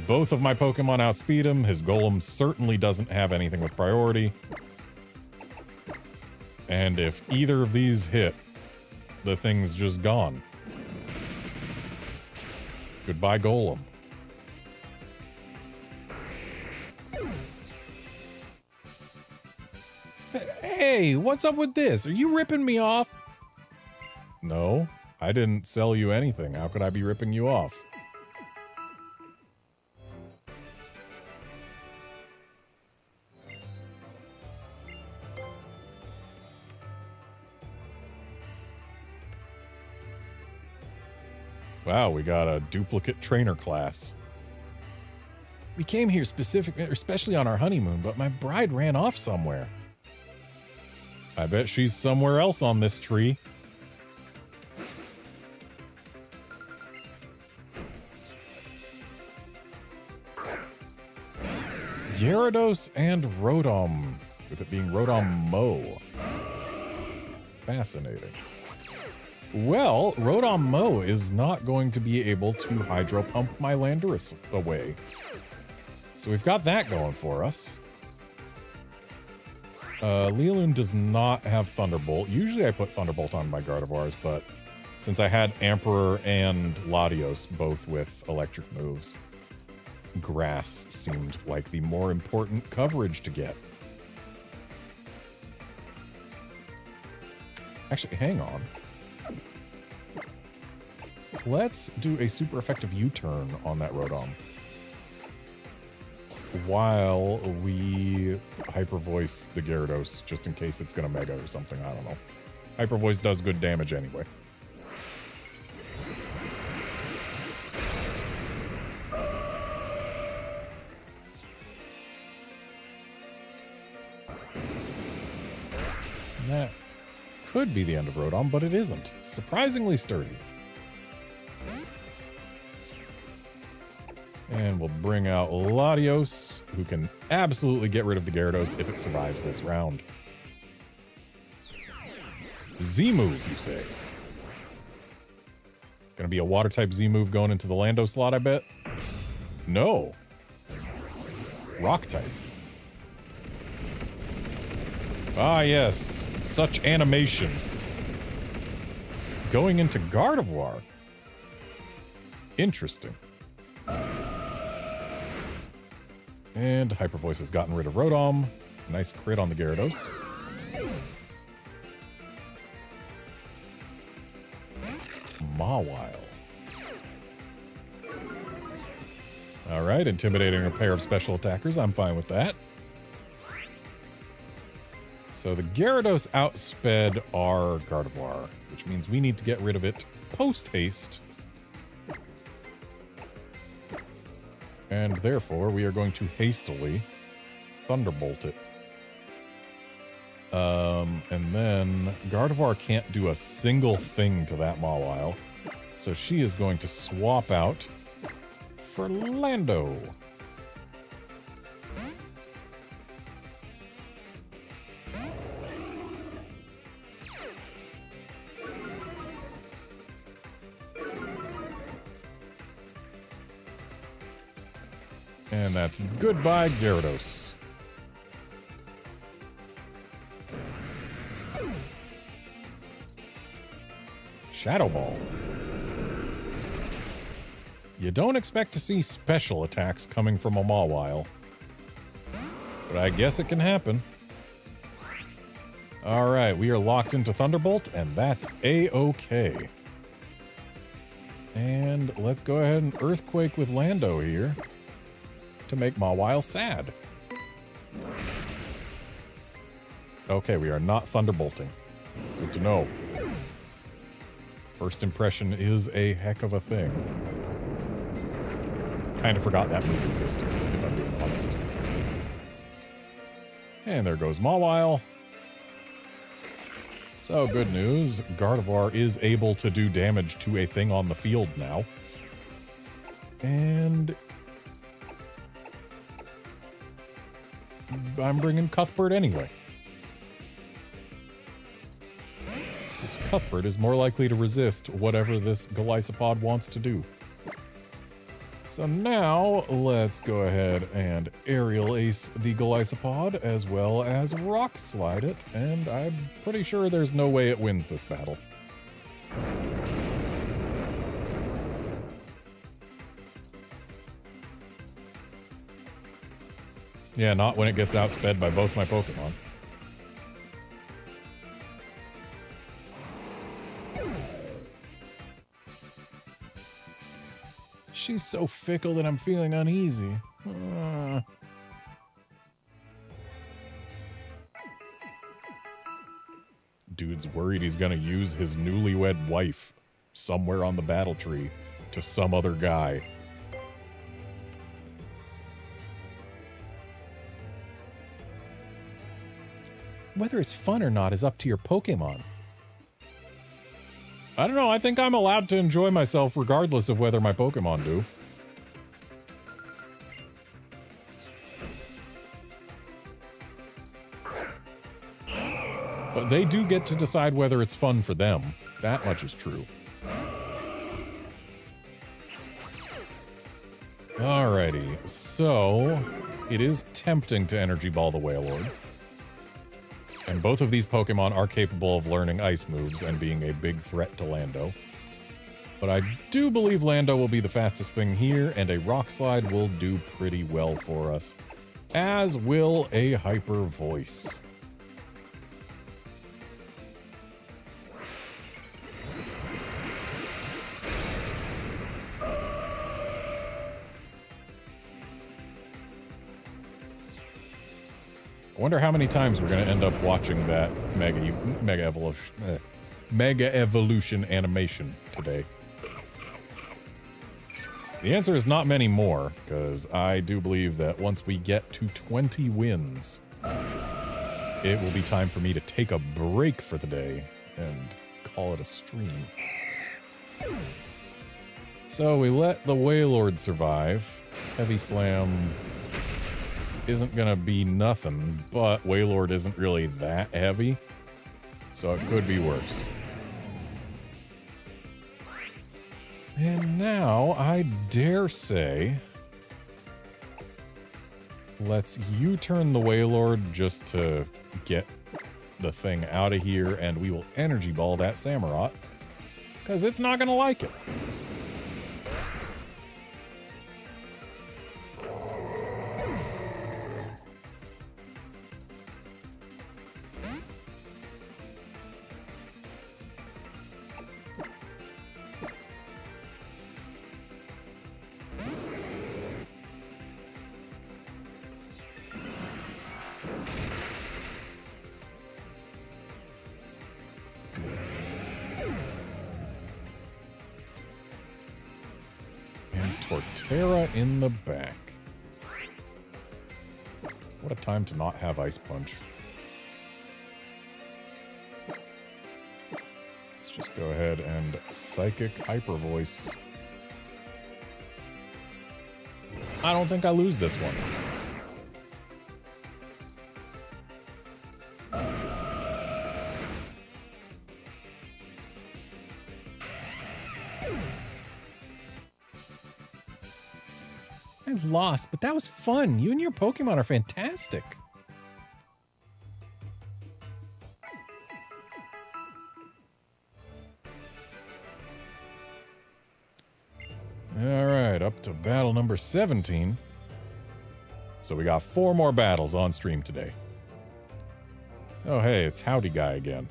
Both of my Pokemon outspeed him. His Golem certainly doesn't have anything with priority. And if either of these hit, the thing's just gone. Goodbye, Golem. Hey, what's up with this? Are you ripping me off? No, I didn't sell you anything. How could I be ripping you off? Wow, we got a duplicate trainer class. We came here especially on our honeymoon, but my bride ran off somewhere. I bet she's somewhere else on this tree. Gyarados and Rotom, with it being Rotom Mo. Fascinating. Well, Rotom Mo is not going to be able to Hydro Pump my Landorus away. So we've got that going for us. Leoloon does not have Thunderbolt. Usually I put Thunderbolt on my Gardevoirs, but since I had Emperor and Latios both with electric moves, Grass seemed like the more important coverage to get. Actually, hang on. Let's do a super effective U-turn on that Rotom while we Hyper Voice the Gyarados, just in case it's gonna Mega or something. I don't know. Hyper Voice does good damage anyway. That could be the end of Rotom, but it isn't. Surprisingly sturdy. And we'll bring out Latios, who can absolutely get rid of the Gyarados if it survives this round. Z-move, you say? Gonna be a Water-type Z-move going into the Lando slot, I bet? No. Rock-type. Ah, yes. Such animation. Going into Gardevoir. Interesting. And Hyper Voice has gotten rid of Rotom. Nice crit on the Gyarados. Mawile. Alright, intimidating a pair of special attackers. I'm fine with that. So the Gyarados outsped our Gardevoir, which means we need to get rid of it post-haste. And therefore, we are going to hastily Thunderbolt it. And then Gardevoir can't do a single thing to that Mawile. So she is going to swap out for Lando. And that's goodbye, Gyarados. Shadow Ball. You don't expect to see special attacks coming from a Mawile, but I guess it can happen. Alright, we are locked into Thunderbolt, and that's A-okay. And let's go ahead and Earthquake with Lando here to make Mawile sad. Okay, we are not Thunderbolting. Good to know. First impression is a heck of a thing. Kind of forgot that move existed, if I'm being honest. And there goes Mawile. So, good news. Gardevoir is able to do damage to a thing on the field now. And I'm bringing Cuthbert anyway. This Cuthbert is more likely to resist whatever this Golisopod wants to do. So now, let's go ahead and Aerial Ace the Golisopod, as well as Rock Slide it, and I'm pretty sure there's no way it wins this battle. Yeah, not when it gets outsped by both my Pokemon. She's so fickle that I'm feeling uneasy. Dude's worried he's gonna use his newlywed wife somewhere on the battle tree to some other guy. Whether it's fun or not is up to your Pokemon. I don't know, I think I'm allowed to enjoy myself regardless of whether my Pokemon do. But they do get to decide whether it's fun for them. That much is true. Alrighty, so it is tempting to Energy Ball the Wailord. And both of these Pokemon are capable of learning ice moves and being a big threat to Lando. But I do believe Lando will be the fastest thing here, and a Rock Slide will do pretty well for us. As will a Hyper Voice. I wonder how many times we're going to end up watching that Mega Evolution animation today. The answer is not many more, because I do believe that once we get to 20 wins, it will be time for me to take a break for the day and call it a stream. So we let the Wailord survive. Heavy Slam isn't gonna be nothing, but Wailord isn't really that heavy, so it could be worse. And now, I dare say, let's U-turn the Wailord just to get the thing out of here, and we will Energy Ball that Samurott, because it's not gonna like it. Torterra in the back. What a time to not have Ice Punch. Let's just go ahead and Psychic Hyper Voice. I don't think I lose this one. I lost, but that was fun. You and your Pokemon are fantastic. All right, up to battle number 17. So we got 4 more battles on stream today. Oh, hey, it's Howdy Guy again.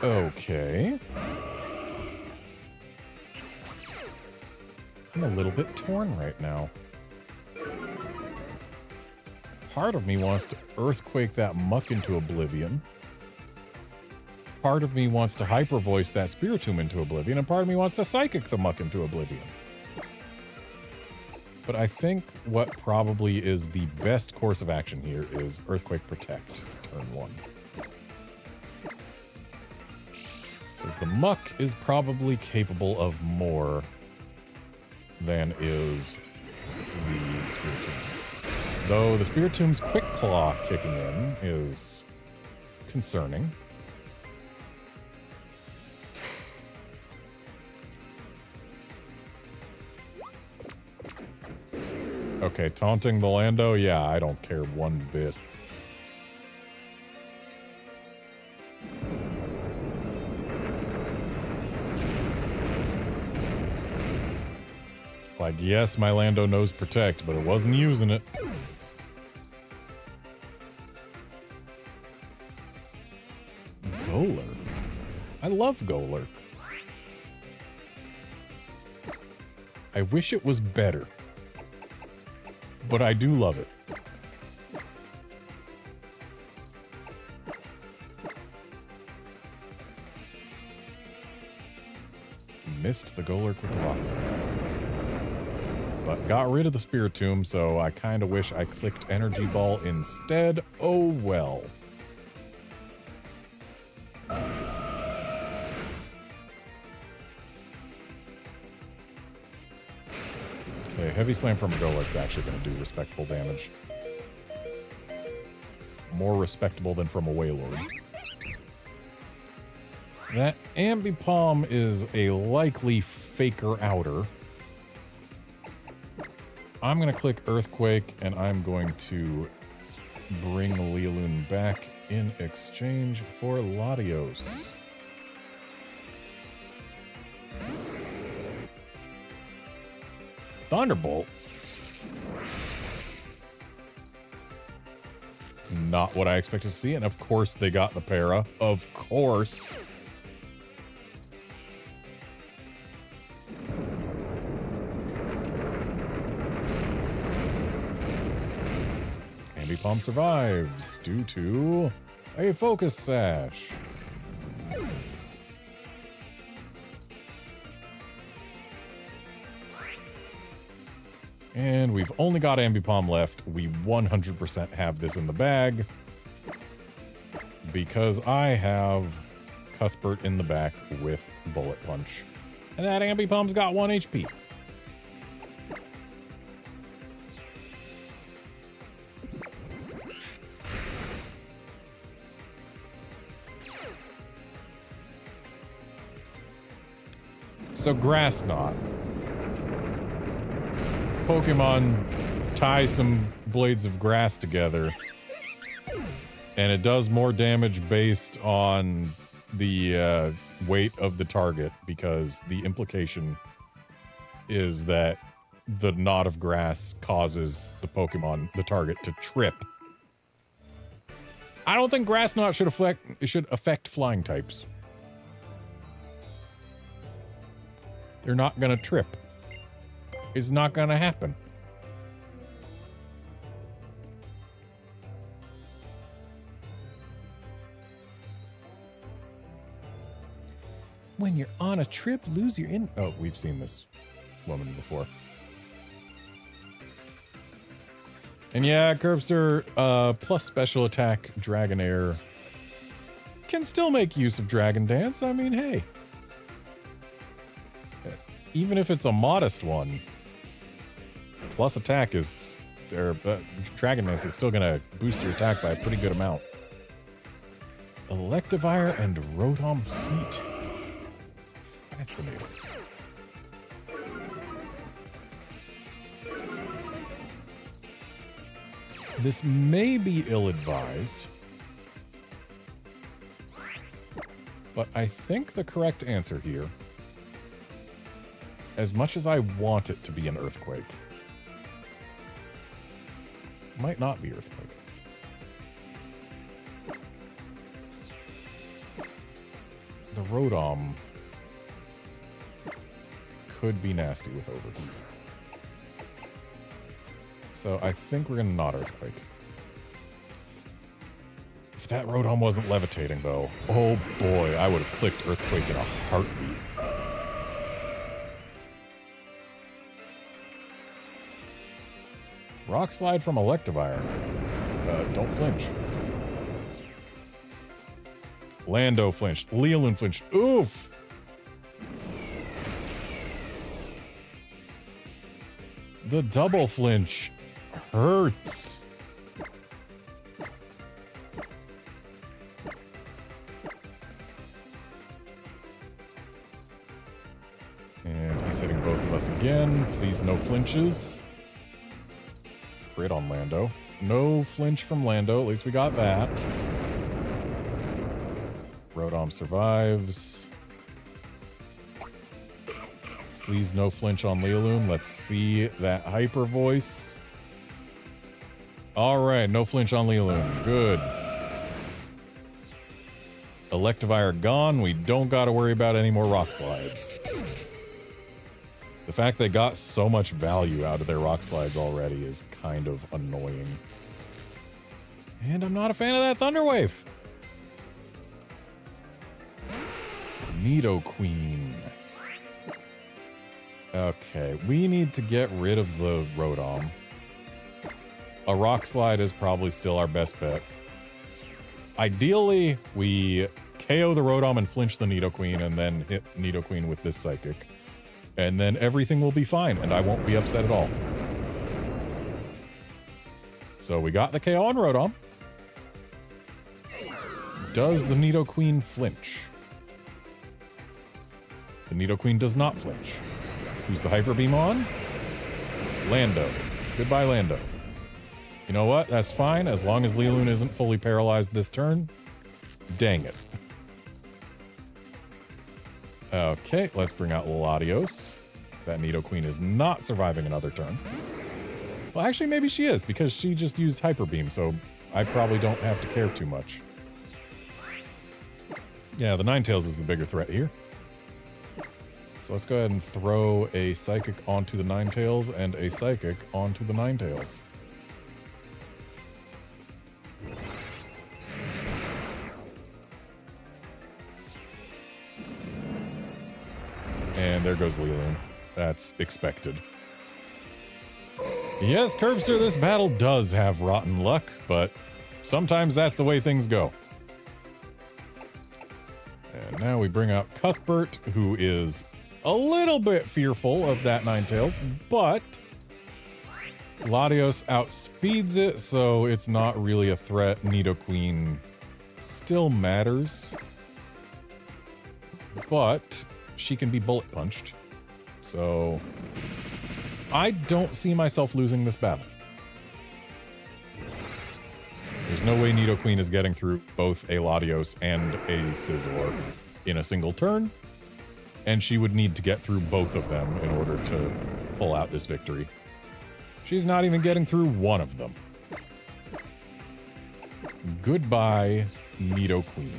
Okay. I'm a little bit torn right now. Part of me wants to Earthquake that muck into oblivion. Part of me wants to Hyper Voice that Spiritomb into oblivion, and part of me wants to Psychic the muck into oblivion. But I think what probably is the best course of action here is Earthquake Protect, turn 1. Because the muck is probably capable of more than is the Spiritomb. Though the Spiritomb's Quick Claw kicking in is concerning. Okay, taunting the Lando? Yeah, I don't care one bit. Like, yes, my Lando knows Protect, but it wasn't using it. Golurk. I love Golurk. I wish it was better. But I do love it. Missed the Golurk with the Rock Slide. But got rid of the Spiritomb, so I kind of wish I clicked Energy Ball instead. Oh well. Okay, Heavy Slam from a Golurk's actually going to do respectable damage. More respectable than from a Wailord. That Ambipom is a likely faker outer. I'm going to click Earthquake, and I'm going to bring Lealoon back in exchange for Latios. Thunderbolt? Not what I expected to see, and of course they got the para. Of course. Ambipom survives due to a Focus Sash. And we've only got Ambipom left. We 100% have this in the bag. Because I have Cuthbert in the back with Bullet Punch. And that Ambipom's got 1 HP. So Grass Knot. Pokemon tie some blades of grass together, and it does more damage based on the weight of the target, because the implication is that the knot of grass causes the Pokemon, the target, to trip. I don't think Grass Knot should affect flying types. They're not gonna trip. It's not gonna happen. When you're on a trip, lose your Oh, we've seen this woman before. And yeah, Curbster, plus special attack, Dragonair can still make use of Dragon Dance. I mean, hey. Even if it's a modest one, plus attack is... Dragon Dance is still gonna boost your attack by a pretty good amount. Electivire and Rotom Heat. Fascinating. This may be ill-advised, but I think the correct answer here, as much as I want it to be an Earthquake, might not be Earthquake. The Rotom could be nasty with Overheat. So I think we're gonna not Earthquake. If that Rotom wasn't levitating, though, oh boy, I would have clicked Earthquake in a heartbeat. Rock Slide from Electivire. Don't flinch. Lando flinched. Leolun flinched. Oof! The double flinch hurts. And he's hitting both of us again. Please, no flinches. Crit on Lando. No flinch from Lando. At least we got that. Rotom survives. Please, no flinch on Leolun. Let's see that Hyper Voice. Alright, no flinch on Leolun. Good. Electivire gone. We don't got to worry about any more Rock Slides. The fact they got so much value out of their Rock Slides already is kind of annoying. And I'm not a fan of that Thunder Wave. Nidoqueen. Okay, we need to get rid of the Rotom. A Rock Slide is probably still our best bet. Ideally, we KO the Rotom and flinch the Nidoqueen and then hit Nidoqueen with this Psychic. And then everything will be fine, and I won't be upset at all. So we got the KO on Rotom. Does the Nidoqueen flinch? The Nidoqueen does not flinch. Who's the Hyper Beam on? Lando. Goodbye, Lando. You know what? That's fine, as long as Leolun isn't fully paralyzed this turn. Dang it. Okay, let's bring out Latios. That Nidoqueen is not surviving another turn. Well, actually, maybe she is, because she just used Hyper Beam, so I probably don't have to care too much. Yeah, the Ninetales is the bigger threat here. So let's go ahead and throw a Psychic onto the Ninetales and a Psychic onto the Ninetales. And there goes Leolun. That's expected. Yes, Curbster, this battle does have rotten luck, but sometimes that's the way things go. And now we bring out Cuthbert, who is a little bit fearful of that Ninetales, but Latios outspeeds it, so it's not really a threat. Nidoqueen still matters, but she can be bullet punched. So I don't see myself losing this battle. There's no way Nidoqueen is getting through both a Latios and a Scizor in a single turn, and she would need to get through both of them in order to pull out this victory. She's not even getting through one of them. Goodbye, Nidoqueen.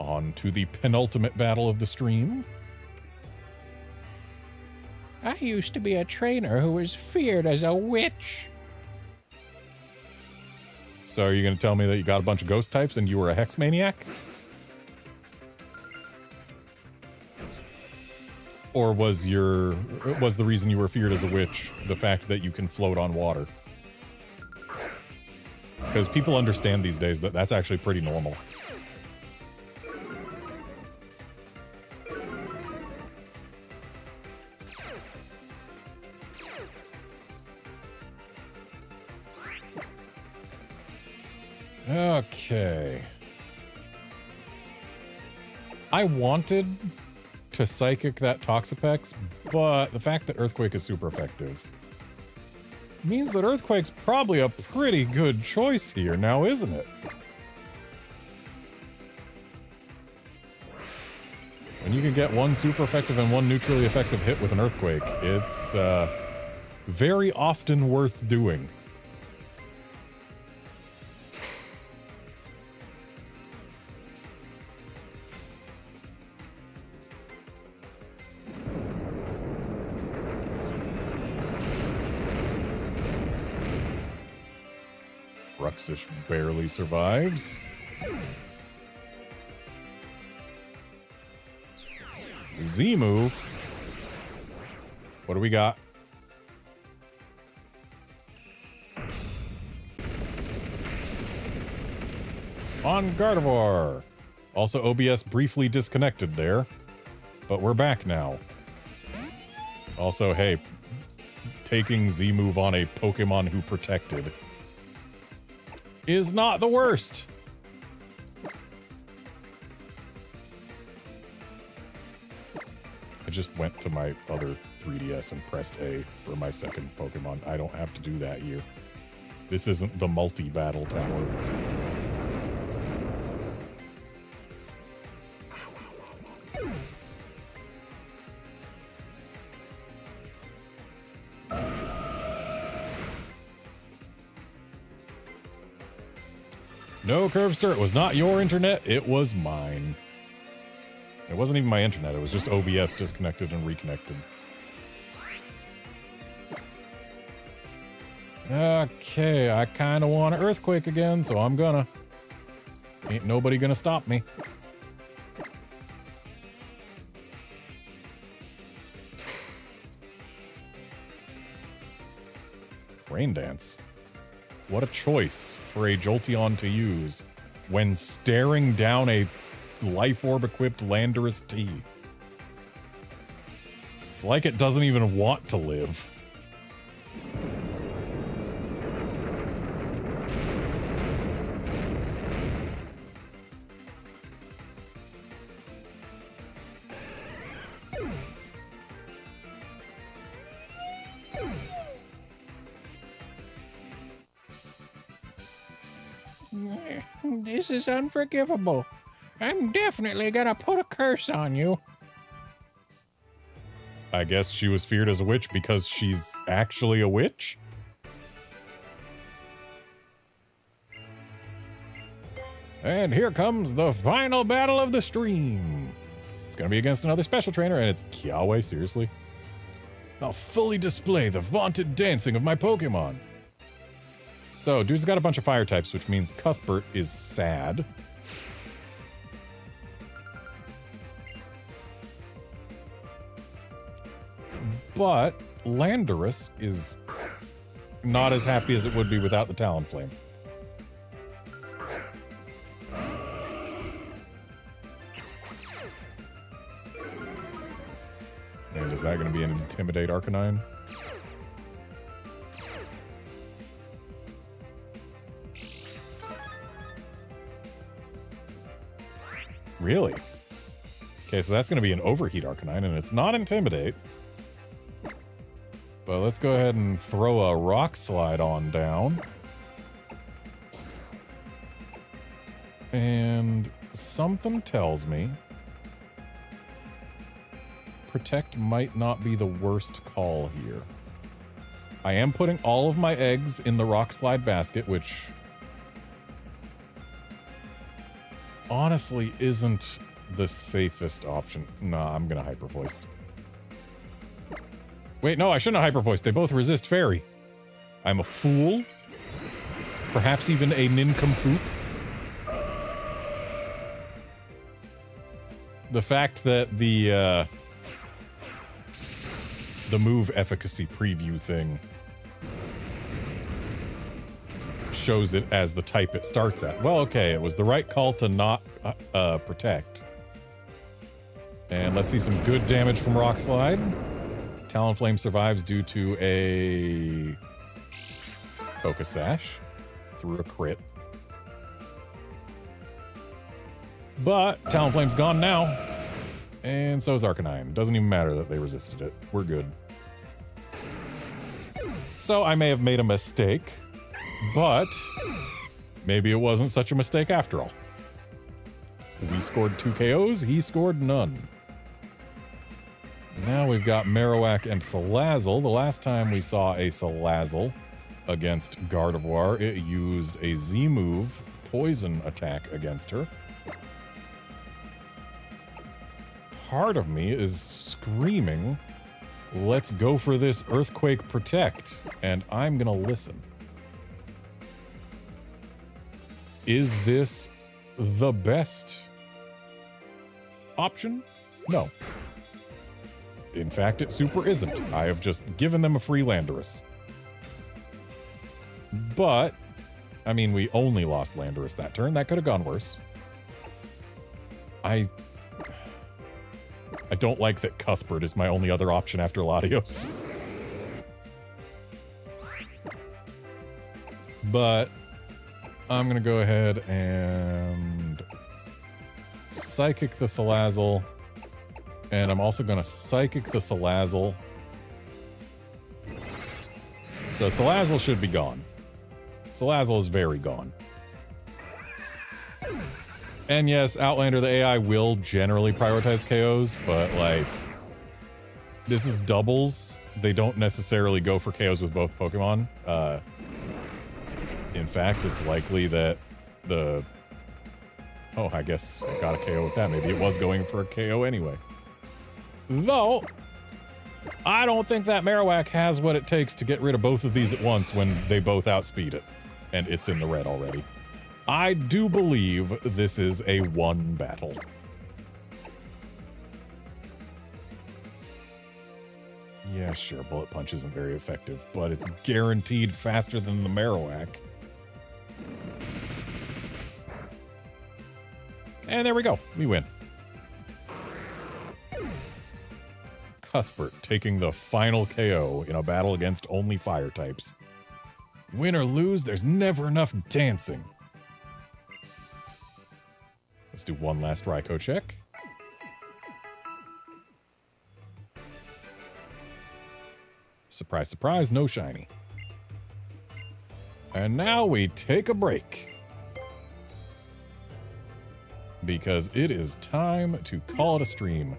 On to the penultimate battle of the stream. I used to be a trainer who was feared as a witch. So are you going to tell me that you got a bunch of ghost types and you were a hex maniac? Or was the reason you were feared as a witch the fact that you can float on water? Because people understand these days that that's actually pretty normal. Okay. I wanted to psychic that Toxapex, but the fact that Earthquake is super effective means that Earthquake's probably a pretty good choice here now, isn't it? When you can get one super effective and one neutrally effective hit with an Earthquake, it's very often worth doing. Ruxish barely survives. Z move. What do we got? On Gardevoir. Also, OBS briefly disconnected there, but we're back now. Also, hey, taking Z move on a Pokemon who protected is not the worst. I just went to my other 3DS and pressed A for my second Pokemon. I don't have to do that here. This isn't the multi-battle tower. No, Curbster, it was not your internet, it was mine. It wasn't even my internet, it was just OBS disconnected and reconnected. Okay, I kinda want an Earthquake again, so I'm gonna. Ain't nobody gonna stop me. Rain Dance. What a choice for a Jolteon to use when staring down a Life Orb-equipped Landorus T. It's like it doesn't even want to live. This is unforgivable. I'm definitely gonna put a curse on you. I guess she was feared as a witch because she's actually a witch? And here comes the final battle of the stream. It's gonna be against another special trainer, and it's Kiawe, seriously? I'll fully display the vaunted dancing of my Pokemon. So, dude's got a bunch of fire types, which means Cuthbert is sad. But Landorus is not as happy as it would be without the Talonflame. And is that going to be an Intimidate Arcanine? Really? Okay, so that's going to be an Overheat Arcanine, and it's not Intimidate. But let's go ahead and throw a Rock Slide on down. And something tells me Protect might not be the worst call here. I am putting all of my eggs in the Rock Slide basket, which honestly isn't the safest option. Nah, I'm gonna Hyper Voice. Wait, no, I shouldn't Hyper Voice. They both resist Fairy. I'm a fool. Perhaps even a nincompoop. The fact that the move efficacy preview thing shows it as the type it starts at. Well, okay, it was the right call to not protect. And let's see some good damage from Rock Slide. Talonflame survives due to a Focus Sash through a crit. But Talonflame's gone now. And so is Arcanine. Doesn't even matter that they resisted it. We're good. So I may have made a mistake, but maybe it wasn't such a mistake after all. We scored 2 KOs, he scored none. Now we've got Marowak and Salazzle. The last time we saw a Salazzle against Gardevoir, it used a Z-move poison attack against her. Part of me is screaming, let's go for this Earthquake Protect, and I'm gonna listen. Is this the best option? No. In fact, it super isn't. I have just given them a free Landorus. But, I mean, we only lost Landorus that turn. That could have gone worse. I don't like that Cuthbert is my only other option after Latios. But I'm going to go ahead and Psychic the Salazzle. And I'm also going to Psychic the Salazzle. So Salazzle should be gone. Salazzle is very gone. And yes, Outlander, the AI will generally prioritize KOs, but like, this is doubles. They don't necessarily go for KOs with both Pokemon. In fact, it's likely that the... Oh, I guess I got a KO with that. Maybe it was going for a KO anyway. Though, I don't think that Marowak has what it takes to get rid of both of these at once when they both outspeed it. And it's in the red already. I do believe this is a one battle. Yeah, sure, Bullet Punch isn't very effective, but it's guaranteed faster than the Marowak. And there we go. We win. Cuthbert taking the final KO in a battle against only fire types. Win or lose, there's never enough dancing. Let's do one last Raikou check. Surprise, surprise, no shiny. And now we take a break. Because it is time to call it a stream.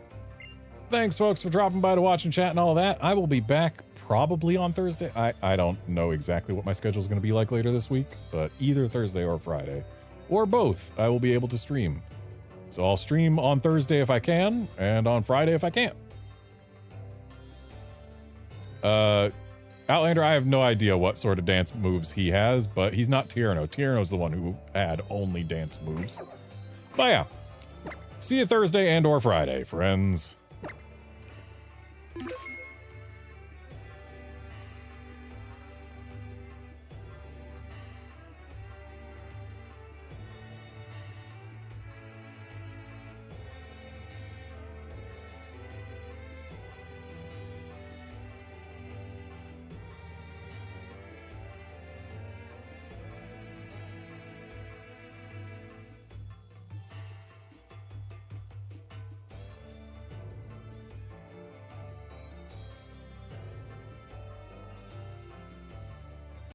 Thanks, folks, for dropping by to watch and chat and all of that. I will be back probably on Thursday. I don't know exactly what my schedule is going to be like later this week, but either Thursday or Friday, or both, I will be able to stream. So I'll stream on Thursday if I can, and on Friday if I can't. Outlander, I have no idea what sort of dance moves he has, but he's not Tierno. Tierno's the one who had only dance moves. But yeah, see you Thursday and or Friday, friends.